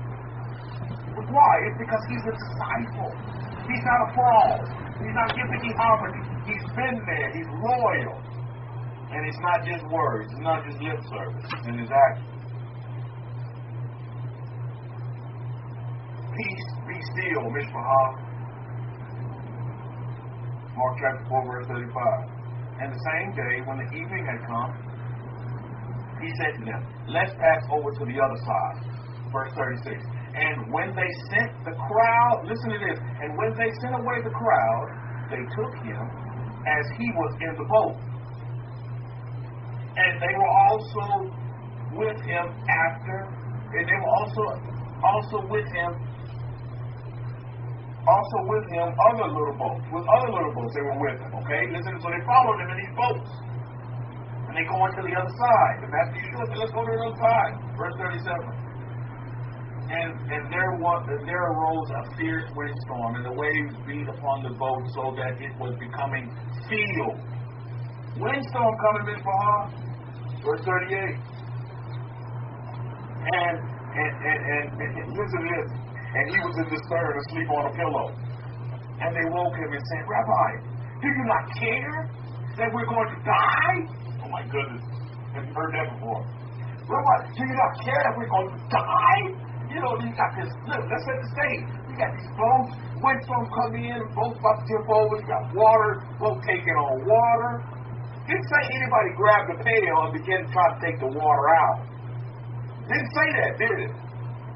But why? It's because he's a disciple. He's not a fraud. He's not gimmicky harmony. He's been there. He's loyal. And it's not just words. It's not just lip service. It's in his action. Peace, be still, Mishpahah. Mark chapter 4, verse 35. And the same day, when the evening had come, he said to them, let's pass over to the other side. Verse 36. And when they sent the crowd, listen to this, and when they sent away the crowd, they took him as he was in the boat. And they were also with him other little boats. With other little boats, they were with him. Okay? Listen, so they followed him in these boats. And they go on to the other side. And Matthew said, let's go to the other side. Verse 37. And there arose a fierce windstorm, and the waves beat upon the boat so that it was becoming sealed. Windstorm coming, Mishpahah. Verse 38. And listen to this. And he was in the stern asleep on a pillow. And they woke him and said, Rabbi, do you not care that we're going to die? Oh my goodness. Have you heard that before? Rabbi, do you not care that we're going to die? You know, you got this, look, let's set the stage. You got these boats, windstorm coming in, boats about to tip over, you got water, boat taking on water. Didn't say anybody grabbed the pail and began to try to take the water out. Didn't say that, did it?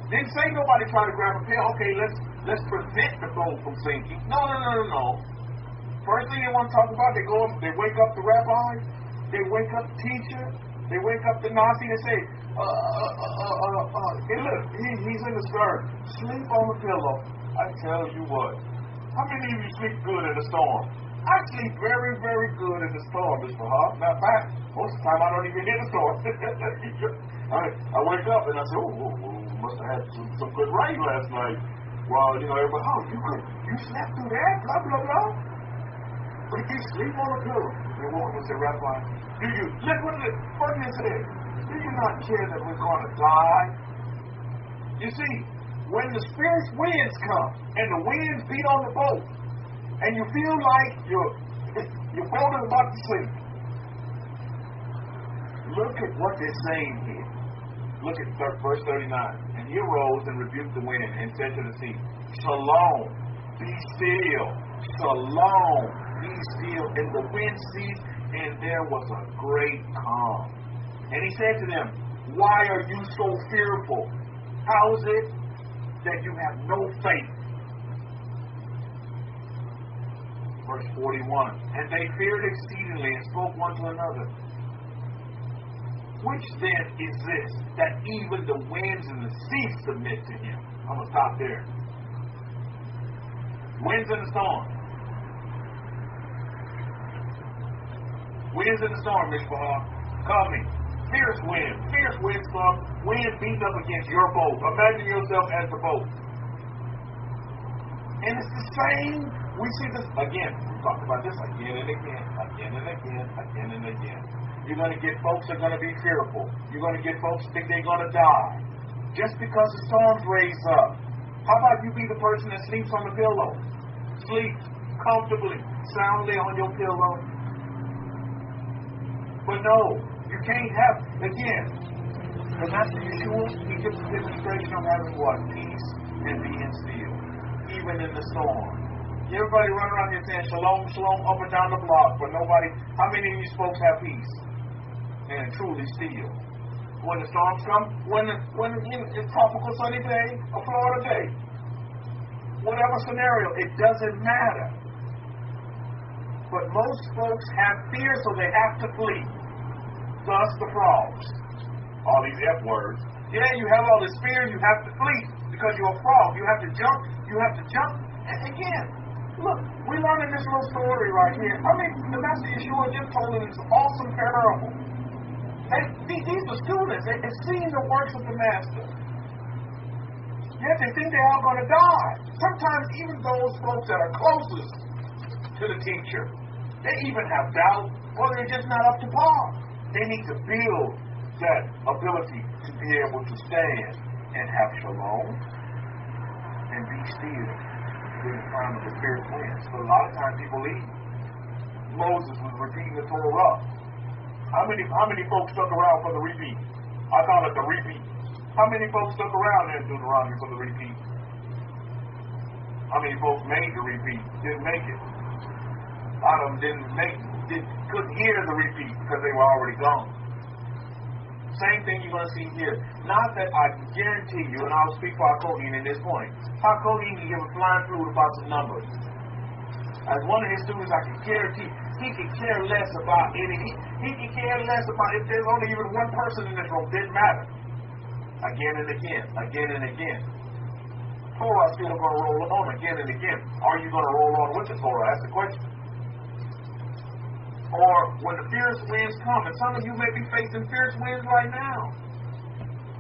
Didn't say nobody tried to grab a pail. Okay, let's prevent the boat from sinking. No. First thing they want to talk about, they wake up the rabbi, they wake up the teacher, they wake up the Nazi and say, hey, look, he's in the stern. Sleep on the pillow. I tell you what. How many of you sleep good in the storm? I sleep very, very good in the storm, Mr. Hart. Matter of fact, most of the time I don't even hear the storm. I wake up and I say, must have had some good rain last night. Well, you know, everybody, you slept through that? Blah, blah, blah. But if you sleep on the pillow, they walk and say, Rabbi, do you, look what it said. Do you not care that we're going to die? You see, when the spirit's winds come and the winds beat on the boat and you feel like your boat is about to sink, look at what they're saying here. Look at verse 39. And he arose and rebuked the wind and said to the sea, Shalom, be still. Shalom, be still. And the wind ceased, and there was a great calm. And he said to them, why are you so fearful? How is it that you have no faith? Verse 41, and they feared exceedingly and spoke one to another. Which then is this, that even the winds and the sea submit to him? I'm going to stop there. Winds and the storm. Winds and the storm, Mishpah, coming. Fierce winds come. Wind beating up against your boat. Imagine yourself as the boat. And it's the same. We see this again. We talked about this again and again, again and again, again and again. You're going to get folks that are going to be fearful. You're going to get folks that think they're going to die just because the storms raise up. How about you be the person that sleeps on the pillow? Sleep comfortably, soundly on your pillow. But no, you can't have, again, the Master Yeshua, he gives a demonstration of having what? Peace and being still, even in the storm. Everybody run around here saying shalom, shalom, up and down the block, but nobody, how many of these folks have peace and truly still? When the storms come, when it's tropical sunny day, a Florida day, whatever scenario, it doesn't matter. But most folks have fear, so they have to flee. Thus the frogs. All these F words. Yeah, you have all this fear, you have to flee because you're a frog. You have to jump, And again, look, we learn in this little story right here. I mean, the Master Yeshua just told us this awesome parable. These are students. They've seen the works of the Master. Yet they think they're all going to die. Sometimes even those folks that are closest to the teacher, they even have doubt, or they're just not up to par. They need to build that ability to be able to stand and have shalom and be still during the time of the fierce winds. But a lot of times people leave. Moses was repeating the Torah. How many folks stuck around for the repeat? I call it the repeat. How many folks stuck around there in Deuteronomy for the repeat? How many folks made the repeat? Didn't make it. A lot of them couldn't hear the repeat because they were already gone. Same thing you're going to see here. Not that I guarantee you, and I'll speak for Hakohin in this point. Hakohin can give a flying fluid about some numbers. As one of his students, I can guarantee he could care less about anything. He could care less about if there's only even one person in this room. Didn't matter. Again and again, again and again. Torah is still going to roll on again and again. Are you going to roll on with the Torah? That's the question. Or when the fierce winds come, and some of you may be facing fierce winds right now.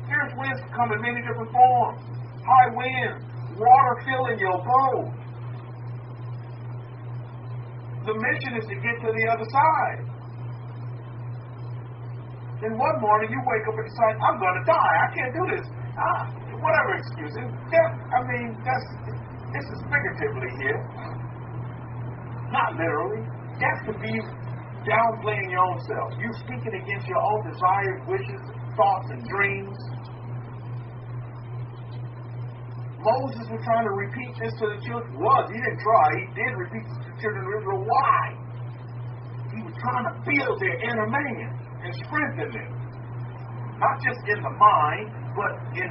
Fierce winds come in many different forms. High winds, water filling your boat. The mission is to get to the other side. Then one morning you wake up and decide, I'm going to die. I can't do this. Whatever excuse. This is figuratively here. Not literally. That's to be downplaying your own self. You speaking against your own desires, wishes, thoughts, and dreams. Moses was trying to repeat this to the children. He didn't try. He did repeat this to the children of Israel. Why? He was trying to build their inner man and strengthen them. Not just in the mind, but in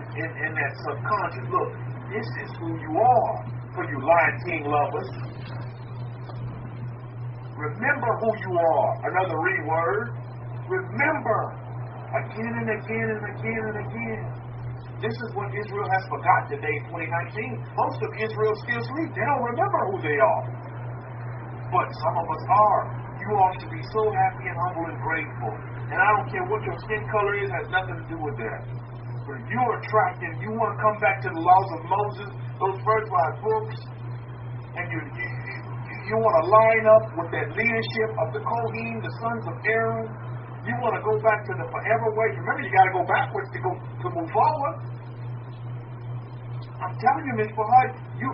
that subconscious. Look, this is who you are. For you Lion King lovers. Remember who you are. Another reword. Remember. Again and again and again and again. This is what Israel has forgotten today in 2019. Most of Israel still sleep. They don't remember who they are. But some of us are. You all should be so happy and humble and grateful. And I don't care what your skin color is, has nothing to do with that. But if you're attracted, you want to come back to the laws of Moses, those first 5 books, and you want to line up with that leadership of the Kohen, the sons of Aaron. You want to go back to the forever way. Remember, you got to go backwards to move forward. I'm telling you, Miss Bahai, you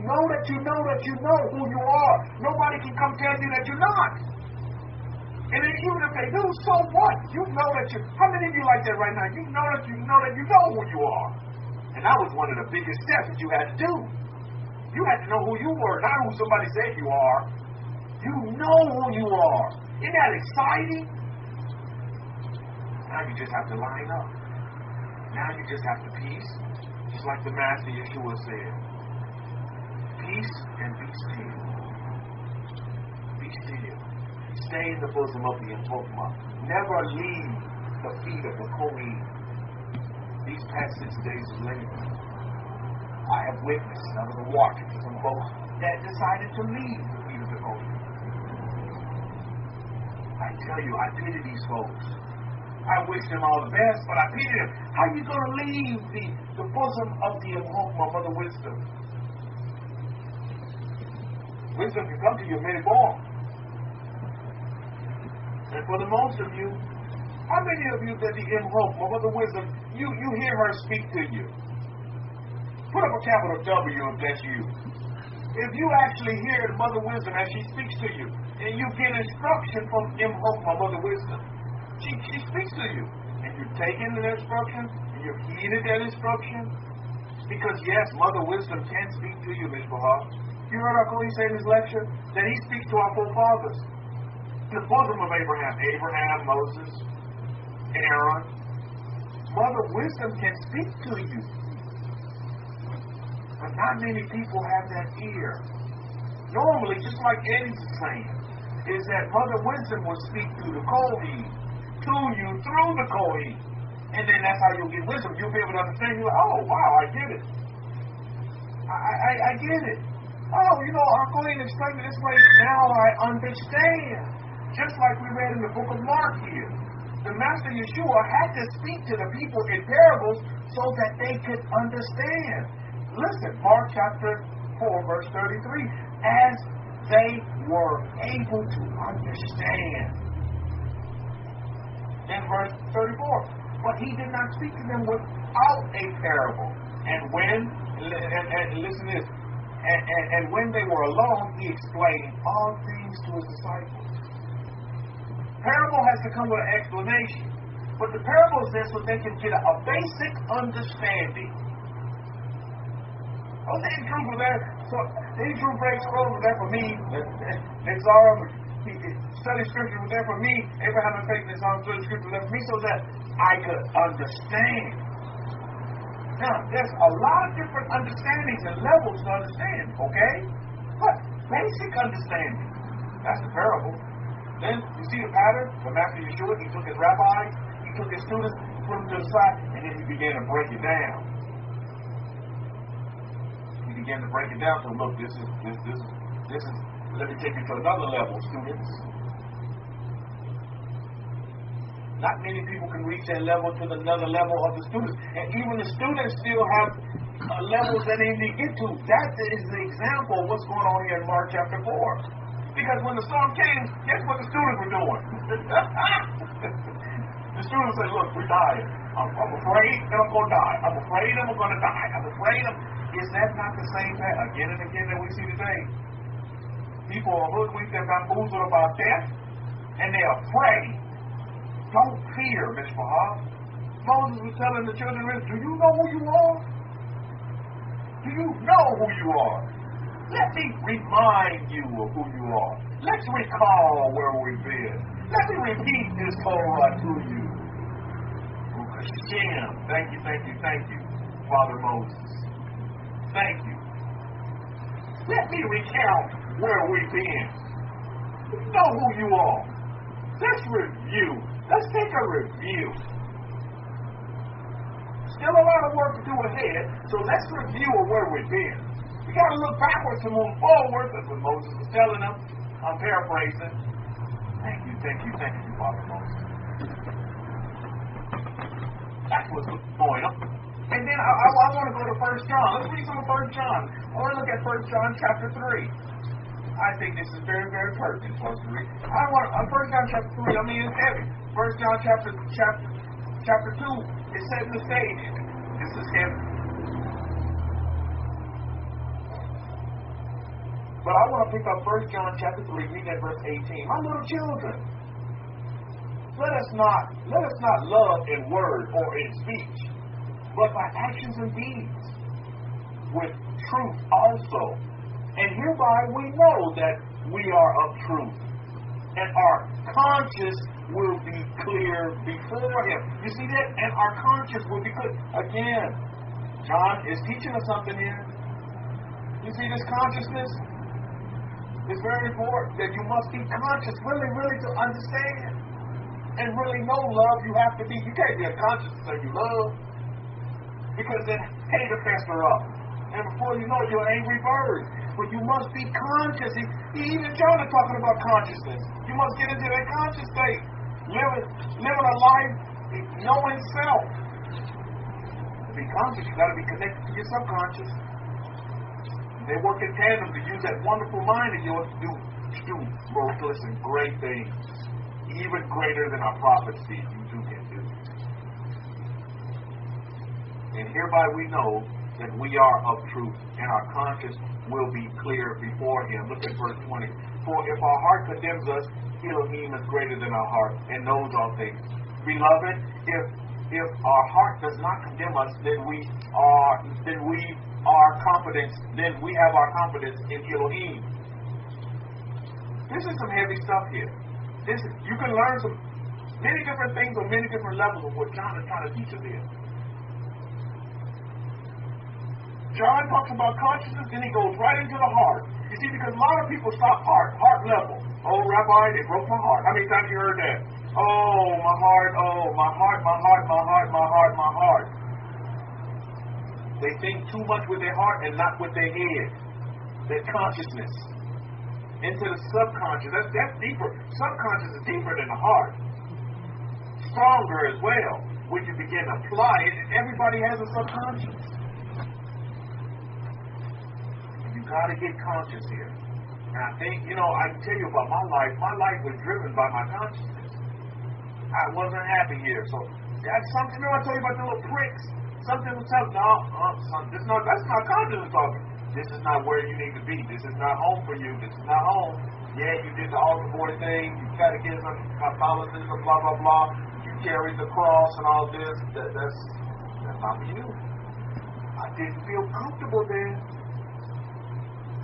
know that you know who you are. Nobody can come tell you that you're not. And then even if they do, so what? You know that you. How many of you like that right now? You know that you know who you are. And that was one of the biggest steps that you had to do. You had to know who you were, not who somebody said you are. You know who you are. Isn't that exciting? Now you just have to line up. Now you just have to peace, just like the Master Yeshua said. Peace and be still. Be still. Stay in the bosom of the Chokmah. Never leave the feet of the Kohen. These past 6 days of labor, I have witnessed, I was a watcher for some folks that decided to leave the feet of the Kohen. I tell you, I pity these folks. I wish them all the best, but I pity them. How are you going to leave the bosom of the Chokmah for the wisdom? Wisdom can come to you in many forms. And for the most of you, how many of you that the Chokmah for the wisdom, you hear her speak to you? Put up a capital W if that's you. If you actually hear Mother Wisdom as she speaks to you, and you get instruction from Chokmah, Mother Wisdom, she speaks to you, and you're taking that instruction, and you're heeding that instruction, because yes, Mother Wisdom can speak to you, Mishpahah. You heard our Kohen say in his lecture that he speaks to our forefathers. In the bosom of Abraham, Moses, Aaron. Mother Wisdom can speak to you. But not many people have that ear. Normally, just like Eddie's saying, is that Mother Wisdom will speak through the Kohen, to you through the Kohen. And then that's how you'll get wisdom. You'll be able to understand. You're like, oh, wow, I get it. I get it. Oh, our Kohen explained it this way. Now I understand. Just like we read in the book of Mark here. The Master Yeshua had to speak to the people in parables so that they could understand. Listen, Mark chapter 4, verse 33. As they were able to understand. In verse 34. But he did not speak to them without a parable. And listen to this. And when they were alone, he explained all things to his disciples. Parable has to come with an explanation. But the parable is there so they can get a basic understanding. Oh, the truth was there. So the truth break scroll was there for me. Study scripture was there for me. Abraham and faith in study scripture was there for me so that I could understand. Now, there's a lot of different understandings and levels to understand, okay? But basic understanding. That's the parable. Then, you see the pattern? The Master Yeshua, he took his rabbis, he took his students, put them to the side, and then he began to break it down. He began to break it down. So look, this is, let me take you to another level, students. Not many people can reach that level to another level of the students. And even the students still have levels that they need to get to. That is the example of what's going on here in Mark chapter 4. Because when the storm came, guess what the students were doing? The students said, look, we're dying. I'm afraid that I'm going to die. I'm afraid I'm going to die. I'm afraid of... Is that not the same thing again and again that we see today? People are hoodwinked and bamboozled about death, and they're afraid. Don't fear, Mishpahah. Moses was telling the children of Israel, do you know who you are? Do you know who you are? Let me remind you of who you are. Let's recall where we've been. Let me repeat this Torah to you. Thank you, Father Moses. Thank you. Let me recount where we've been. You know who you are. Let's review. Let's take a review. Still a lot of work to do ahead, so let's review of where we've been. We got to look backwards to move forward. That's what Moses was telling them. I'm paraphrasing. Thank you, Father Moses. That's what's going on. And then I want to go to 1 John. Let's read some of 1 John. I want to look at 1 John chapter 3. I think this is very, very pertinent. 1 John chapter 3, it's heavy. 1 John chapter 2 is setting the stage. This is heavy. But I want to pick up 1 John chapter 3, reading at verse 18. My little children, let us not love in word or in speech, but by actions and deeds. with truth also. And hereby we know that we are of truth. And our conscience will be clear before him. You see that? And our conscience will be clear. Again, John is teaching us something here. You see this consciousness? It's very important that you must be conscious, really to understand. And really know love, you have to be. You can't be unconscious and say you love. Because then hate will fester up. And before you know it, you're an angry bird. But you must be conscious. Even John is talking about consciousness. You must get into that conscious state. Living a life knowing self. To be conscious, you got to be connected to your subconscious. They work in tandem to use that wonderful mind of yours to do ruthless and great things. Even greater than our prophets did, you too can do. And hereby we know that we are of truth, and our conscience will be clear before him. Look at verse 20. For if our heart condemns us, Elohim is greater than our heart and knows all things. Beloved, if our heart does not condemn us, then we have our confidence in Elohim. This is some heavy stuff here. You can learn many different things on many different levels of what John is trying to teach us here. John talks about consciousness, then he goes right into the heart. You see, because a lot of people stop heart level. Oh, Rabbi, they broke my heart. How many times you heard that? Oh, my heart, my heart. They think too much with their heart and not with their head. Their consciousness. Into the subconscious. That's deeper. Subconscious is deeper than the heart. Stronger as well. When you begin to apply it, everybody has a subconscious. You got to get conscious here. And I think, I can tell you about my life. My life was driven by my consciousness. I wasn't happy here. So that's something. I told you about the little pricks. Something was telling that's not consciousness talking. This is not where you need to be. This is not home for you. This is not home. Yeah, you did the altar boy thing. You catechism, Catholicism, blah, blah, blah. You carried the cross and all this. That's not for you. I didn't feel comfortable then.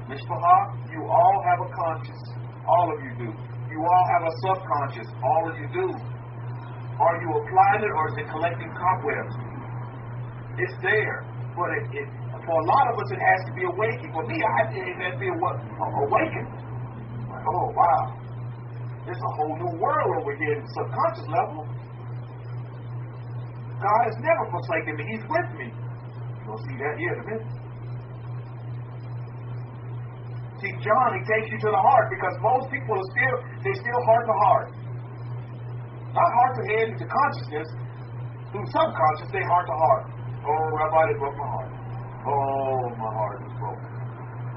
Mishpahah, you all have a conscience. All of you do. You all have a subconscious. All of you do. Are you applying it or is it collecting cobwebs? It's there. But for a lot of us, it has to be awakened. For me, it has to be awakened. Like, oh, wow. There's a whole new world over here at the subconscious level. God has never forsaken me. He's with me. You'll see that here in a minute. See, John, he takes you to the heart because most people they're still heart to heart. Not heart to head into consciousness. Through subconscious, they heart to heart. Oh, Rabbi, they broke my heart. Oh, my heart is broken.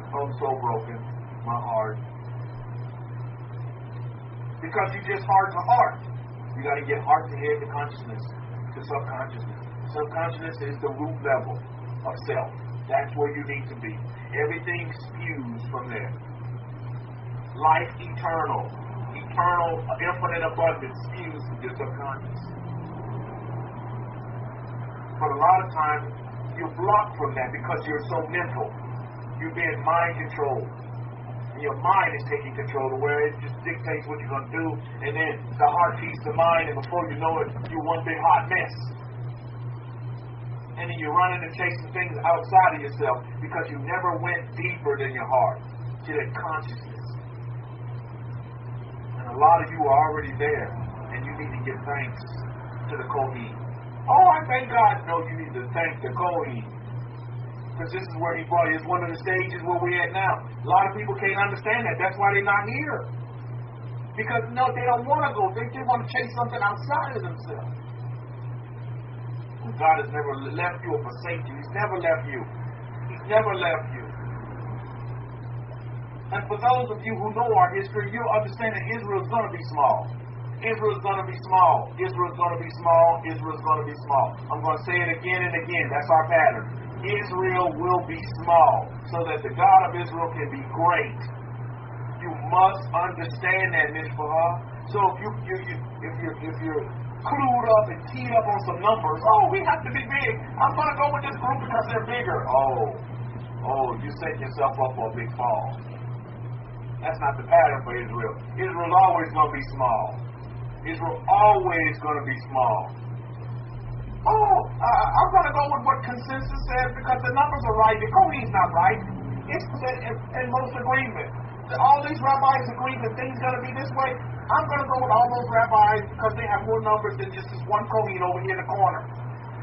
I'm so broken. My heart. Because you just heart to heart. You got to get heart to head to consciousness, to subconsciousness. Subconsciousness is the root level of self. That's where you need to be. Everything spews from there. Life eternal, infinite abundance spews from your subconscious. But a lot of times, you're blocked from that because you're so mental. You're being mind controlled. And your mind is taking control to where it just dictates what you're going to do. And then the heart feeds the mind, and before you know it, you're one big hot mess. And then you're running and chasing things outside of yourself because you never went deeper than your heart to that consciousness. And a lot of you are already there, and you need to give thanks to the Kohen. Oh, I thank God. No, you need to thank the Kohen. Because this is where he brought you. It's one of the stages where we're at now. A lot of people can't understand that. That's why they're not here. Because, no, they don't want to go. They want to chase something outside of themselves. God has never left you or forsaken you. He's never left you. He's never left you. And for those of you who know our history, you'll understand that Israel's going to be small. Israel's going to be small. Israel's going to be small. Israel's going to be small. I'm going to say it again and again. That's our pattern. Israel will be small so that the God of Israel can be great. You must understand that, Mishpahah. So if you're clued up and teed up on some numbers, oh, we have to be big. I'm going to go with this group because they're bigger. Oh, oh, you set yourself up for a big fall. That's not the pattern for Israel. Israel's always going to be small. Israel always going to be small. Oh, I'm going to go with what consensus says because the numbers are right. The Kohen's not right. It's in most agreement. All these rabbis agree that things going to be this way. I'm going to go with all those rabbis because they have more numbers than just this one Kohen over here in the corner.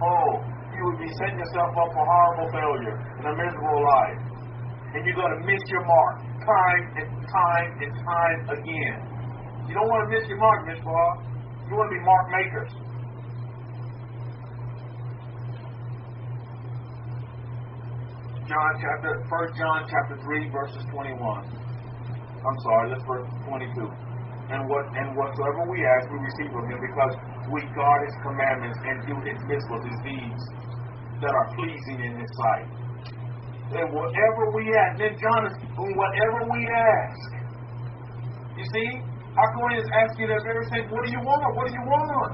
Oh, you would be setting yourself up for horrible failure and a miserable life. And you're going to miss your mark time and time and time again. You don't want to miss your mark, Mishpah. You want to be mark makers. First John chapter 3, verses 21. I'm sorry, let's verse 22. And whatsoever we ask, we receive from him, because we guard his commandments and do his mitzvahs, his deeds that are pleasing in his sight. And whatever we ask, then John is, whatever we ask. You see, our Quran is asking that very same, what do you want? What do you want?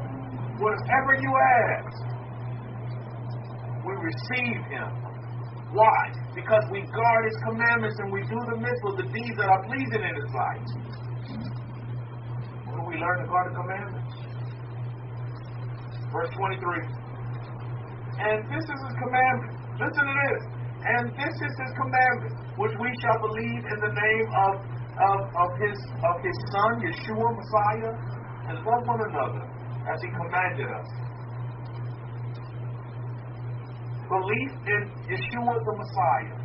Whatever you ask, we receive him. Why? Because we guard his commandments and we do the mitzvahs, the deeds that are pleasing in his sight. When do we learn to guard the commandments? Verse 23. And this is his commandment. Listen to this. And this is his commandment, which we shall believe in the name of his Son, Yeshua, Messiah, and love one another as he commanded us. Belief in Yeshua the Messiah.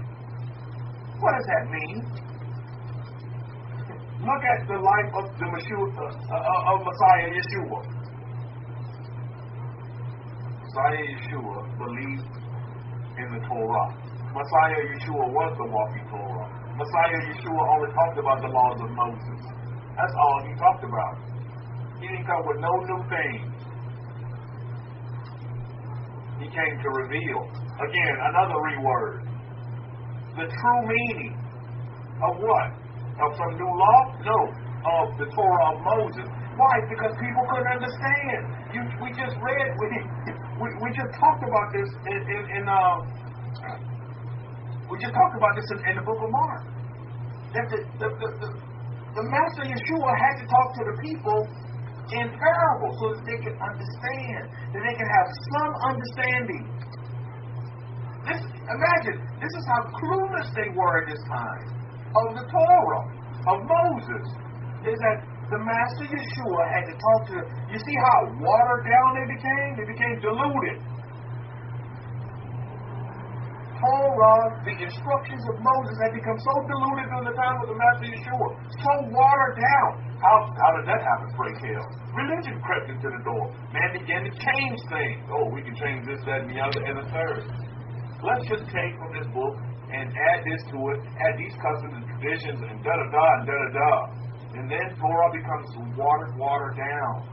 What does that mean? Look at the life of the Messiah Yeshua. Messiah Yeshua believed in the Torah. Messiah Yeshua was the walking Torah. Messiah Yeshua only talked about the laws of Moses. That's all he talked about. He didn't come with no new things. He came to reveal. Again, another reword. The true meaning of what? Of some new law? No. Of the Torah of Moses. Why? Because people couldn't understand. We just read, we just talked about this we just talked about this in the book of Mark. That the Master Yeshua had to talk to the people in parables so that they could understand, that they could have some understanding. Imagine, this is how clueless they were at this time of the Torah, of Moses, is that the Master Yeshua had to talk to them. You see how watered down they became? They became diluted. Torah, the instructions of Moses had become so diluted during the time of the Master Yeshua, so watered down. How did that happen, pray tell? Religion crept into the door. Man began to change things. Oh, we can change this, that, and the other, and the third. Let's just take from this book and add this to it, add these customs and traditions, and da-da-da, and da-da-da. And then Torah becomes watered down.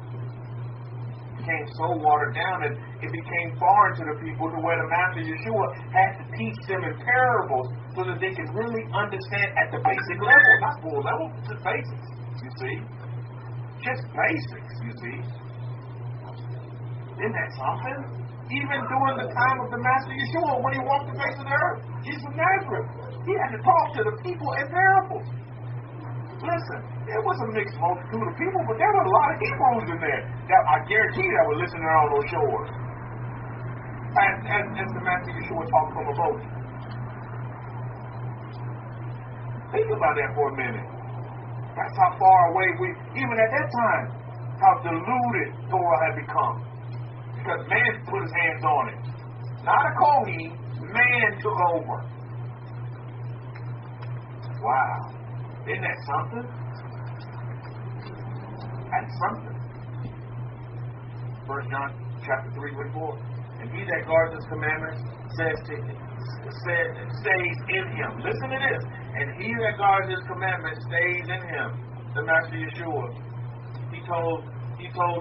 It became so watered down that it became foreign to the people to where the Master Yeshua had to teach them in parables so that they could really understand at the basic level. Not full level, just basics, you see. Just basics, you see. Isn't that something? Even during the time of the Master Yeshua, when he walked the face of the earth, Jesus of Nazareth, he had to talk to the people in parables. Listen, there was a mixed multitude of people, but there were a lot of Hebrews in there that I guarantee that were listening on those shores. As the Master Yeshua talked from a boat. Think about that for a minute. That's how far away even at that time, how diluted Torah had become. Because man put his hands on it. Not a Kohen, man took over. Wow. Isn't that something? That's something. 1 John chapter 3, verse 4. And he that guards his commandments stays in him. Listen to this. And he that guards his commandments stays in him. The Master Yeshua. He told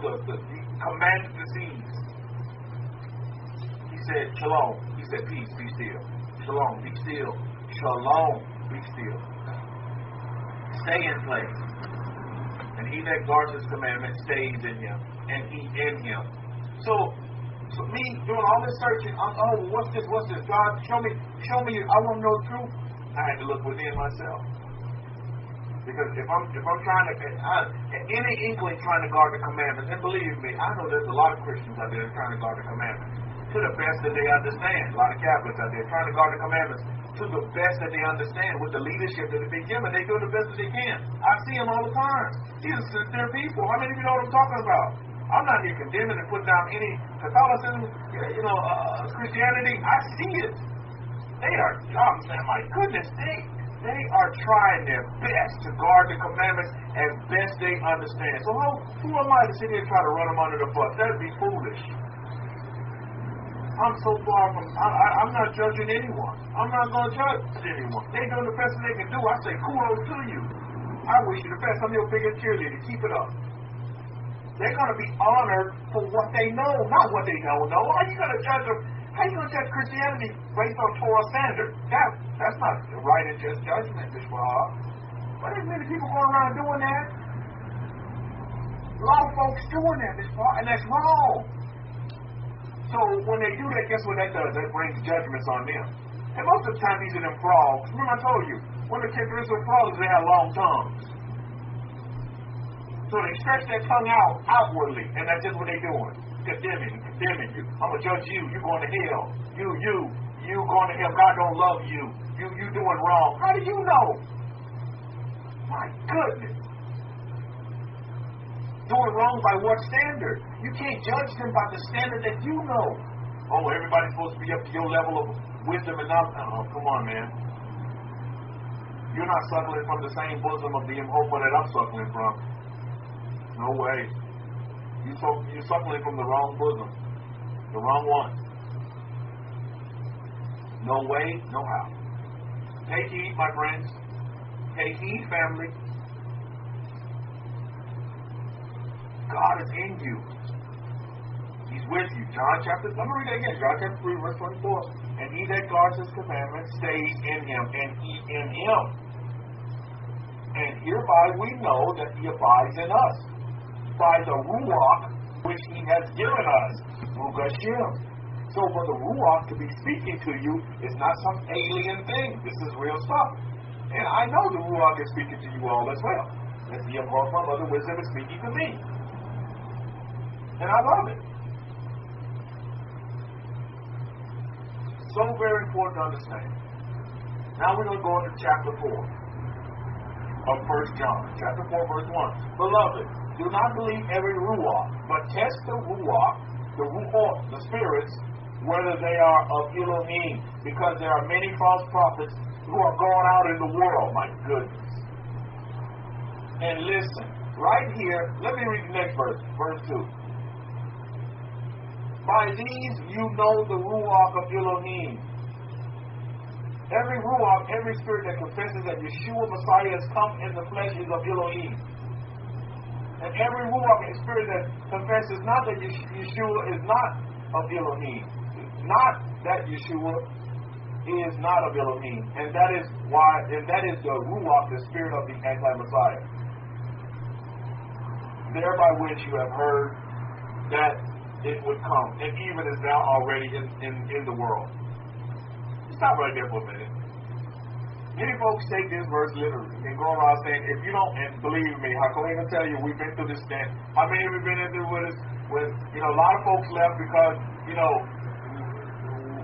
us that he commanded the seas. He said, Shalom. He said, peace, be still. Shalom, be still. Shalom, be still. Stay in place. And he that guards his commandment stays in him. And he in him. So me doing all this searching, what's this? God, show show me, I want to know the truth, I had to look within myself. Because if I'm trying to, any inkling trying to guard the commandments, and believe me, I know there's a lot of Christians out there trying to guard the commandments to the best that they understand. A lot of Catholics out there trying to guard the commandments to the best that they understand with the leadership that they've been given. They do the best that they can. I see them all the time. These are sincere people. How many of you know what I'm talking about? I'm not here condemning and putting down any Catholicism, Christianity. I see it. They are, oh man, my goodness, they are trying their best to guard the commandments as best they understand. So who am I to sit here and try to run them under the bus? That would be foolish. I'm so far from, I'm not judging anyone. I'm not going to judge anyone. They're doing the best that they can do. I say kudos to you. I wish you the best. I'm your biggest cheerleader. Keep it up. They're going to be honored for what they know, not what they don't know. How are you going to judge them? How are you going to judge Christianity based on Torah standards? That's not the right and just judgment, Bishwah. But there's many people going around doing that. A lot of folks doing that, Bishwah, and that's wrong. So when they do that, guess what that does? That brings judgments on them. And most of the time, these are them frogs. Remember I told you, one of the characteristics of frogs is they have long tongues. So they stretch their tongue out outwardly, and that's just what they're doing. Condemning you. I'm going to judge you. You're going to hell. You going to hell. God don't love you. You doing wrong. How do you know? My goodness. Doing wrong by what standard? You can't judge them by the standard that you know. Oh, everybody's supposed to be up to your level of wisdom and knowledge. Oh, come on, man. You're not suckling from the same bosom of the Jehovah that I'm suckling from. No way. You're suckling from the wrong bosom. The wrong one. No way, no how. Take heed, my friends. Take heed, family. God is in you. He's with you. Let me read that again. John chapter 3, verse 24. And he that guards his commandments stays in him, and he in him. And hereby we know that he abides in us, by the Ruach which he has given us. Ruach. So for the Ruach to be speaking to you is not some alien thing. This is real stuff. And I know the Ruach is speaking to you all as well. As the Jehovah of the wisdom is speaking to me. And I love it. So very important to understand. Now we're going to go into chapter 4 of 1 John. Chapter 4, verse 1. Beloved, do not believe every ruach, but test the ruach, the spirits, whether they are of Elohim, because there are many false prophets who are going out in the world. My goodness. And listen, right here, let me read the next verse, verse 2. By these you know the Ruach of Elohim. Every Ruach, every spirit that confesses that Yeshua Messiah has come in the flesh is of Elohim. And every Ruach and spirit that confesses not that Yeshua is not of Elohim. Not that Yeshua is not of Elohim. And that is the Ruach, the spirit of the anti-Messiah. Thereby which you have heard that it would come, and even is now already in the world. Stop right there for a minute. Many folks take this verse literally and go around saying, if you don't, and believe me, I can even tell you, we've been through this thing. How many of you been into with us? When a lot of folks left because,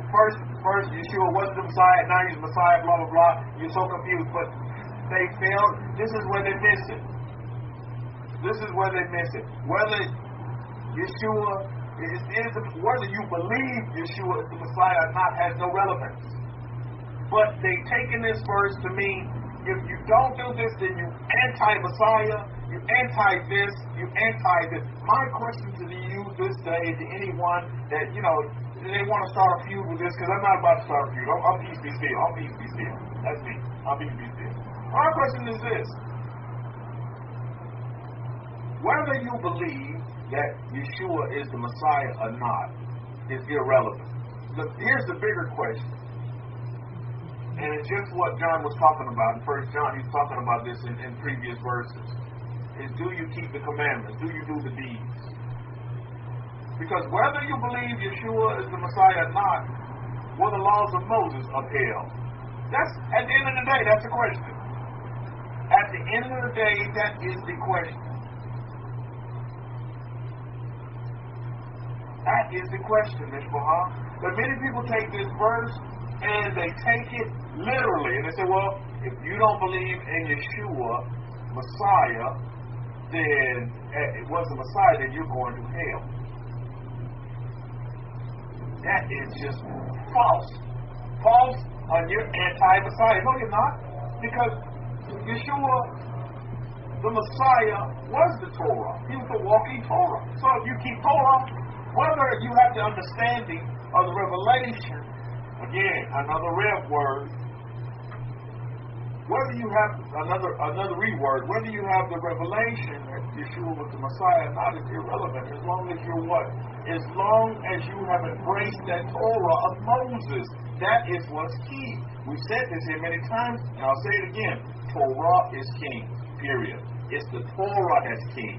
first Yeshua wasn't the Messiah, now he's the Messiah, blah, blah, blah. You're so confused. But they failed. This is where they miss it. Whether Yeshua whether you believe Yeshua is the Messiah or not has no relevance. But they taken this verse to mean, if you don't do this, then you anti-Messiah, you anti-this, you anti-this. My question to you this day, to anyone that, they want to start a feud with this, because I'm not about to start a feud. I'm peace be still. That's me. I'm peace be still. My question is this. Whether you believe that Yeshua is the Messiah or not is irrelevant. Here's the bigger question. And it's just what John was talking about. In 1 John, he's talking about this in previous verses. Is do you keep the commandments? Do you do the deeds? Because whether you believe Yeshua is the Messiah or not, were the laws of Moses upheld? That's, at the end of the day, that's the question. At the end of the day, that is the question. That is the question, Mishpah. But many people take this verse and they take it literally. And they say, well, if you don't believe in Yeshua, Messiah, then it wasn't Messiah, then you're going to hell. That is just false. False on your anti-Messiah. No, you're not. Because Yeshua, the Messiah, was the Torah. He was the walking Torah. So if you keep Torah, whether you have the understanding of the revelation, again, another rev word, whether you have another reword, whether you have the revelation that Yeshua was the Messiah or not is irrelevant, as long as you're what? As long as you have embraced that Torah of Moses. That is what's key. We've said this here many times, and I'll say it again. Torah is king, period. It's the Torah that's king.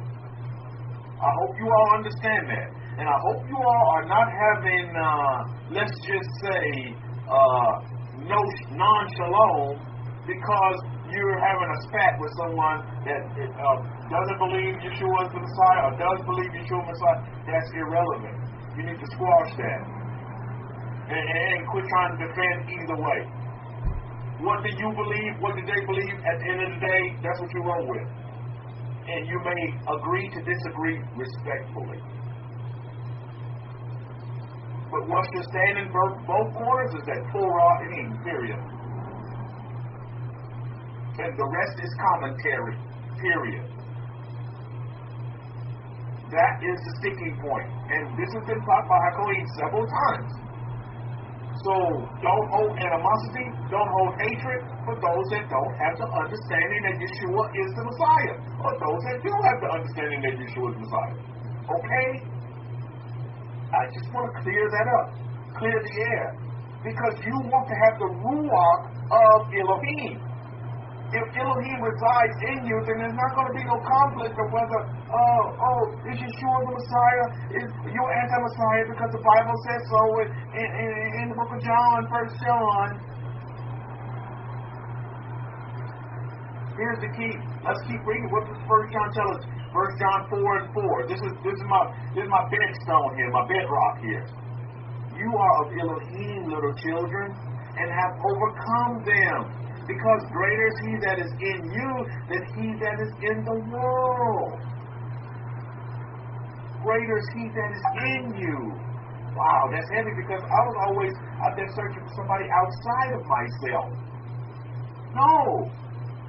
I hope you all understand that. And I hope you all are not having, let's just say, non-shalom because you're having a spat with someone that doesn't believe Yeshua is the Messiah or does believe Yeshua is the Messiah. That's irrelevant. You need to squash that. And quit trying to defend either way. What do you believe? What do they believe? At the end of the day, that's what you roll with. And you may agree to disagree respectfully. But what should stand in both corners is that Torah and period. And the rest is commentary, period. That is the sticking point. And this has been taught by Hakoid several times. So don't hold animosity, don't hold hatred for those that don't have the understanding that Yeshua is the Messiah, or those that do have the understanding that Yeshua is the Messiah. Okay? I just want to clear that up, clear the air, because you want to have the ruach of Elohim. If Elohim resides in you, then there's not going to be no conflict of whether, is Yeshua the Messiah? Is you anti-Messiah because the Bible says so in the book of John, 1 John. Here's the key. Let's keep reading. What does 1 John tell us? 1 John 4 and 4. This is my bedstone here, my bedrock here. You are of Elohim, little children, and have overcome them. Because greater is he that is in you than he that is in the world. Greater is he that is in you. Wow, that's heavy because I was always out there searching for somebody outside of myself. No.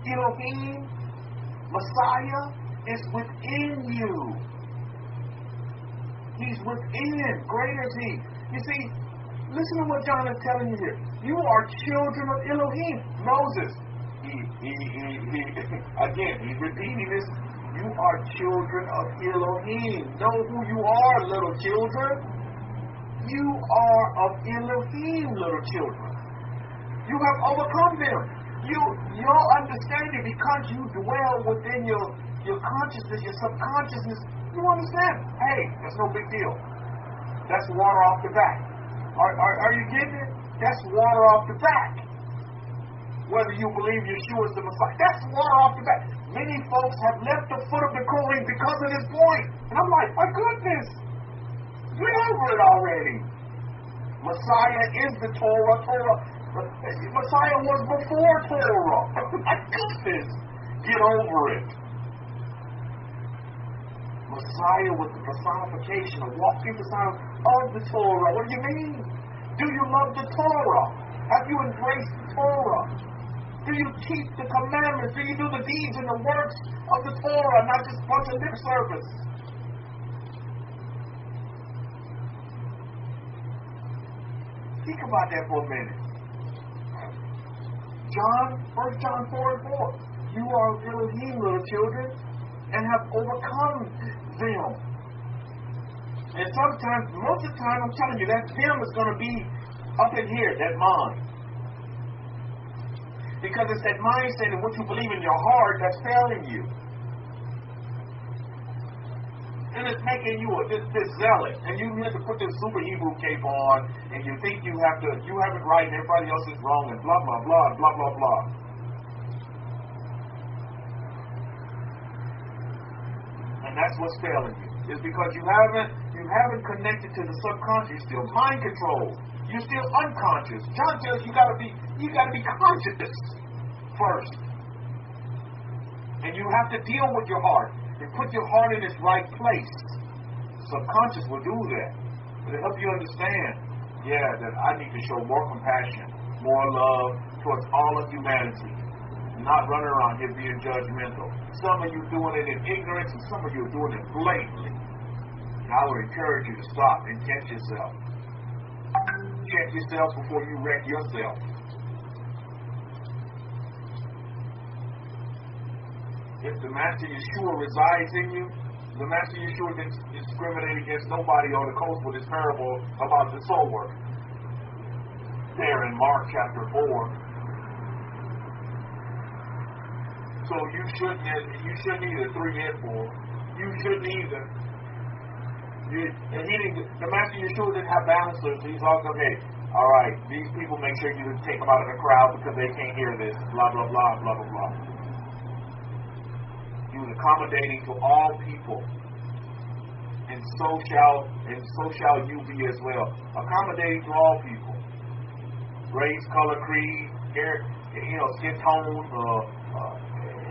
Elohim, Messiah, is within you. He's within. Greater is he. You see, listen to what John is telling you here. You are children of Elohim. Moses, again, he's repeating this. You are children of Elohim. Know who you are, little children. You are of Elohim, little children. You have overcome them. Your understanding, because you dwell within your consciousness, your subconsciousness, you understand. Hey, that's no big deal. That's water off the back. Are you getting it? That's water off the back. Whether you believe Yeshua is the Messiah, that's water off the back. Many folks have left the foot of the Kohen because of this point. And I'm like, my goodness, get over it already. Messiah is the Torah. Messiah was before Torah. My goodness, get over it. Messiah was the personification, a walking personification of the Torah. What do you mean? Do you love the Torah? Have you embraced the Torah? Do you keep the commandments? Do you do the deeds and the works of the Torah, not just a bunch of lip service? Think about that for a minute. 1 John 4 and 4. You are Elohim, little children, and have overcome them. And sometimes, most of the time, I'm telling you, that them is going to be up in here, that mind. Because it's that mindset and what you believe in your heart that's failing you. And it's making you this zealot. And you have to put this super Hebrew cape on, and you think you have it right and everybody else is wrong, and blah, blah, blah, blah, blah, blah. And that's what's failing you. It's because you haven't connected to the subconscious. You're still mind controlled. You're still unconscious. John tells you gotta be conscious first. And you have to deal with your heart and put your heart in its right place. Subconscious will do that. It'll help you understand, that I need to show more compassion, more love towards all of humanity. Not running around here being judgmental. Some of you doing it in ignorance, and some of you are doing it blatantly. And I would encourage you to stop and catch yourself. Check yourself before you wreck yourself. If the Master Yeshua resides in you, the Master Yeshua didn't discriminate against nobody on the coast with his parable about the sower. There in Mark chapter 4. So you shouldn't either 3 and 4. You shouldn't either. The Master Yeshua didn't have balancers. He's also, hey, all right, these people, make sure you take them out of the crowd because they can't hear this. Blah blah blah blah blah blah. He was accommodating to all people, and so shall you be as well. Accommodating to all people, race, color, creed, hair, skin tone,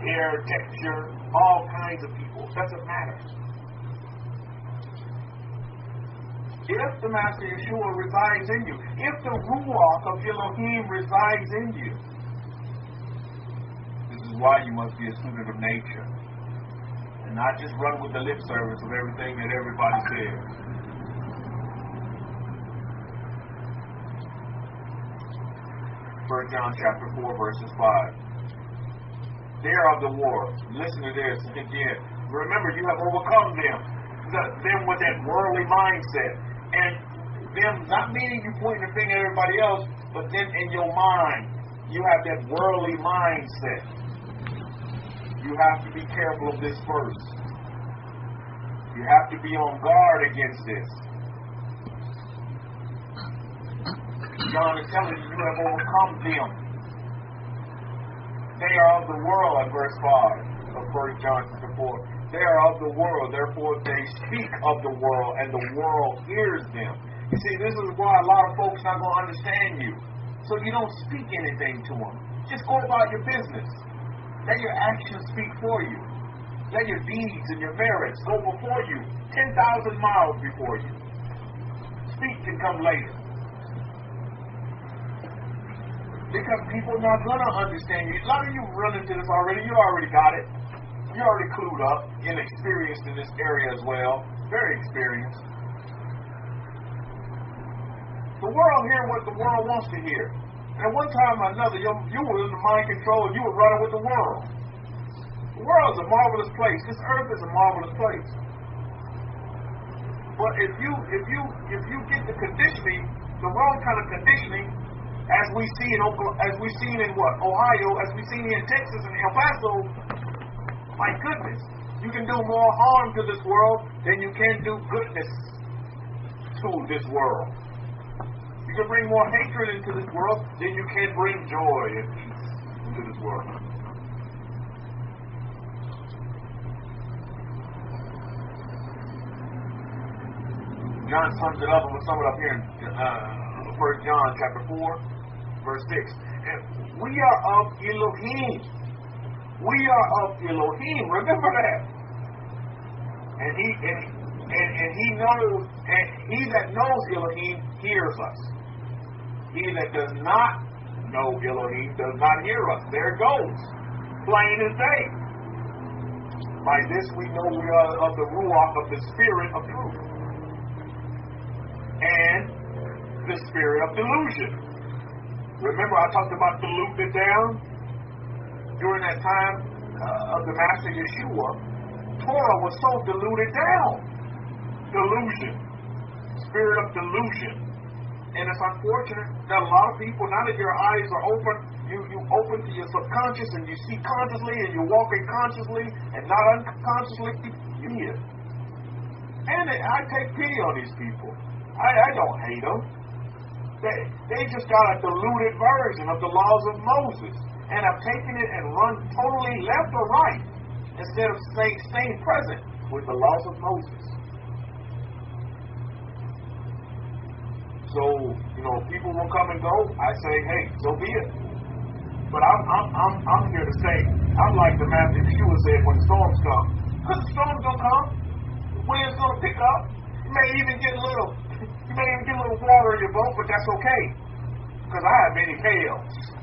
hair texture, all kinds of people. Doesn't matter. If the Master Yeshua resides in you, if the Ruach of Elohim resides in you, this is why you must be a student of nature and not just run with the lip service of everything that everybody says. 1 John chapter 4 verses 5. They are of the world. Listen to this again. Remember, you have overcome them with that worldly mindset. And them not meaning you pointing the finger at everybody else, but then in your mind, you have that worldly mindset. You have to be careful of this first. You have to be on guard against this. John is telling you have overcome them. They are of the world, at verse 5 of 1 John chapter 4. They are of the world, therefore they speak of the world, and the world hears them. You see, this is why a lot of folks not going to understand you. So you don't speak anything to them. Just go about your business. Let your actions speak for you. Let your deeds and your merits go before you, 10,000 miles before you. Speak can come later. Because people are not going to understand you. A lot of you run into this already. You already got it. You're already clued up and experienced in this area as well. Very experienced. The world hears what the world wants to hear. And at one time or another, you were in the mind control and you were running with the world. The world is a marvelous place. This earth is a marvelous place. But if you get the conditioning, the wrong kind of conditioning, as we see in Ohio, as we see in Texas and El Paso, my goodness, you can do more harm to this world than you can do goodness to this world. You can bring more hatred into this world than you can bring joy and peace into this world. John sums it up. I'm going to sum it up here in 1 John chapter 4, verse 6. And we are of Elohim. We are of Elohim. Remember that. And he knows, and he that knows Elohim hears us. He that does not know Elohim does not hear us. There it goes. Plain as day. By this we know we are of the Ruach of the Spirit of truth. And the spirit of delusion. Remember I talked about diluted down? During that time of the Master Yeshua, Torah was so diluted down. Delusion. Spirit of delusion. And it's unfortunate that a lot of people, now that your eyes are open, you open to your subconscious and you see consciously and you're walking consciously and not unconsciously, you hear. And I take pity on these people. I don't hate them. They just got a diluted version of the laws of Moses and have taken it and run totally left or right instead of staying present with the laws of Moses. So, people will come and go. I say, hey, so be it. But I'm here to say, I'm like the Master Yeshua said when the storms come. Because the storms gonna come, wind's gonna pick up. You may even get a little water in your boat, but that's okay. Because I have many pails.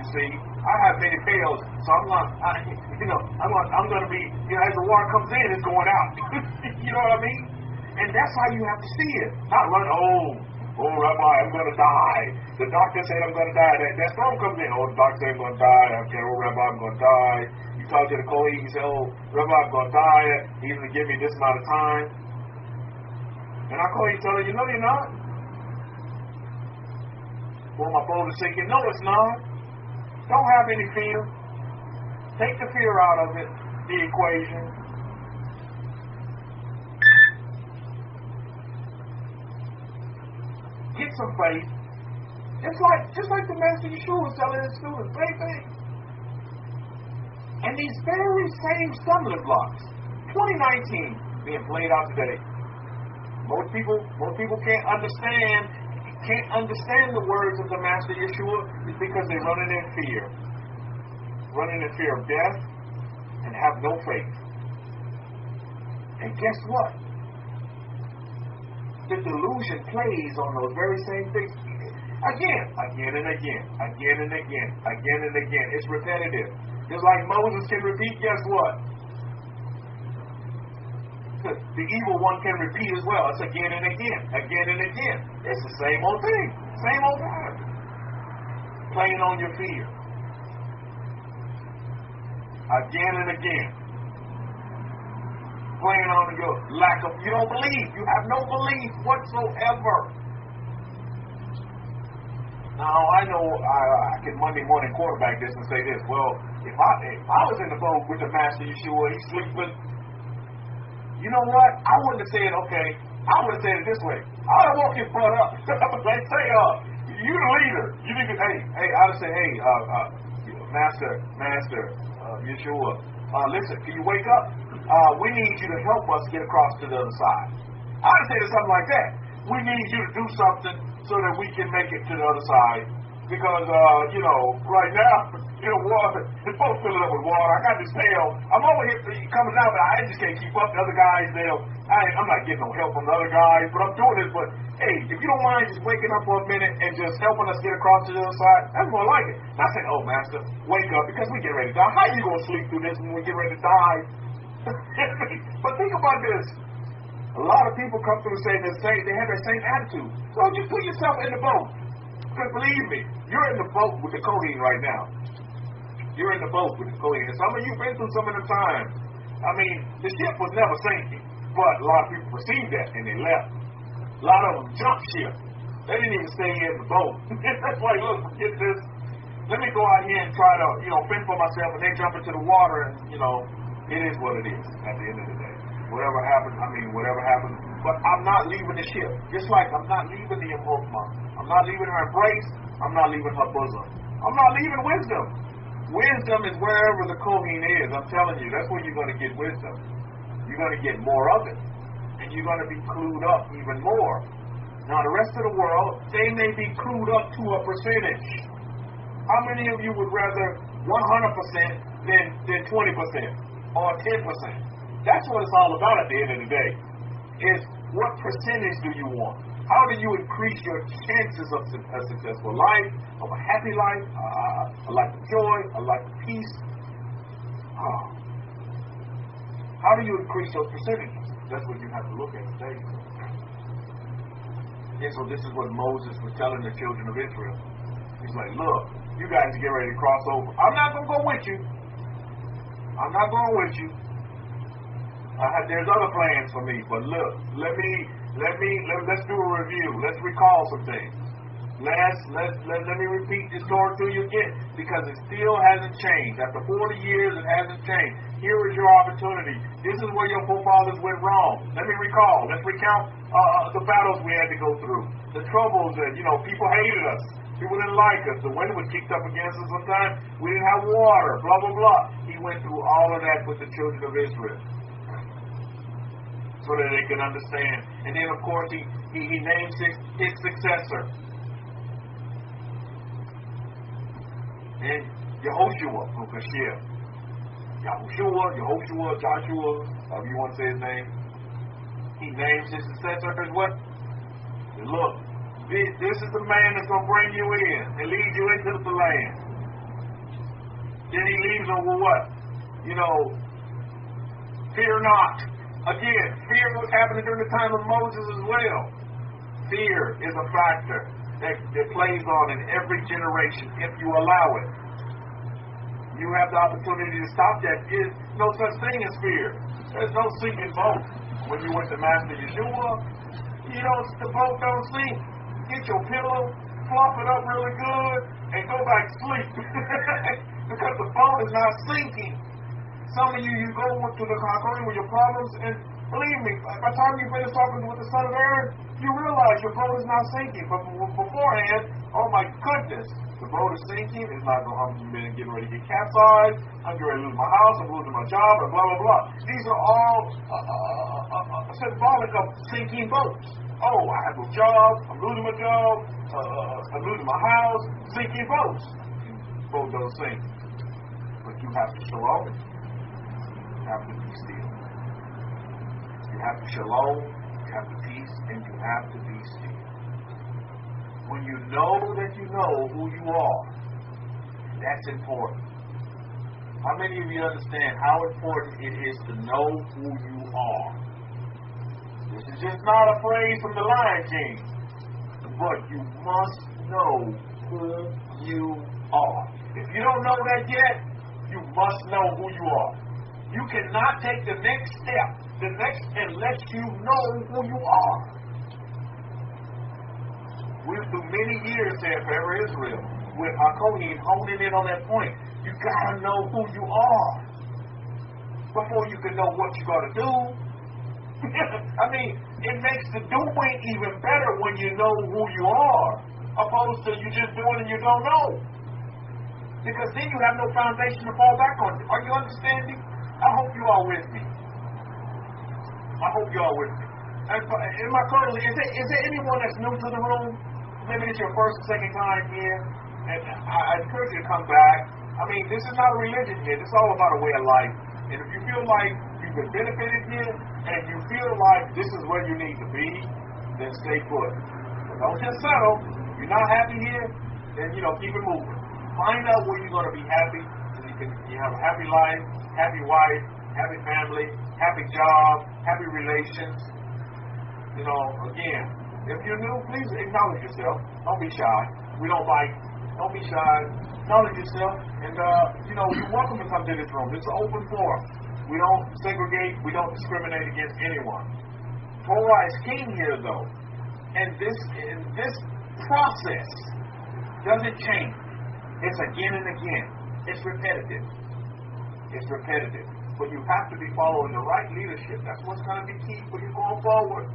You see, I have many pails, so I'm gonna be, as the water comes in, it's going out. You know what I mean? And that's how you have to see it. Not run, oh, Rabbi, I'm going to die. The doctor said I'm going to die. That storm comes in. Oh, the doctor said I'm going to die. Okay, oh, Rabbi, I'm going to die. You talk to the Kohen, you say, oh, Rabbi, I'm going to die. He's going to give me this amount of time. And I call you, tell her, no, you're not. Well, my boat is sinking. No, it's not. Don't have any fear. Take the fear out of it, the equation. Get some faith. Just like the Master Yeshua was telling his students, same thing. And these very same stumbling blocks, 2019 being played out today. Most people can't understand the words of the Master Yeshua is because they're running in fear of death, and have no faith. And guess what? The delusion plays on those very same things again and again. It's repetitive. Just like Moses can repeat, guess what? The evil one can repeat as well. It's again and again. It's the same old thing. Same old time. Playing on your fear. Again and again. Playing on your lack of, you don't believe. You have no belief whatsoever. Now, I know I can Monday morning quarterback this and say this. Well, if I was in the boat with the Master Yeshua, he's sleeping. You know what? I wouldn't have said, okay. I would have said it this way. I would have woke his butt up. Like, say, you the leader. You need to, hey, I would say, hey, Master Yeshua, listen, can you wake up? We need you to help us get across to the other side. I would say something like that. We need you to do something so that we can make it to the other side. Because, right now, water, the boat's filling up with water. I got this pail. I'm over here coming out, but I just can't keep up. The other guys, I'm not getting no help from the other guys, but I'm doing this. But, hey, if you don't mind just waking up for a minute and just helping us get across to the other side, that's more like it. Not saying, oh, Master, wake up, because we get ready to die. How you going to sleep through this when we get ready to die? But think about this. A lot of people come through saying they have that same attitude. So just put yourself in the boat. Because believe me, you're in the boat with the Kohen right now. You're in the boat with the Kohen. And some of you have been through some of them times. I mean, the ship was never sinking. But a lot of people perceived that and they left. A lot of them jumped ship. They didn't even stay in the boat. That's like, look, forget this. Let me go out here and try to, fend for myself, and they jump into the water, and, it is what it is at the end of the day. Whatever happens. But I'm not leaving the ship. Just like I'm not leaving the Imhokmah. I'm not leaving her embrace. I'm not leaving her bosom. I'm not leaving wisdom. Wisdom is wherever the Kohen is. I'm telling you, that's where you're going to get wisdom. You're going to get more of it. And you're going to be clued up even more. Now, the rest of the world, they may be clued up to a percentage. How many of you would rather 100% than 20% or 10%? That's what it's all about at the end of the day. Is what percentage do you want? How do you increase your chances of a successful life, of a happy life, a life of joy, a life of peace? How do you increase those percentages? That's what you have to look at today. And so this is what Moses was telling the children of Israel. He's like, look, you guys get ready to cross over. I'm not going to go with you. I'm not going with you. There's other plans for me, but look, let's do a review. Let's recall some things. Let me repeat this story to you again, because it still hasn't changed. After 40 years, it hasn't changed. Here is your opportunity. This is where your forefathers went wrong. Let me recall. Let's recount the battles we had to go through. The troubles that, people hated us. People didn't like us. The wind was kicked up against us sometimes. We didn't have water, blah, blah, blah. He went through all of that with the children of Israel so that they can understand. And then, of course, he names his successor. And Yehoshua from Kashir. Yehoshua, Joshua, however you want to say his name. He names his successor as what? And look, this is the man that's going to bring you in and lead you into the land. Then he leaves them with what? Fear not. Again, fear was happening during the time of Moses as well. Fear is a factor that plays on in every generation if you allow it. You have the opportunity to stop that. There's no such thing as fear. There's no sinking boat. When you went to Master Yeshua, the boat don't sink. Get your pillow, fluff it up really good, and go back to sleep. Because the boat is not sinking. Some of you go to the Concord with your problems, and believe me, by the time you finish talking with the son of Aaron, you realize your boat is not sinking. But beforehand, oh my goodness, the boat is sinking. It's not going. I'm getting ready to get capsized. I'm getting ready to lose my house. I'm losing my job, and blah blah blah. These are all symbolic of sinking boats. Oh, I have no job. I'm losing my job. I'm losing my house. Sinking boats. Boat don't sink, but you have to shalom. You have to be still. You have to shalom. You have to peace, and you have to be still. When you know that you know who you are, that's important. How many of you understand how important it is to know who you are? This is just not a phrase from the Lion King, but you must know who you are. If you don't know that yet, you must know who you are. You cannot take the next step, unless you know who you are. We've through many years there for Israel with Hakonim honing in on that point. You gotta know who you are before you can know what you gotta do. I mean, it makes the doing even better when you know who you are, opposed to you just doing and you don't know. Because then you have no foundation to fall back on. Are you understanding? I hope you are with me. I hope you are with me. And in my closing, is there anyone that's new to the room? Maybe it's your first or second time here. And I encourage you to come back. I mean, this is not a religion here. This is all about a way of life. And if you feel like you've been benefited here, and you feel like this is where you need to be, then stay put. But don't just settle. If you're not happy here, then, keep it moving. Find out where you're going to be happy, so you have a happy life, happy wife, happy family, happy job, happy relations. Again, if you're new, please acknowledge yourself. Don't be shy. We don't bite. Don't be shy. Acknowledge yourself. And, you're welcome to come to this room. It's an open forum. We don't segregate. We don't discriminate against anyone. Torah is king here, though. And this process doesn't change. It's again and again. It's repetitive. It's repetitive. But you have to be following the right leadership. That's what's going to be key for you going forward.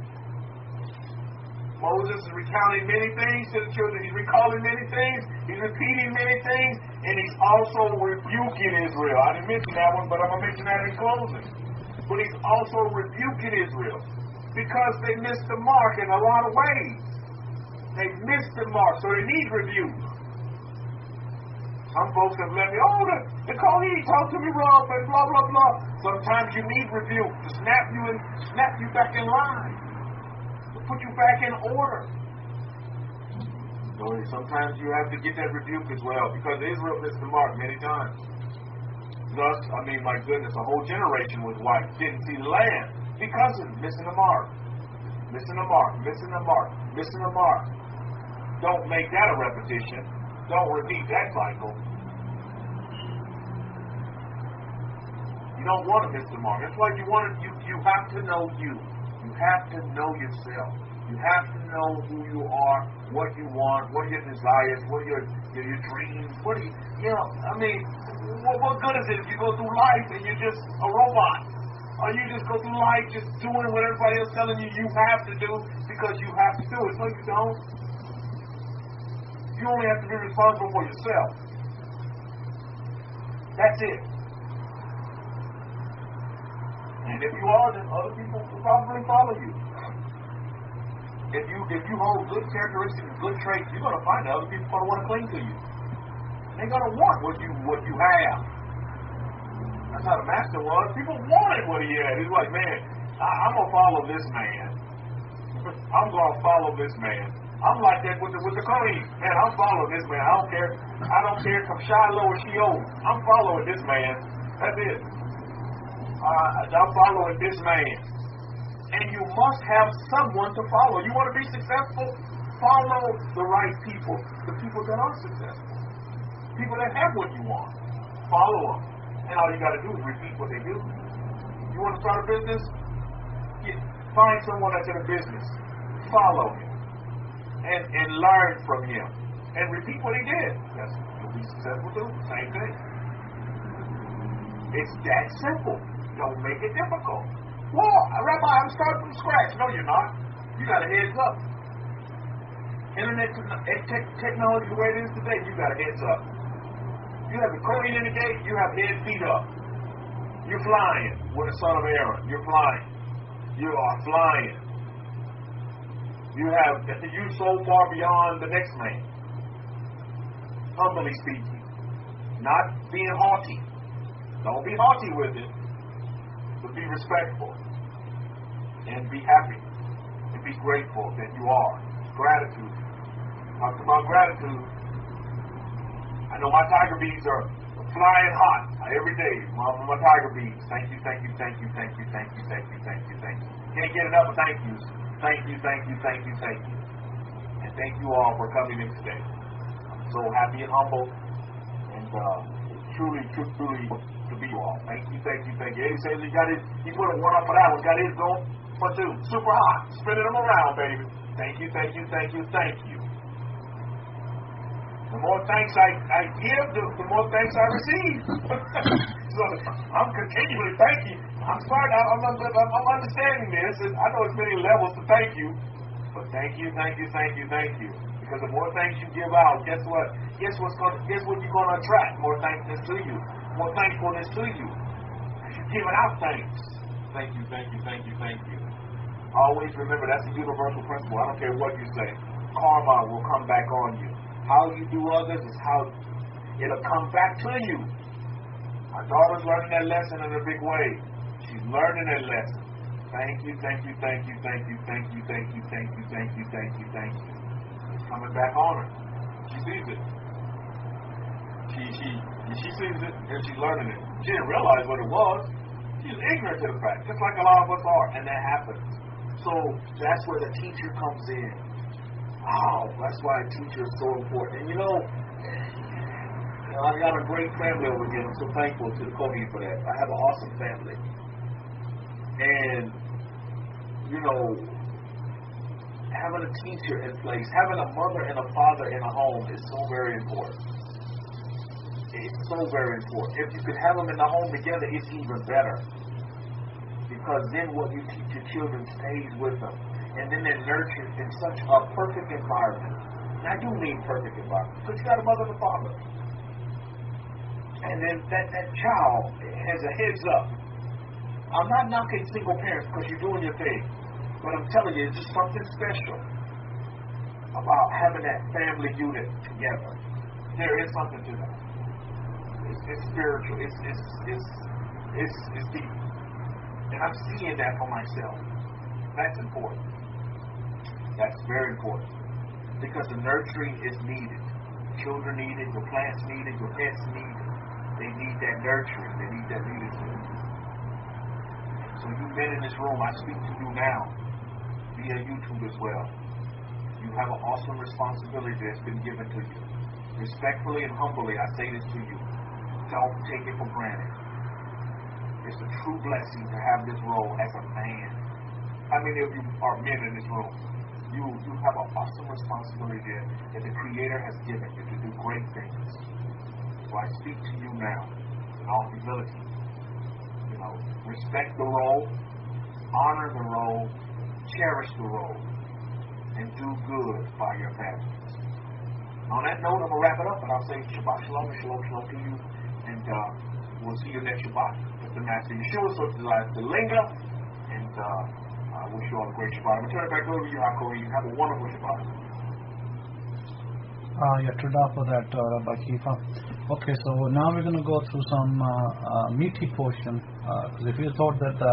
Moses is recounting many things to the children. He's recalling many things. He's repeating many things. And he's also rebuking Israel. I didn't mention that one, but I'm going to mention that in closing. But he's also rebuking Israel because they missed the mark in a lot of ways. They missed the mark, so they need rebuke. Some folks have let me, the Kohen talked to me rough and blah, blah, blah. Sometimes you need rebuke to snap you back in line, to put you back in order. So sometimes you have to get that rebuke as well, because Israel missed the mark many times. Thus, my goodness, a whole generation was white, didn't see the land because of missing the mark. Missing the mark, missing the mark, missing the mark. Don't make that a repetition. Don't repeat that cycle. You don't want to miss the mark. That's why you have to know you. You have to know yourself. You have to know who you are, what you want, what are your desires, what are your dreams, what are what good is it if you go through life and you're just a robot? Or you just go through life just doing what everybody else telling you have to do because you have to do it. No, you don't. You only have to be responsible for yourself. That's it. And if you are, then other people will probably follow you. If you hold good characteristics and good traits, you're going to find that other people are going to want to cling to you. They're going to want what you have. That's how the master was. People wanted what he had. He's like, man, I'm going to follow this man. I'm going to follow this man. I'm like that with the Kohen. Man, I'm following this man. I don't care if I'm Shiloh or Sheol. I'm following this man. That's it. I'm following this man. And you must have someone to follow. You want to be successful? Follow the right people. The people that are successful. People that have what you want. Follow them. And all you got to do is repeat what they do. You want to start a business? Find someone that's in a business. Follow him. And learn from him. And repeat what he did. You'll be successful too. Same thing. It's that simple. Don't make it difficult. Well, Rabbi, I'm starting from scratch. No, you're not. You got a heads up. Internet technology, the way it is today, you got a heads up. You have the Kohen in the gate, you have head feet up. You're flying with the son of Aaron. You're flying. You are flying. You so far beyond the next man. Humbly speaking. Not being haughty. Don't be haughty with it. But be respectful. And be happy. And be grateful that you are. Gratitude. Talk about gratitude. I know my tiger beads are flying hot every day. My tiger beads. Thank you, thank you, thank you, thank you, thank you, thank you, thank you, thank you. Can't get enough of thank yous. Thank you, thank you, thank you, thank you. And thank you all for coming in today. I'm so happy and humble and truly to be you all. Thank you, thank you, thank you. He says he put a one up for that one, got his going for two. Super hot. Spinning them around, baby. Thank you, thank you, thank you, thank you. The more thanks I give, the more thanks I receive. So I'm continually thanking. I'm understanding this. I know it's many levels to thank you, but thank you, thank you, thank you, thank you. Because the more thanks you give out, guess what? Guess what you're going to attract? More thankfulness to you. More thankfulness to you. You're giving out thanks. Thank you, thank you, thank you, thank you. Always remember that's a universal principle. I don't care what you say. Karma will come back on you. How you do others is how it'll come back to you. My daughter's learning that lesson in a big way. She's learning that lesson. Thank you, thank you, thank you, thank you, thank you, thank you, thank you, thank you, thank you, thank you. It's coming back on her. She sees it. She sees it and she's learning it. She didn't realize what it was. She's ignorant to the fact, just like a lot of us are, and that happens. So that's where the teacher comes in. Oh, that's why a teacher is so important. And you know, I got a great family over here. I'm so thankful to the Kohen for that. I have an awesome family. And, you know, having a teacher in place, having a mother and a father in a home is so very important. It's so very important. If you could have them in the home together, it's even better. Because then what you teach your children stays with them. And then they're nurtured in such a perfect environment. And I do mean perfect environment. Because you got a mother and a father. And then that child has a heads up. I'm not knocking single parents because you're doing your thing. But I'm telling you, it's just something special about having that family unit together. There is something to that. It's spiritual. It's deep. And I'm seeing that for myself. That's important. That's very important. Because the nurturing is needed. Children need it, your plants need it, your pets need it. They need that nurturing. They need that leadership. So you've been in this room. I speak to you now via YouTube as well. You have an awesome responsibility that's been given to you. Respectfully and humbly, I say this to you. Don't take it for granted. It's a true blessing to have this role as a man. How many of you are men in this room? You have an awesome responsibility there that the Creator has given you to do great things. So I speak to you now in all humility. Respect the role, honor the role, cherish the role, and do good by your families. On that note, I'm going to wrap it up, and I'll say Shabbat Shalom and Shalom Shalom to you, and we'll see you next Shabbat with the Master Yeshua. So it's the linger, and I wish you all a great Shabbat. I'm going to turn it back over to you, Hakori. Have a wonderful Shabbat. Toda for that, Rabbi Kefa. Okay, so now we're going to go through some meaty portion, because if you thought that the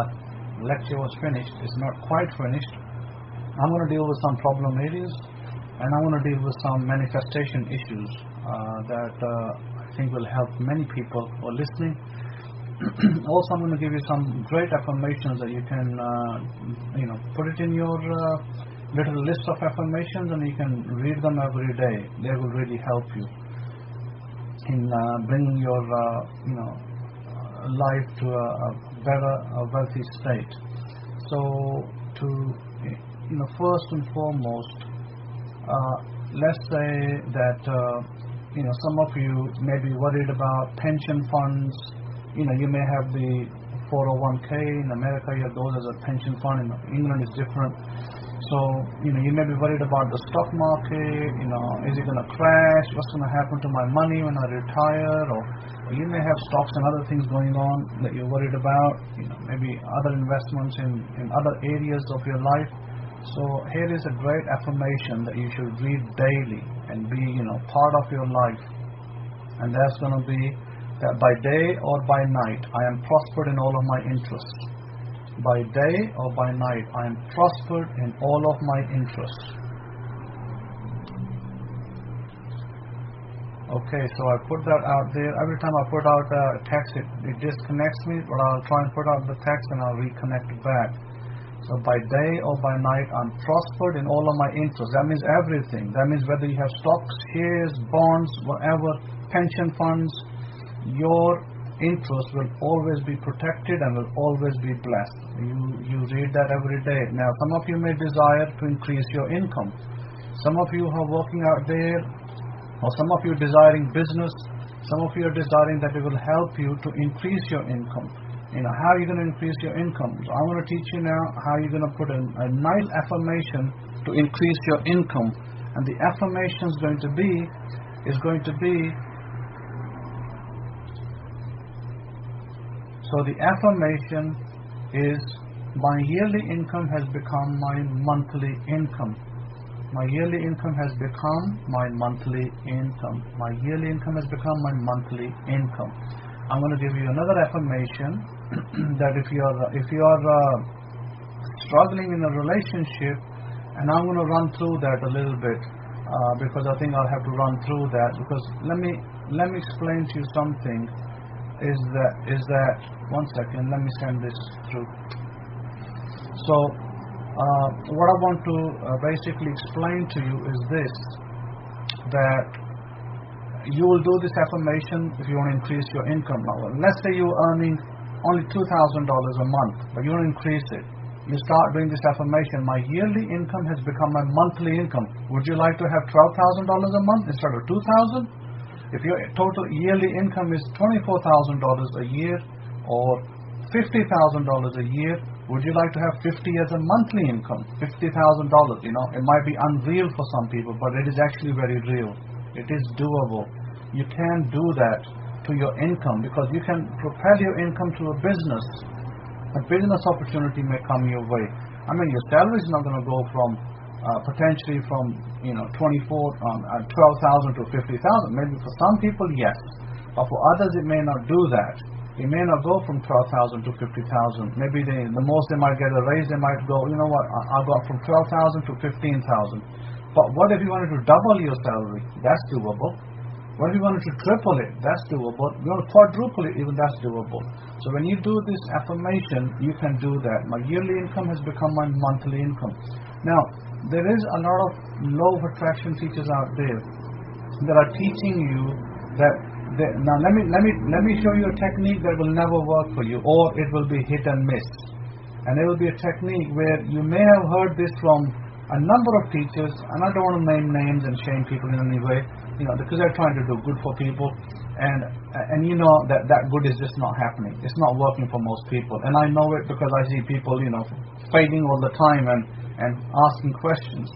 lecture was finished, it's not quite finished. I'm going to deal with some problem areas, and I want to deal with some manifestation issues that I think will help many people who are listening. Also, I'm going to give you some great affirmations that you can, put it in your little list of affirmations, and you can read them every day. They will really help you in bringing your, life to a better, wealthy state. So, first and foremost, let's say that some of you may be worried about pension funds. You may have the 401k. In America, you have those as a pension fund. In England, it's different. So, you may be worried about the stock market. Is it going to crash? What's going to happen to my money when I retire? Or you may have stocks and other things going on that you're worried about. Maybe other investments in other areas of your life. So here is a great affirmation that you should read daily and be, part of your life. And that's going to be that by day or by night, I am prospered in all of my interests. By day or by night, I am prospered in all of my interests. Okay, so I put that out there. Every time I put out a text, it disconnects me, but I'll try and put out the text and I'll reconnect it back. So by day or by night, I'm prospered in all of my interests. That means everything. That means whether you have stocks, shares, bonds, whatever, pension funds, your interest will always be protected and will always be blessed. You read that every day. Now, some of you may desire to increase your income. Some of you who are working out there, or some of you desiring business, some of you are desiring that it will help you to increase your income. How are you going to increase your income? So I want to teach you now how you're going to put a nice affirmation to increase your income. And the affirmation is going to be, so the affirmation is, my yearly income has become my monthly income. My yearly income has become my monthly income. My yearly income has become my monthly income. I'm going to give you another affirmation that if you are struggling in a relationship, and I'm going to run through that a little bit because I think I'll have to run through that, because let me explain to you something. Is that one second? Let me send this through. So what I want to basically explain to you is this: that you will do this affirmation if you want to increase your income. Now, let's say you're earning only $2,000 a month, but you want to increase it. You start doing this affirmation: my yearly income has become my monthly income. Would you like to have $12,000 a month instead of $2,000? If your total yearly income is $24,000 a year or $50,000 a year, would you like to have 50 as a monthly income? $50,000, it might be unreal for some people, but it is actually very real. It is doable. You can do that to your income, because you can propel your income to a business. A business opportunity may come your way. Your salary is not going to go from potentially from 12,000 to 50,000. Maybe for some people, yes, but for others it may not do that. It may not go from 12,000 to 50,000. Maybe the most they might get a raise, they might go, I'll go up from 12,000 to 15,000. But what if you wanted to double your salary? That's doable. What if you wanted to triple it? That's doable. You want to quadruple it, even that's doable. So when you do this affirmation, you can do that. My yearly income has become my monthly income. Now, there is a lot of law of attraction teachers out there that are teaching you that. Now let me show you a technique that will never work for you, or it will be hit and miss. And it will be a technique where you may have heard this from a number of teachers, and I don't want to name names and shame people in any way, because they're trying to do good for people, and that good is just not happening. It's not working for most people, and I know it because I see people, failing all the time and asking questions.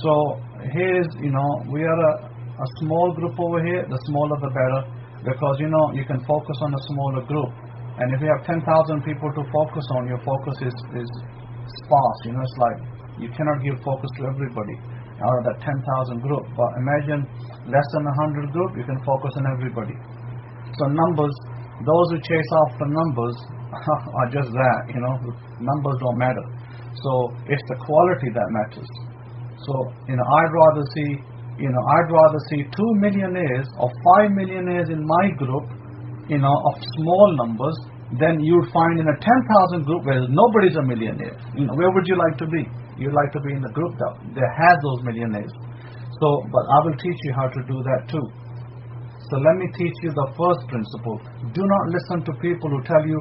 So here's, we are a small group over here. The smaller the better, because you can focus on a smaller group, and if you have 10,000 people to focus on, your focus is sparse. It's like you cannot give focus to everybody out of that 10,000 group. But imagine less than 100 group, you can focus on everybody. So numbers, those who chase after numbers are just that, numbers don't matter. So it's the quality that matters. So I'd rather see 2 millionaires or 5 millionaires in my group, of small numbers, than you'd find in a 10,000 group where nobody's a millionaire. Where would you like to be? You'd like to be in the group that has those millionaires. So, but I will teach you how to do that too. So let me teach you the first principle. Do not listen to people who tell you,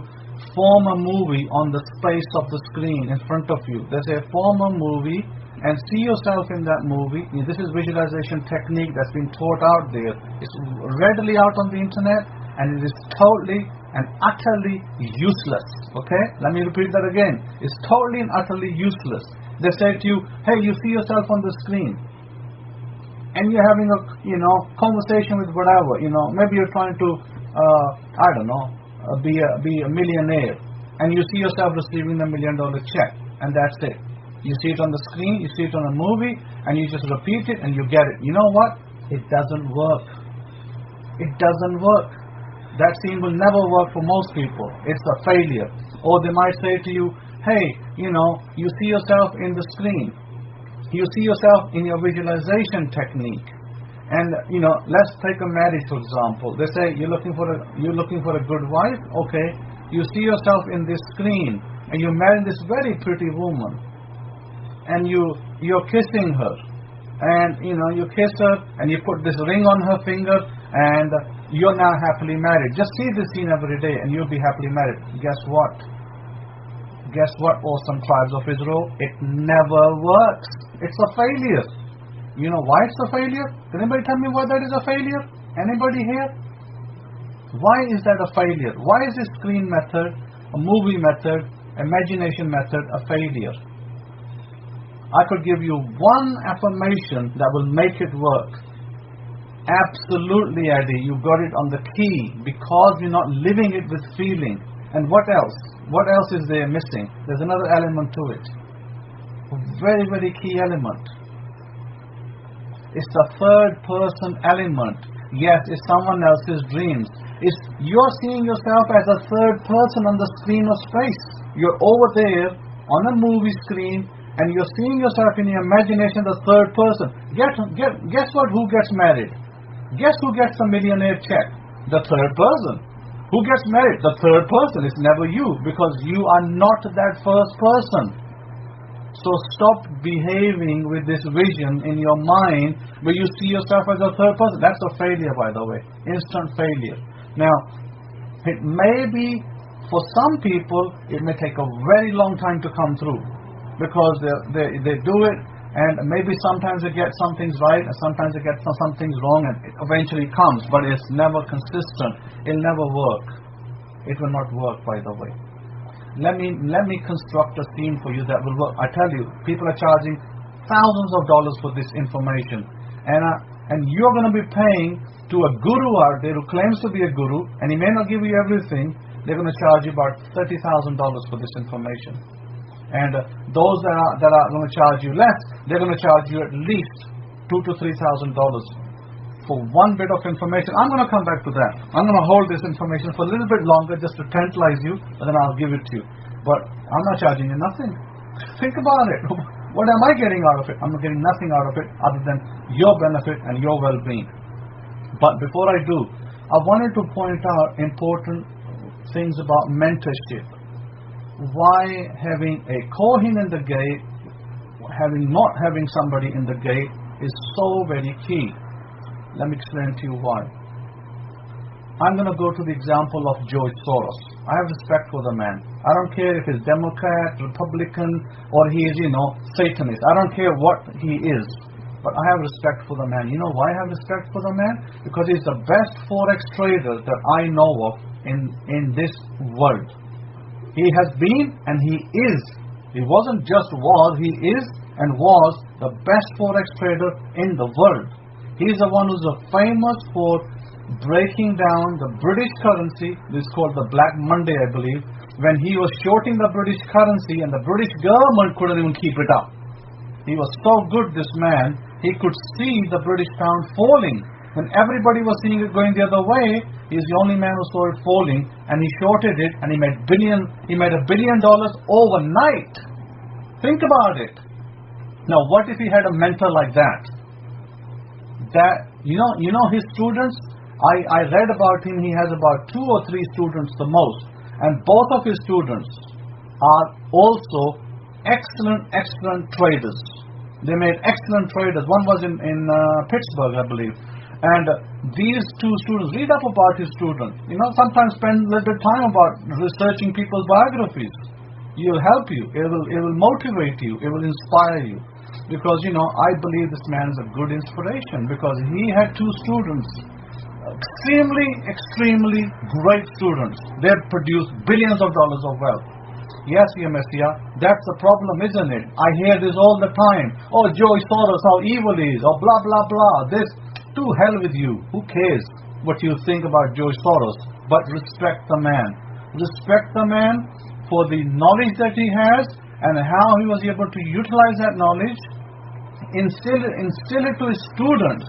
form a movie on the space of the screen in front of you. They say, form a movie and see yourself in that movie. This is visualization technique that's been taught out there. It's readily out on the internet, and it is totally and utterly useless. Okay? Let me repeat that again. It's totally and utterly useless. They say to you, hey, you see yourself on the screen, and you're having a conversation with whatever. Maybe you're trying to be a millionaire, and you see yourself receiving a $1 million check, and that's it. You see it on the screen, you see it on a movie, and you just repeat it and you get it. You know what? It doesn't work. It doesn't work. That scene will never work for most people. It's a failure. Or they might say to you, hey, you see yourself in the screen. You see yourself in your visualization technique. And let's take a marriage, for example. They say you're looking for a good wife. Okay, you see yourself in this screen, and you're marrying this very pretty woman, and you're kissing her, and you kiss her, and you put this ring on her finger, and you're now happily married. Just see this scene every day, and you'll be happily married. Guess what? Awesome tribes of Israel? It never works. It's a failure. You know why it's a failure? Can anybody tell me why that is a failure? Anybody here? Why is that a failure? Why is this screen method, a movie method, imagination method a failure? I could give you one affirmation that will make it work. Absolutely, Eddie, you got it on the key, because you're not living it with feeling. And what else? What else is there missing? There's another element to it. A very, very key element. It's the third person element. Yes, it's someone else's dreams. It's you're seeing yourself as a third person on the screen of space. You're over there on a movie screen, and you're seeing yourself in your imagination the third person. Guess what? Who gets married? Guess who gets the millionaire check? The third person. Who gets married? The third person. It's never you, because you are not that first person. So stop behaving with this vision in your mind where you see yourself as a third person. That's a failure, by the way. Instant failure. Now, it may be, for some people, it may take a very long time to come through, because they do it, and maybe sometimes they get some things right, and sometimes they get some things wrong, and it eventually comes, but it's never consistent. It'll never work. It will not work, by the way. Let me construct a scene for you that will work. I tell you, people are charging thousands of dollars for this information, and you're going to be paying to a guru out there who claims to be a guru, and he may not give you everything. They're going to charge you about $30,000 for this information. And those that are going to charge you less, they're going to charge you at least $2,000 to $3,000 for one bit of information. I'm going to come back to that. I'm going to hold this information for a little bit longer just to tantalize you, and then I'll give it to you. But I'm not charging you nothing. Think about it. What am I getting out of it? I'm not getting nothing out of it other than your benefit and your well-being. But before I do, I wanted to point out important things about mentorship. Why having a Kohen in the gate, not having somebody in the gate, is so very key. Let me explain to you why. I'm going to go to the example of George Soros. I have respect for the man. I don't care if he's Democrat, Republican, or he is, Satanist. I don't care what he is. But I have respect for the man. You know why I have respect for the man? Because he's the best Forex trader that I know of in this world. He has been and he is. He wasn't just was, he is and was the best Forex trader in the world. He's the one who's famous for breaking down the British currency. This is called the Black Monday, I believe, when he was shorting the British currency and the British government couldn't even keep it up. He was so good, this man, he could see the British pound falling. When everybody was seeing it going the other way, he's the only man who saw it falling, and he shorted it, and he made $1 billion overnight. Think about it. Now, what if he had a mentor like that? His students, I read about him, he has about 2 or 3 students the most, and both of his students are also excellent traders. They made excellent traders. One was in Pittsburgh, I believe. And these 2 students, read up about his students. Sometimes spend a little time about researching people's biographies. It will help you. It will motivate you. It will inspire you. Because, I believe this man is a good inspiration, because he had 2 students, extremely great students. They produced billions of dollars of wealth. Yes, Messiah, that's the problem, isn't it? I hear this all the time. Oh, George Soros, how evil he is. Oh, blah, blah, blah. This, to hell with you. Who cares what you think about George Soros? But respect the man. Respect the man for the knowledge that he has and how he was able to utilize that knowledge. Instill it to his students.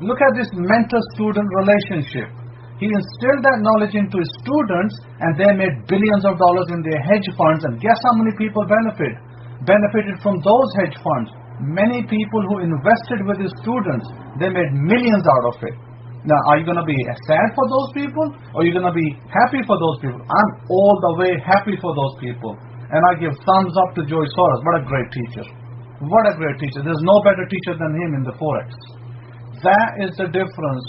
Look at this mentor-student relationship. He instilled that knowledge into his students, and they made billions of dollars in their hedge funds. And guess how many people benefited from those hedge funds? Many people who invested with his students, they made millions out of it. Now, are you going to be sad for those people, or are you going to be happy for those people? I'm all the way happy for those people. And I give thumbs up to George Soros. What a great teacher. What a great teacher. There's no better teacher than him in the Forex. That is the difference.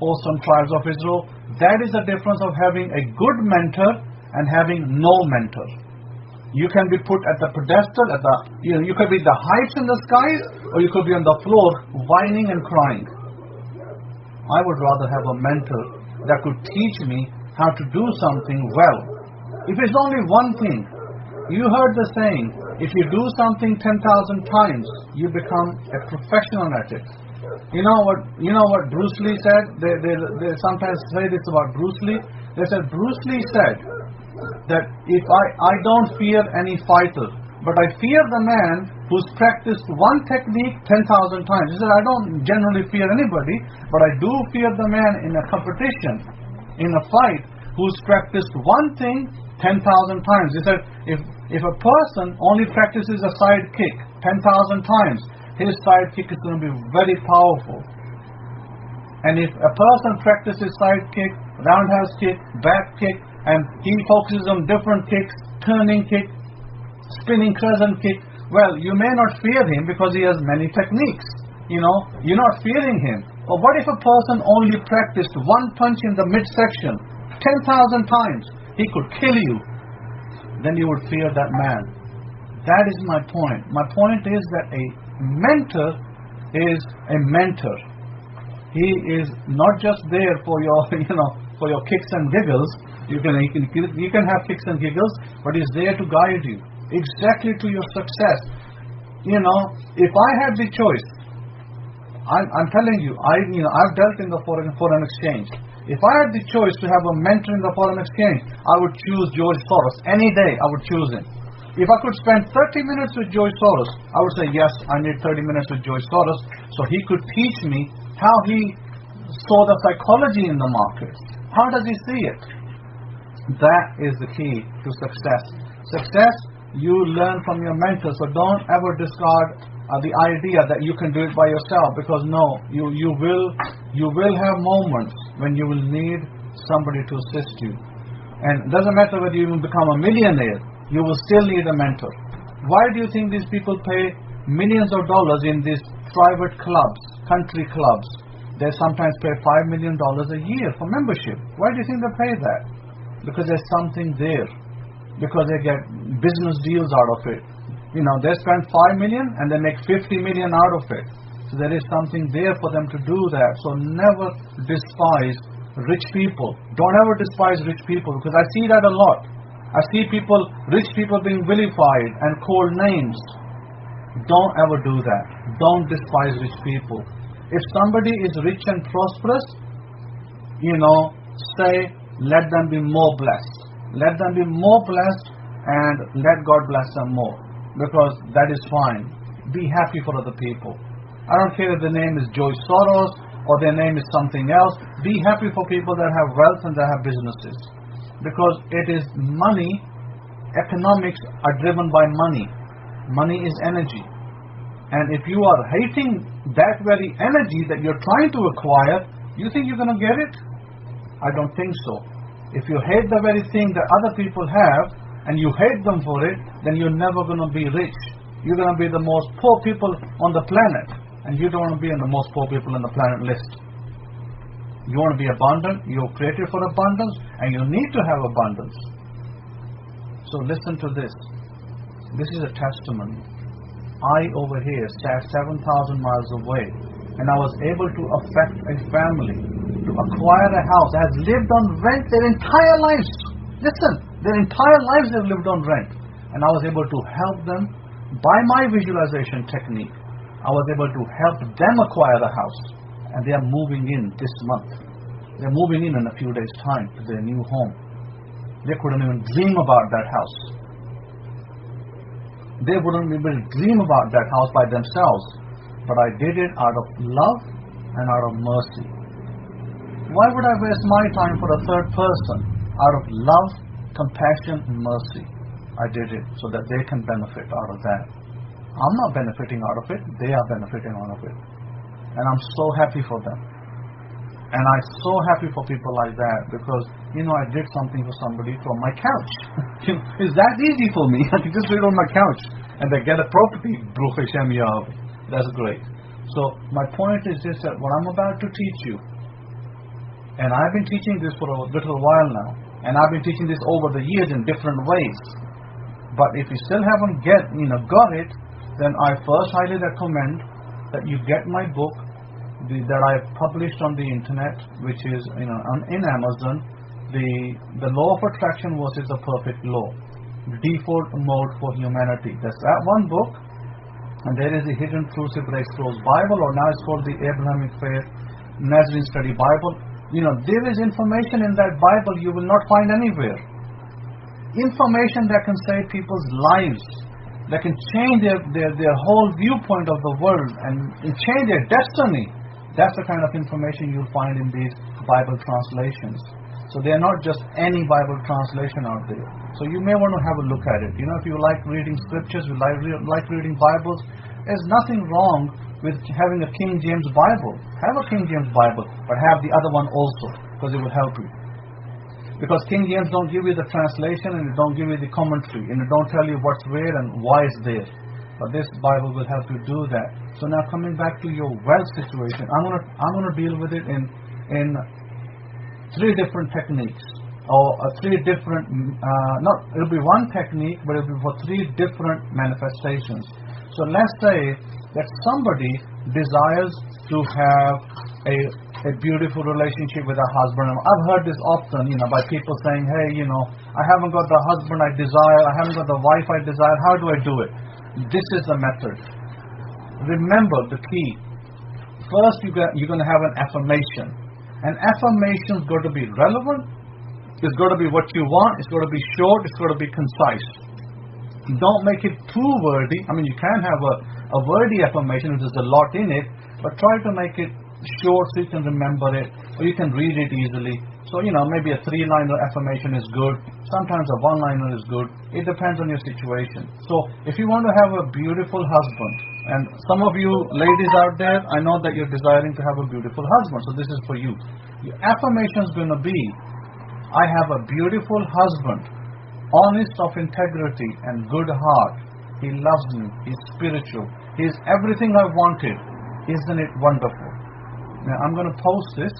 Awesome tribes of Israel. That is the difference of having a good mentor and having no mentor. You can be put at the pedestal, you could be the heights in the sky, or you could be on the floor whining and crying. I would rather have a mentor that could teach me how to do something well. If it's only one thing, you heard the saying, if you do something 10,000 times, you become a professional at it. You know what Bruce Lee said? They sometimes say this about Bruce Lee. They said Bruce Lee said that if I don't fear any fighter, but I fear the man who's practiced one technique 10,000 times. He said, I don't generally fear anybody, but I do fear the man in a competition, in a fight, who's practiced one thing 10,000 times. He said, if a person only practices a side kick 10,000 times, his side kick is going to be very powerful. And if a person practices side kick, roundhouse kick, back kick, and he focuses on different kicks, turning kick, spinning crescent kick, well, you may not fear him because he has many techniques. You're not fearing him. But what if a person only practiced one punch in the midsection 10,000 times? He could kill you. Then you would fear that man. That is my point. My point is that a mentor is a mentor. He is not just there for your, for your kicks and giggles. You can have kicks and giggles, but he's there to guide you exactly to your success. If I had the choice, I'm telling you, I've dealt in the foreign exchange. If I had the choice to have a mentor in the foreign exchange, I would choose George Soros. Any day, I would choose him. If I could spend 30 minutes with George Soros, I would say, yes, I need 30 minutes with George Soros, so he could teach me how he saw the psychology in the markets. How does he see it? That is the key to success. Success, you learn from your mentor, so don't ever discard the idea that you can do it by yourself, because no, you will have moments when you will need somebody to assist you. And it doesn't matter whether you even become a millionaire, you will still need a mentor. Why do you think these people pay millions of dollars in these private clubs, country clubs? They sometimes pay $5 million a year for membership. Why do you think they pay that? Because there's something there. Because they get business deals out of it. You know, they spend $5 million and they make $50 million out of it. So there is something there for them to do that. So never despise rich people. Don't ever despise rich people, because I see that a lot. I see rich people being vilified and called names. Don't ever do that. Don't despise rich people. If somebody is rich and prosperous, say, let them be more blessed. Let them be more blessed and let God bless them more. Because that is fine. Be happy for other people. I don't care if their name is George Soros or their name is something else. Be happy for people that have wealth and that have businesses. Because it is money, economics are driven by money. Money is energy. And if you are hating that very energy that you're trying to acquire, you think you're going to get it? I don't think so. If you hate the very thing that other people have, and you hate them for it, then you're never going to be rich. You're going to be the most poor people on the planet. And you don't want to be on the most poor people on the planet list. You want to be abundant, you're created for abundance, and you need to have abundance. So listen to this. This is a testimony. I over here sat 7,000 miles away, and I was able to affect a family to acquire a house that has lived on rent their entire lives. Listen, their entire lives they've lived on rent. And I was able to help them by my visualization technique. I was able to help them acquire the house. And they are moving in this month. They're moving in a few days' time to their new home. They couldn't even dream about that house. They wouldn't even dream about that house by themselves. But I did it out of love and out of mercy. Why would I waste my time for a third person? Out of love, compassion, and mercy. I did it so that they can benefit out of that. I'm not benefiting out of it. They are benefiting out of it. And I'm so happy for them. And I'm so happy for people like that, because, I did something for somebody from my couch. It's that easy for me. I can just sit on my couch and they get a property. Baruch Hashem Yahweh. That's great. So my point is this, that what I'm about to teach you, and I've been teaching this for a little while now, and I've been teaching this over the years in different ways. But if you still haven't got it, then I first highly recommend that you get my book that I published on the internet, which is in Amazon, the Law of Attraction versus the Perfect Law, Default Mode for Humanity. That's that one book. And there is the Hidden Truths of Break Scrolls Bible, or now it's called the Abrahamic Faith Nazarene Study Bible. There is information in that Bible you will not find anywhere. Information that can save people's lives, that can change their whole viewpoint of the world and change their destiny. That's the kind of information you'll find in these Bible translations. So they are not just any Bible translation out there. So you may want to have a look at it. If you like reading scriptures, you like reading Bibles, there's nothing wrong with having a King James Bible. Have a King James Bible, but have the other one also, because it will help you. Because King James don't give you the translation, and it don't give you the commentary, and it don't tell you what's where and why it's there. But this Bible will help you do that. So now coming back to your wealth situation, I'm gonna deal with it in three different techniques, or three different. It'll be one technique, but it'll be for three different manifestations. So let's say that somebody desires to have a beautiful relationship with a husband. I've heard this often, by people saying, hey, I haven't got the husband I desire, I haven't got the wife I desire, how do I do it? This is the method. Remember the key. First, you're going to have an affirmation. An affirmation's got to be relevant, it's got to be what you want, it's got to be short, it's got to be concise. Don't make it too wordy. You can have a wordy affirmation if there's a lot in it, but try to make it short so you can remember it, or you can read it easily. So, maybe a 3-liner affirmation is good. Sometimes a 1-liner is good. It depends on your situation. So, if you want to have a beautiful husband, and some of you ladies out there, I know that you're desiring to have a beautiful husband, so this is for you. Your affirmation is going to be, I have a beautiful husband, honest, of integrity and good heart. He loves me. He's spiritual. He's everything I wanted. Isn't it wonderful? Now I'm going to post this.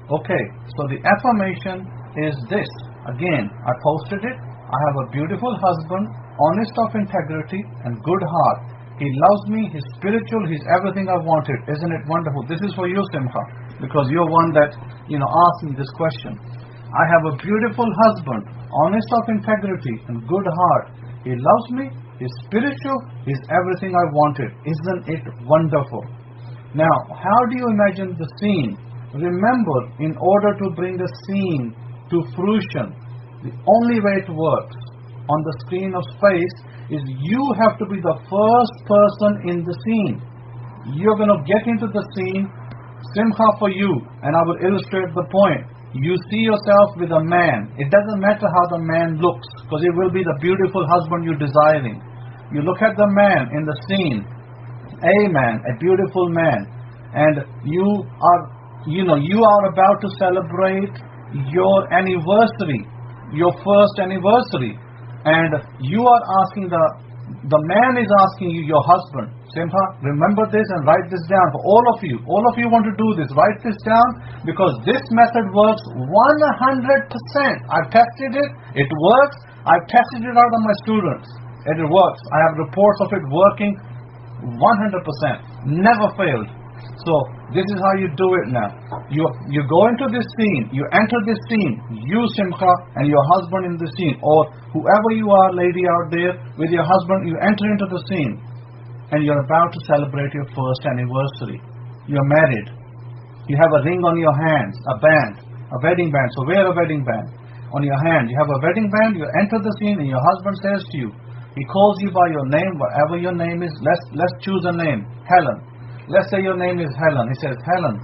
Okay, so the affirmation is this. Again, I posted it. I have a beautiful husband, honest of integrity and good heart. He loves me, he's spiritual, he's everything I wanted. Isn't it wonderful? This is for you, Simcha, because you're one that, asked me this question. I have a beautiful husband, honest of integrity and good heart. He loves me, he's spiritual, he's everything I wanted. Isn't it wonderful? Now, how do you imagine the scene? Remember, in order to bring the scene to fruition, the only way it works on the screen of space is you have to be the first person in the scene. You're going to get into the scene, Simcha for you, and I will illustrate the point. You see yourself with a man. It doesn't matter how the man looks, because it will be the beautiful husband you're desiring. You look at the man in the scene, a man, a beautiful man, and you are about to celebrate your anniversary, your first anniversary, and you are asking the man is asking you, your husband, Simcha, remember this and write this down for all of you. All of you want to do this. Write this down, because this method works 100%. I've tested it. It works. I've tested it out on my students. It works. I have reports of it working 100%. Never failed. So this is how you do it now. You go into this scene, you enter this scene, you Simcha and your husband in the scene, or whoever you are, lady out there with your husband, you enter into the scene and you're about to celebrate your first anniversary. You're married. You have a ring on your hands, a band, a wedding band. So wear a wedding band on your hand. You have a wedding band, you enter the scene and your husband says to you, he calls you by your name, whatever your name is. Let's choose a name, Helen. Let's say your name is Helen. He says, Helen,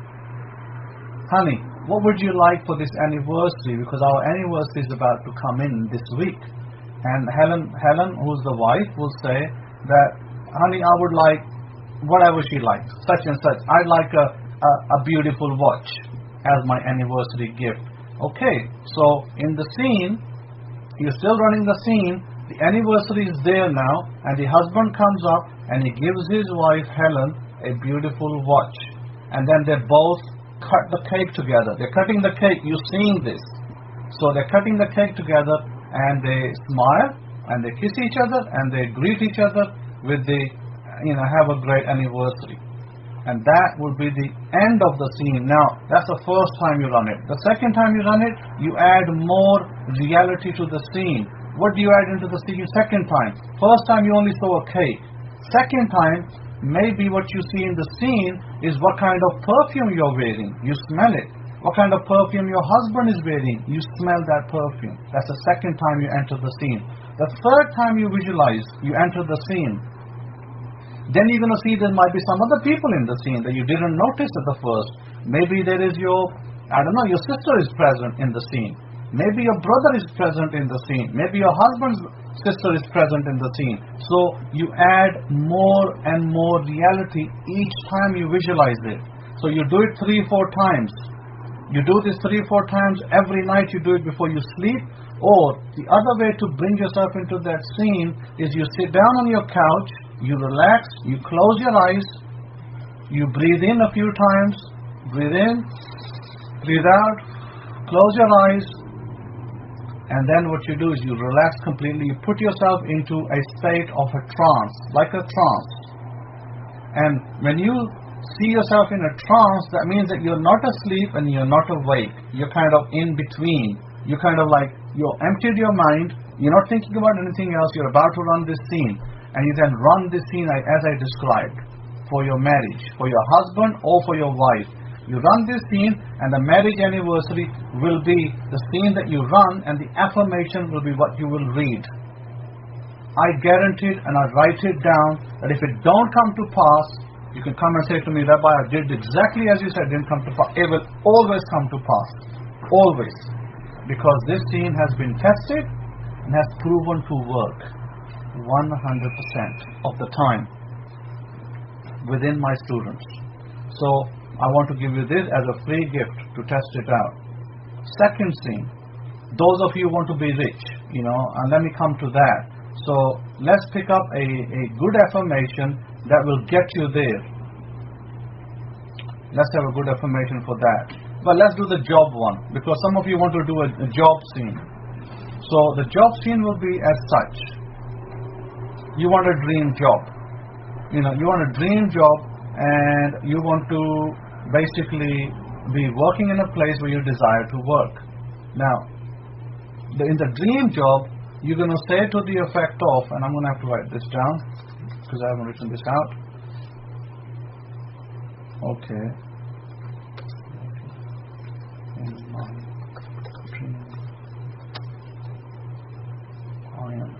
honey, what would you like for this anniversary? Because our anniversary is about to come in this week. And Helen, who's the wife, will say that, honey, I would like whatever she likes, such and such. I'd like a beautiful watch as my anniversary gift. Okay, so in the scene, you're still running the scene. The anniversary is there now, and the husband comes up and he gives his wife, Helen, a beautiful watch, and then they both cut the cake together. They're cutting the cake, you're seeing this. So they're cutting the cake together and they smile and they kiss each other and they greet each other with the, have a great anniversary. And that will be the end of the scene. Now, that's the first time you run it. The second time you run it, you add more reality to the scene. What do you add into the scene second time? First time you only saw a cake. Second time, maybe what you see in the scene is what kind of perfume you're wearing. You smell it. What kind of perfume your husband is wearing. You smell that perfume. That's the second time you enter the scene. The third time you visualize, you enter the scene. Then you're going to see there might be some other people in the scene that you didn't notice at the first. Maybe there is your sister is present in the scene. Maybe your brother is present in the scene. Maybe your husband's sister is present in the scene. So you add more and more reality each time you visualize it. So you do it 3-4 times. You do this 3-4 times every night. You do it before you sleep. Or the other way to bring yourself into that scene is you sit down on your couch, you relax, you close your eyes, you breathe in a few times, breathe in, breathe out, close your eyes. And then what you do is you relax completely. You put yourself into a state of a trance, like a trance. And when you see yourself in a trance, that means that you're not asleep and you're not awake. You're kind of in between. You're kind of like, you're emptied your mind. You're not thinking about anything else. You're about to run this scene. And you then run this scene as I described, for your marriage, for your husband or for your wife. You run this scene, and the marriage anniversary will be the scene that you run, and the affirmation will be what you will read. I guarantee it, and I write it down, that if it don't come to pass, you can come and say to me, Rabbi, I did exactly as you said, didn't come to pass. It will always come to pass. Always. Because this scene has been tested and has proven to work 100% of the time within my students. So I want to give you this as a free gift to test it out. Second scene, those of you who want to be rich, and let me come to that. So let's pick up a good affirmation that will get you there. Let's have a good affirmation for that. But let's do the job one, because some of you want to do a job scene. So the job scene will be as such. You want a dream job. You want a dream job, and you want to basically be working in a place where you desire to work. Now, in the dream job, you're going to say to the effect of, and I'm going to have to write this down because I haven't written this out. Okay. In my dream, I am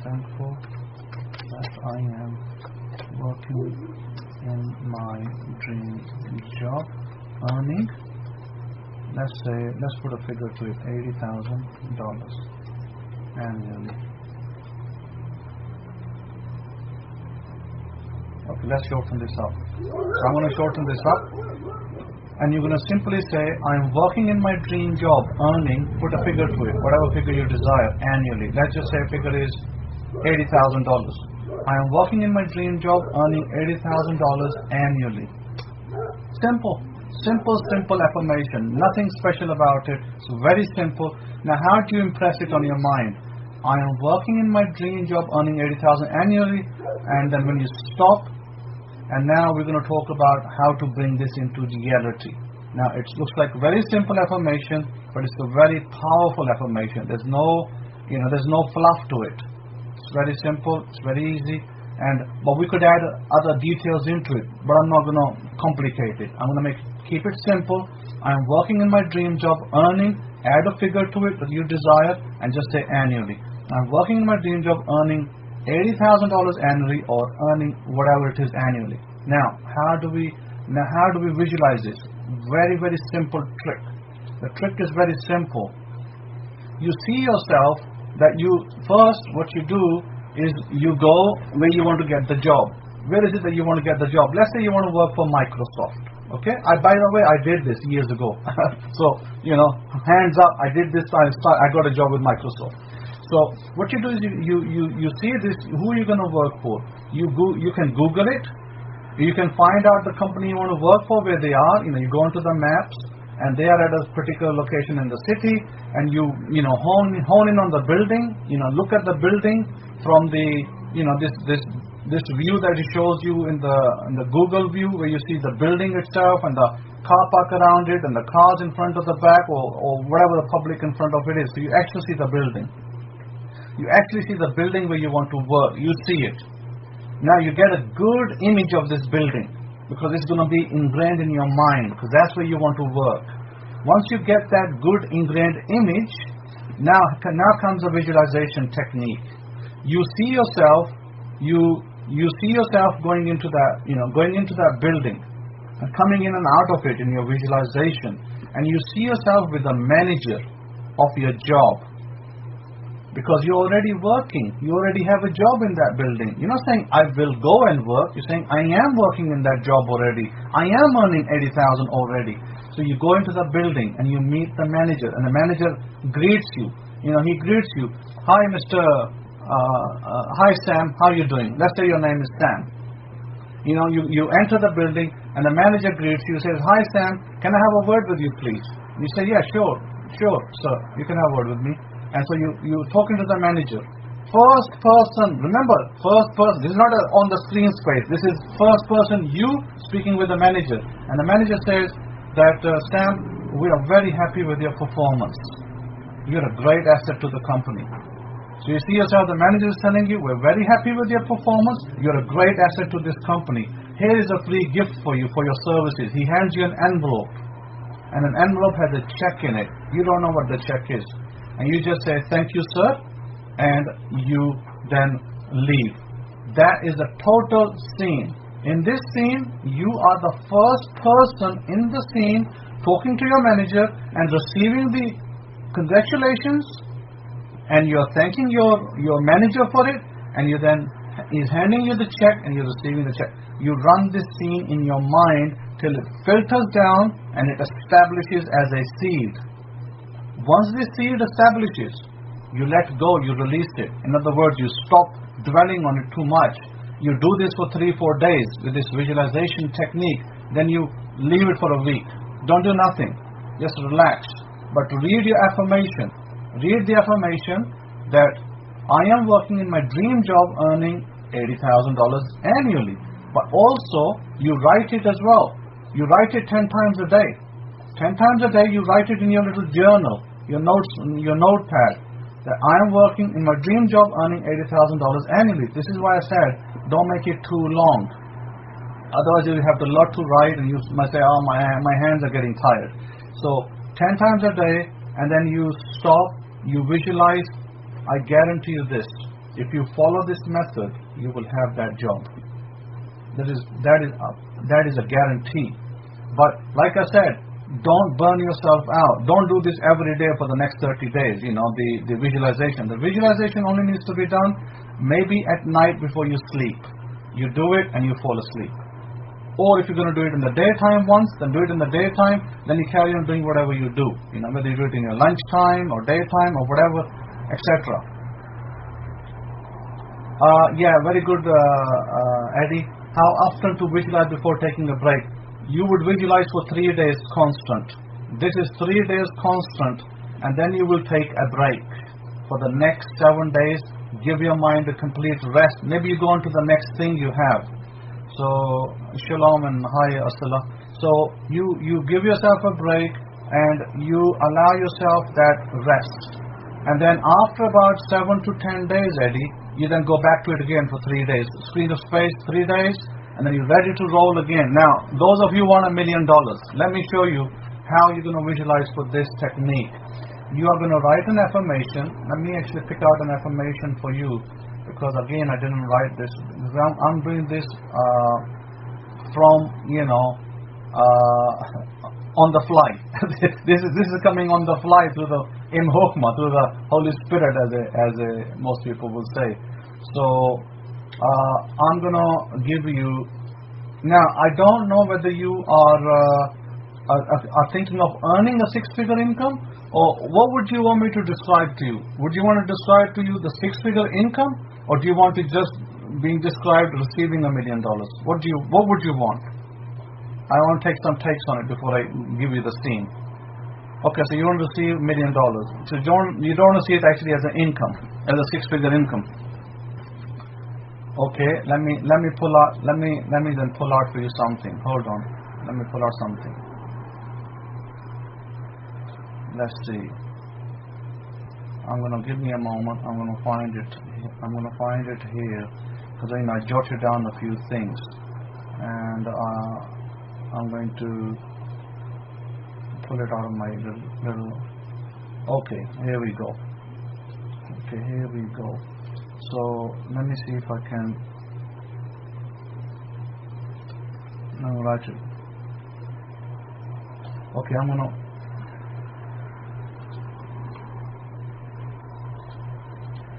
thankful that I am working in my dream job, earning, let's put a figure to it, $80,000 annually. Okay, let's shorten this up. So I'm going to shorten this up, and you're going to simply say, I'm working in my dream job, earning, put a figure to it, whatever figure you desire, annually. Let's just say figure is $80,000. I am working in my dream job, earning $80,000 annually. Simple affirmation. Nothing special about it. It's very simple. Now, how do you impress it on your mind? I am working in my dream job, earning $80,000 annually. And then when you stop, and now we're going to talk about how to bring this into reality. Now, it looks like a very simple affirmation, but it's a very powerful affirmation. There's no fluff to it. It's very simple. It's very easy. But we could add other details into it, but I'm not going to complicate it. I'm going to keep it simple. I'm working in my dream job, earning, add a figure to it that you desire, and just say annually. I'm working in my dream job, earning $80,000 annually, or earning whatever it is annually. Now, how do we visualize this? Very, very simple trick. The trick is very simple. You see yourself that what you do is you go where you want to get the job. Where is it that you want to get the job? Let's say you want to work for Microsoft. Okay? By the way, I did this years ago. So, hands up, I did this. I got a job with Microsoft. So, what you do is you see this, who you're going to work for. You can Google it. You can find out the company you want to work for, where they are. You go into the maps, and they are at a particular location in the city, and you hone in on the building. Look at the building from the this view that it shows you in the Google view, where you see the building itself and the car park around it and the cars in front of the back, or whatever the public in front of it is. So you actually see the building. You actually see the building where you want to work. You see it. Now you get a good image of this building, because it's going to be ingrained in your mind, because that's where you want to work. Once you get that good ingrained image, now comes a visualization technique. You see yourself, going into that building and coming in and out of it in your visualization, and you see yourself with the manager of your job, because you're already working. You already have a job in that building. You're not saying I will go and work. You're saying I am working in that job already. I am earning $80,000 already. So you go into the building and you meet the manager, and the manager greets you. He greets you. Hi, hi Sam, how are you doing? Let's say your name is Sam. You enter the building, and the manager greets you, says, hi Sam, can I have a word with you please? And you say, yeah, sure sir, you can have a word with me. And so you're talking to the manager. First person, remember, first person. This is not on the screen space. This is first person, you speaking with the manager. And the manager says that, Sam, we are very happy with your performance. You're a great asset to the company. So you see yourself, the manager is telling you, we're very happy with your performance. You're a great asset to this company. Here is a free gift for you for your services. He hands you an envelope. And an envelope has a check in it. You don't know what the check is. And you just say, thank you, sir, and you then leave. That is the total scene. In this scene, you are the first person in the scene talking to your manager and receiving the congratulations, and you're thanking your manager for it, and he's handing you the check, and you're receiving the check. You run this scene in your mind till it filters down and it establishes as a seed. Once this seed establishes, You let go, you release it. In other words, you stop dwelling on it too much. You do this for 3-4 days with this visualization technique, then you leave it for a week. Don't do nothing. Just relax. But read your affirmation. Read the affirmation that I am working in my dream job earning $80,000 annually. But also, you write it as well. You write it 10 times a day. 10 times a day, you write it in your little journal, your notes, your notepad, that I am working in my dream job earning $80,000 annually. This is why I said, don't make it too long. Otherwise, you have a lot to write, and you might say, oh, my hands are getting tired. So, 10 times a day, and then you stop, you visualize. I guarantee you this: if you follow this method, you will have that job. That is a guarantee. But like I said, don't burn yourself out. Don't do this every day for the next 30 days. The visualization. The visualization only needs to be done maybe at night before you sleep. You do it and you fall asleep. Or if you're going to do it in the daytime once, then do it in the daytime. Then you carry on doing whatever you do. Whether you do it in your lunchtime or daytime or whatever, etc. Yeah, very good, Eddie. How often to visualize before taking a break? You would visualize for 3 days constant. This is 3 days constant, and then you will take a break. For the next 7 days, give your mind a complete rest. Maybe you go on to the next thing you have. So, shalom and hi, assalam. So, you give yourself a break, and you allow yourself that rest. And then after about 7 to 10 days, Eddie, you then go back to it again for 3 days. Screen of space, 3 days, and then you're ready to roll again. Now, those of you who want $1 million, let me show you how you're going to visualize for this technique. You are going to write an affirmation. Let me actually pick out an affirmation for you, because again, I didn't write this. I'm doing this from, on the fly. This is coming on the fly through the Hokmah, through the Holy Spirit, as most people will say. So I'm gonna give you. Now, I don't know whether you are thinking of earning a 6-figure income, or what would you want me to describe to you? Would you want to describe to you the 6-figure income, or do you want to just being described receiving $1 million? What would you want? I want to take some takes on it before I give you the scene. Okay, so you want to receive $1 million. So you don't want to see it actually as an income, as a 6-figure income. Okay, let me pull out. Let me then pull out for you something. Hold on. Let me pull out something. Let's see. I'm gonna give me a moment. I'm gonna find it. I'm gonna find it here, because I jotted down a few things, and I'm going to pull it out of my little. Okay, here we go. Okay, here we go. So let me see if I can. No, write it. Okay, I'm gonna.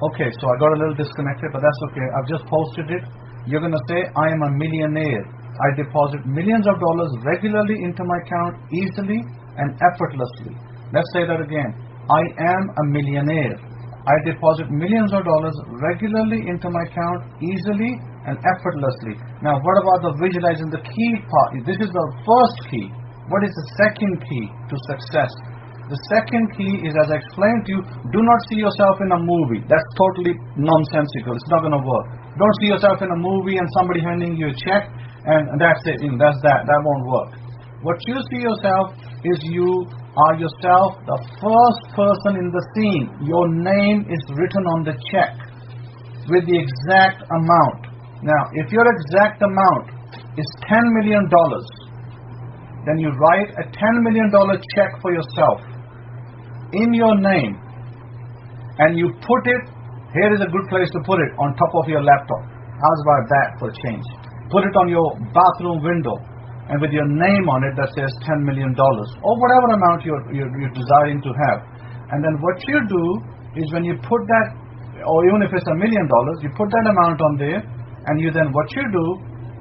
Okay, so I got a little disconnected, but that's okay. I've just posted it. You're gonna say, I am a millionaire. I deposit millions of dollars regularly into my account easily and effortlessly. Let's say that again. I am a millionaire. I deposit millions of dollars regularly into my account easily and effortlessly. Now, what about the visualizing, the key part? This is the first key. What is the second key to success? The second key is, as I explained to you, do not see yourself in a movie. That's totally nonsensical. It's not going to work. Don't see yourself in a movie and somebody handing you a check and that's it. That's that. That won't work. What you see yourself is you are yourself the first person in the scene. Your name is written on the check with the exact amount. Now, if your exact amount is $10 million, then you write a $10 million check for yourself in your name, and you put it, here is a good place to put it, on top of your laptop. How's about that for a change? Put it on your bathroom window, and with your name on it that says $10 million, or whatever amount you're desiring to have. And then what you do is, when you put that, or even if it's $1 million, you put that amount on there, and you then, what you do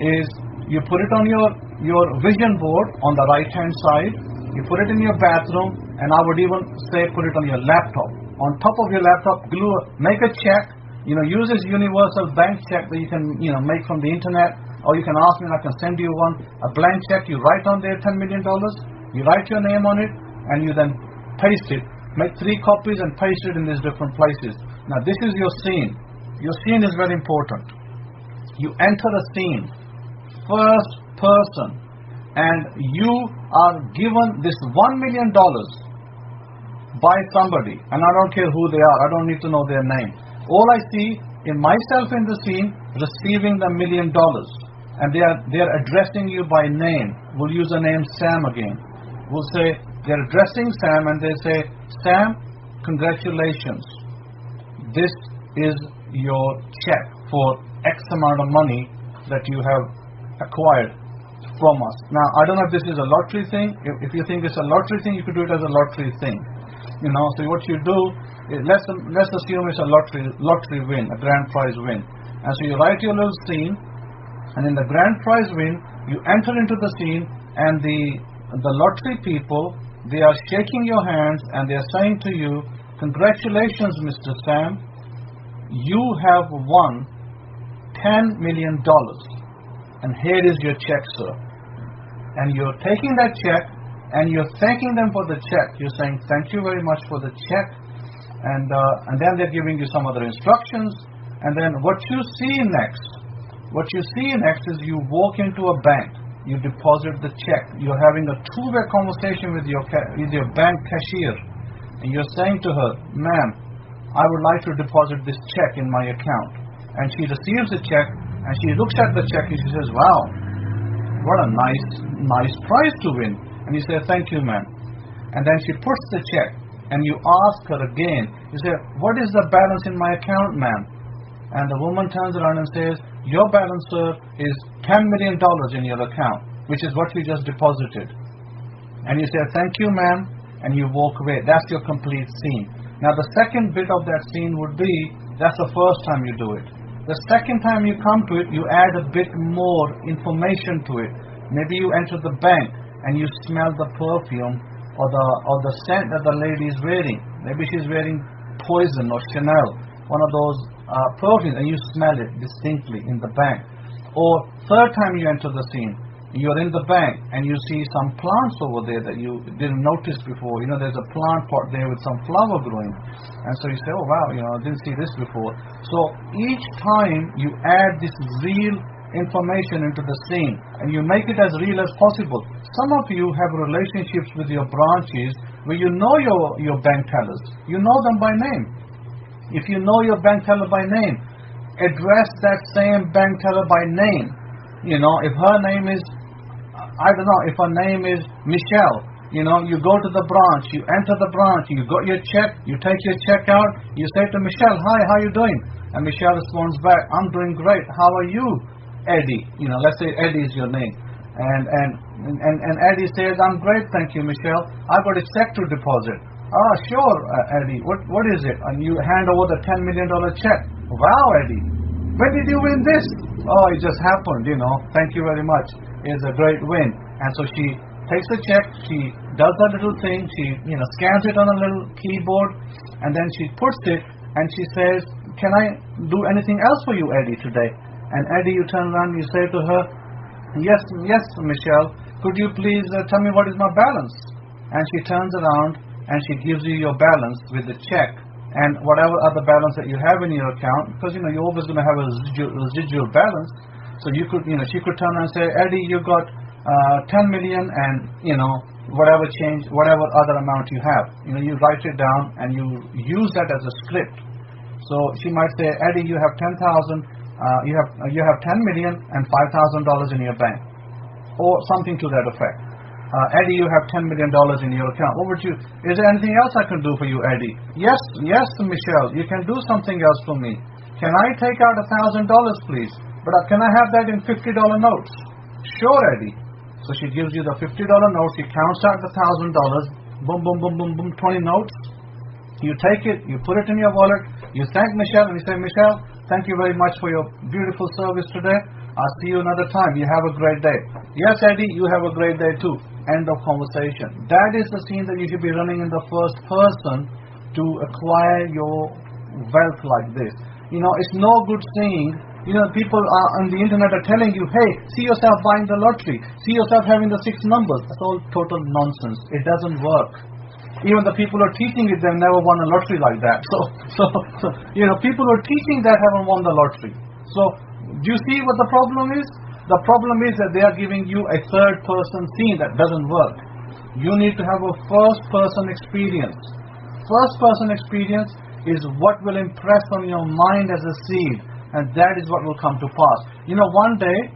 is, you put it on your vision board on the right hand side. You put it in your bathroom, and I would even say put it on your laptop. on top of your laptop, make a check. Use this universal bank check that you can make from the internet, or you can ask me and I can send you a blank check. You write on there $10 million, you write your name on it, and you then paste it. Make 3 copies and paste it in these different places. Now this is your scene. Your scene is very important. You enter the scene, first person, and you are given this $1 million by somebody, and I don't care who they are, I don't need to know their name. All I see in myself in the scene receiving the $1 million, and they are addressing you by name. We'll use the name Sam again. We'll say they're addressing Sam, and they say, Sam, congratulations. This is your check for X amount of money that you have acquired from us. Now, I don't know if this is a lottery thing. If you think it's a lottery thing, you could do it as a lottery thing. So what you do is, let's assume it's a lottery win, a grand prize win. And so you write your little scene, and in the grand prize win, you enter into the scene, and the lottery people, they are shaking your hands, and they are saying to you, congratulations, Mr. Sam, you have won $10 million, and here is your check, sir. And you're taking that check, and you're thanking them for the check. You're saying, thank you very much for the check. And then they're giving you some other instructions. And then what you see next is you walk into a bank. You deposit the check. You're having a two-way conversation with your bank cashier. And you're saying to her, ma'am, I would like to deposit this check in my account. And she receives the check, and she looks at the check, and she says, wow, what a nice prize to win. And you say, thank you, ma'am. And then she puts the check, and you ask her again. You say, what is the balance in my account, ma'am? And the woman turns around and says, your balance, sir, is $10 million in your account, which is what you just deposited. And you say, thank you, ma'am, and you walk away. That's your complete scene. Now, the second bit of that scene would be, that's the first time you do it. The second time you come to it, you add a bit more information to it. Maybe you enter the bank, and you smell the perfume or the scent that the lady is wearing. Maybe she's wearing Poison or Chanel, one of those perfumes, and you smell it distinctly in the bank. Or third time you enter the scene, you're in the bank and you see some plants over there that you didn't notice before. There's a plant pot there with some flower growing, and so you say, oh wow, I didn't see this before. So each time you add this real information into the scene, and you make it as real as possible. Some of you have relationships with your branches where you know your bank tellers. You know them by name. If you know your bank teller by name, address that same bank teller by name. If her name is, if her name is Michelle, you go to the branch, you enter the branch, you got your check, you take your check out, you say to Michelle, hi, how you doing? And Michelle responds back, I'm doing great, how are you, Eddie? Let's say Eddie is your name. And Eddie says, I'm great, thank you, Michelle. I've got a check to deposit. Ah, sure, Eddie, what is it? And you hand over the $10 million check. Wow, Eddie, when did you win this? Oh, it just happened, thank you very much. It's a great win. And so she takes the check, she does that little thing, she scans it on a little keyboard, and then she puts it, and she says, can I do anything else for you, Eddie, today? And Eddie, you turn around, you say to her, yes, Michelle, could you please tell me what is my balance? And she turns around and she gives you your balance with the check and whatever other balance that you have in your account, because you're always going to have a residual balance. So you could, she could turn around and say, Eddie, you got 10 million and whatever change, whatever other amount you have. You write it down and you use that as a script. So she might say, Eddie, you have 10,000. You have 10 million and $5,000 in your bank, or something to that effect. Eddie, you have $10 million in your account. Is there anything else I can do for you, Eddie? Yes, Michelle, you can do something else for me. Can I take out $1,000, please? But can I have that in $50 notes? Sure, Eddie. So she gives you the $50 notes. She counts out the $1,000. Boom, boom, boom, boom, boom. 20 notes. You take it. You put it in your wallet. You thank Michelle, and you say, Michelle, thank you very much for your beautiful service today. I'll see you another time. You have a great day. Yes, Eddie, you have a great day too. End of conversation. That is the scene that you should be running in the first person to acquire your wealth like this. It's no good saying, people are on the internet are telling you, hey, see yourself buying the lottery, see yourself having the 6 numbers. That's all total nonsense. It doesn't work. Even the people who are teaching it, they've never won a lottery like that. So people who are teaching that haven't won the lottery. So do you see what the problem is? The problem is that they are giving you a third person scene that doesn't work. You need to have a first person experience. First person experience is what will impress on your mind as a seed, and that is what will come to pass. One day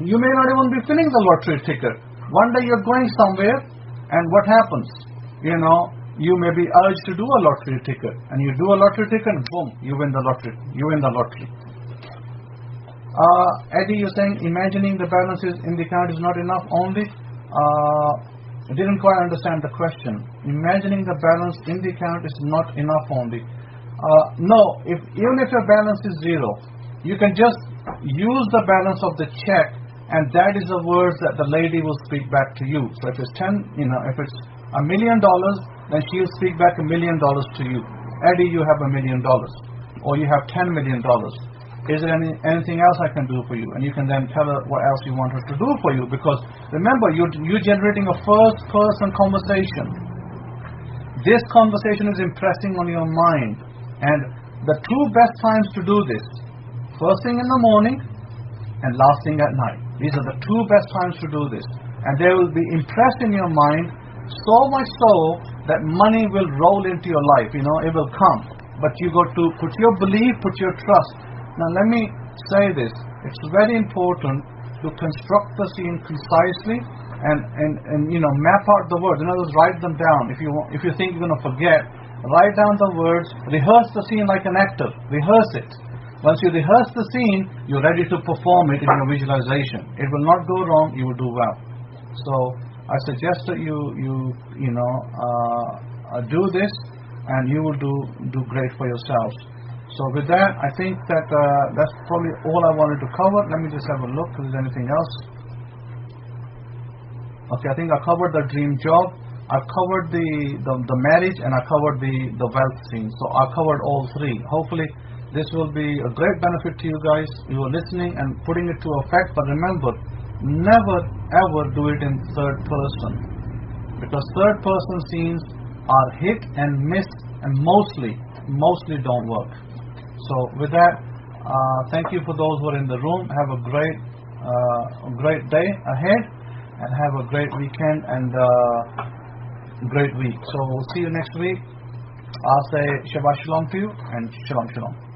you may not even be filling the lottery ticket. One day you're going somewhere, and what happens? You may be urged to do a lottery ticket, and you do a lottery ticket, and boom, you win the lottery. Eddie, you're saying imagining the balances in the account is not enough only. I didn't quite understand the question. Imagining the balance in the account is not enough only. No, even if your balance is 0, you can just use the balance of the check, and that is the words that the lady will speak back to you. So if it's if it's $1 million, then she'll speak back $1 million to you. Eddie, you have $1 million, or you have $10 million. Is there anything else I can do for you? And you can then tell her what else you want her to do for you. Because remember, you're generating a first person conversation. This conversation is impressing on your mind. And the 2 best times to do this, first thing in the morning and last thing at night. These are the 2 best times to do this. And they will be impressed in your mind, so much so that money will roll into your life. It will come. But you got to put your belief, put your trust. Now let me say this. It's very important to construct the scene concisely and map out the words. In other words, write them down. If you think you're going to forget, write down the words. Rehearse the scene like an actor. Rehearse it. Once you rehearse the scene, you're ready to perform it in your visualization. It will not go wrong. You will do well. So I suggest that you do this, and you will do great for yourselves. So with that, I think that that's probably all I wanted to cover. Let me just have a look if there's anything else. Okay, I think I covered the dream job, I covered the marriage, and I covered the wealth scene. So I covered all 3. Hopefully this will be a great benefit to you guys. You are listening and putting it to effect. But remember, never ever do it in third person, because third person scenes are hit and miss, and mostly don't work. So with that, thank you for those who are in the room. Have a great day ahead, and have a great weekend and great week. So we'll see you next week. I'll say Shabbat Shalom to you, and Shalom Shalom.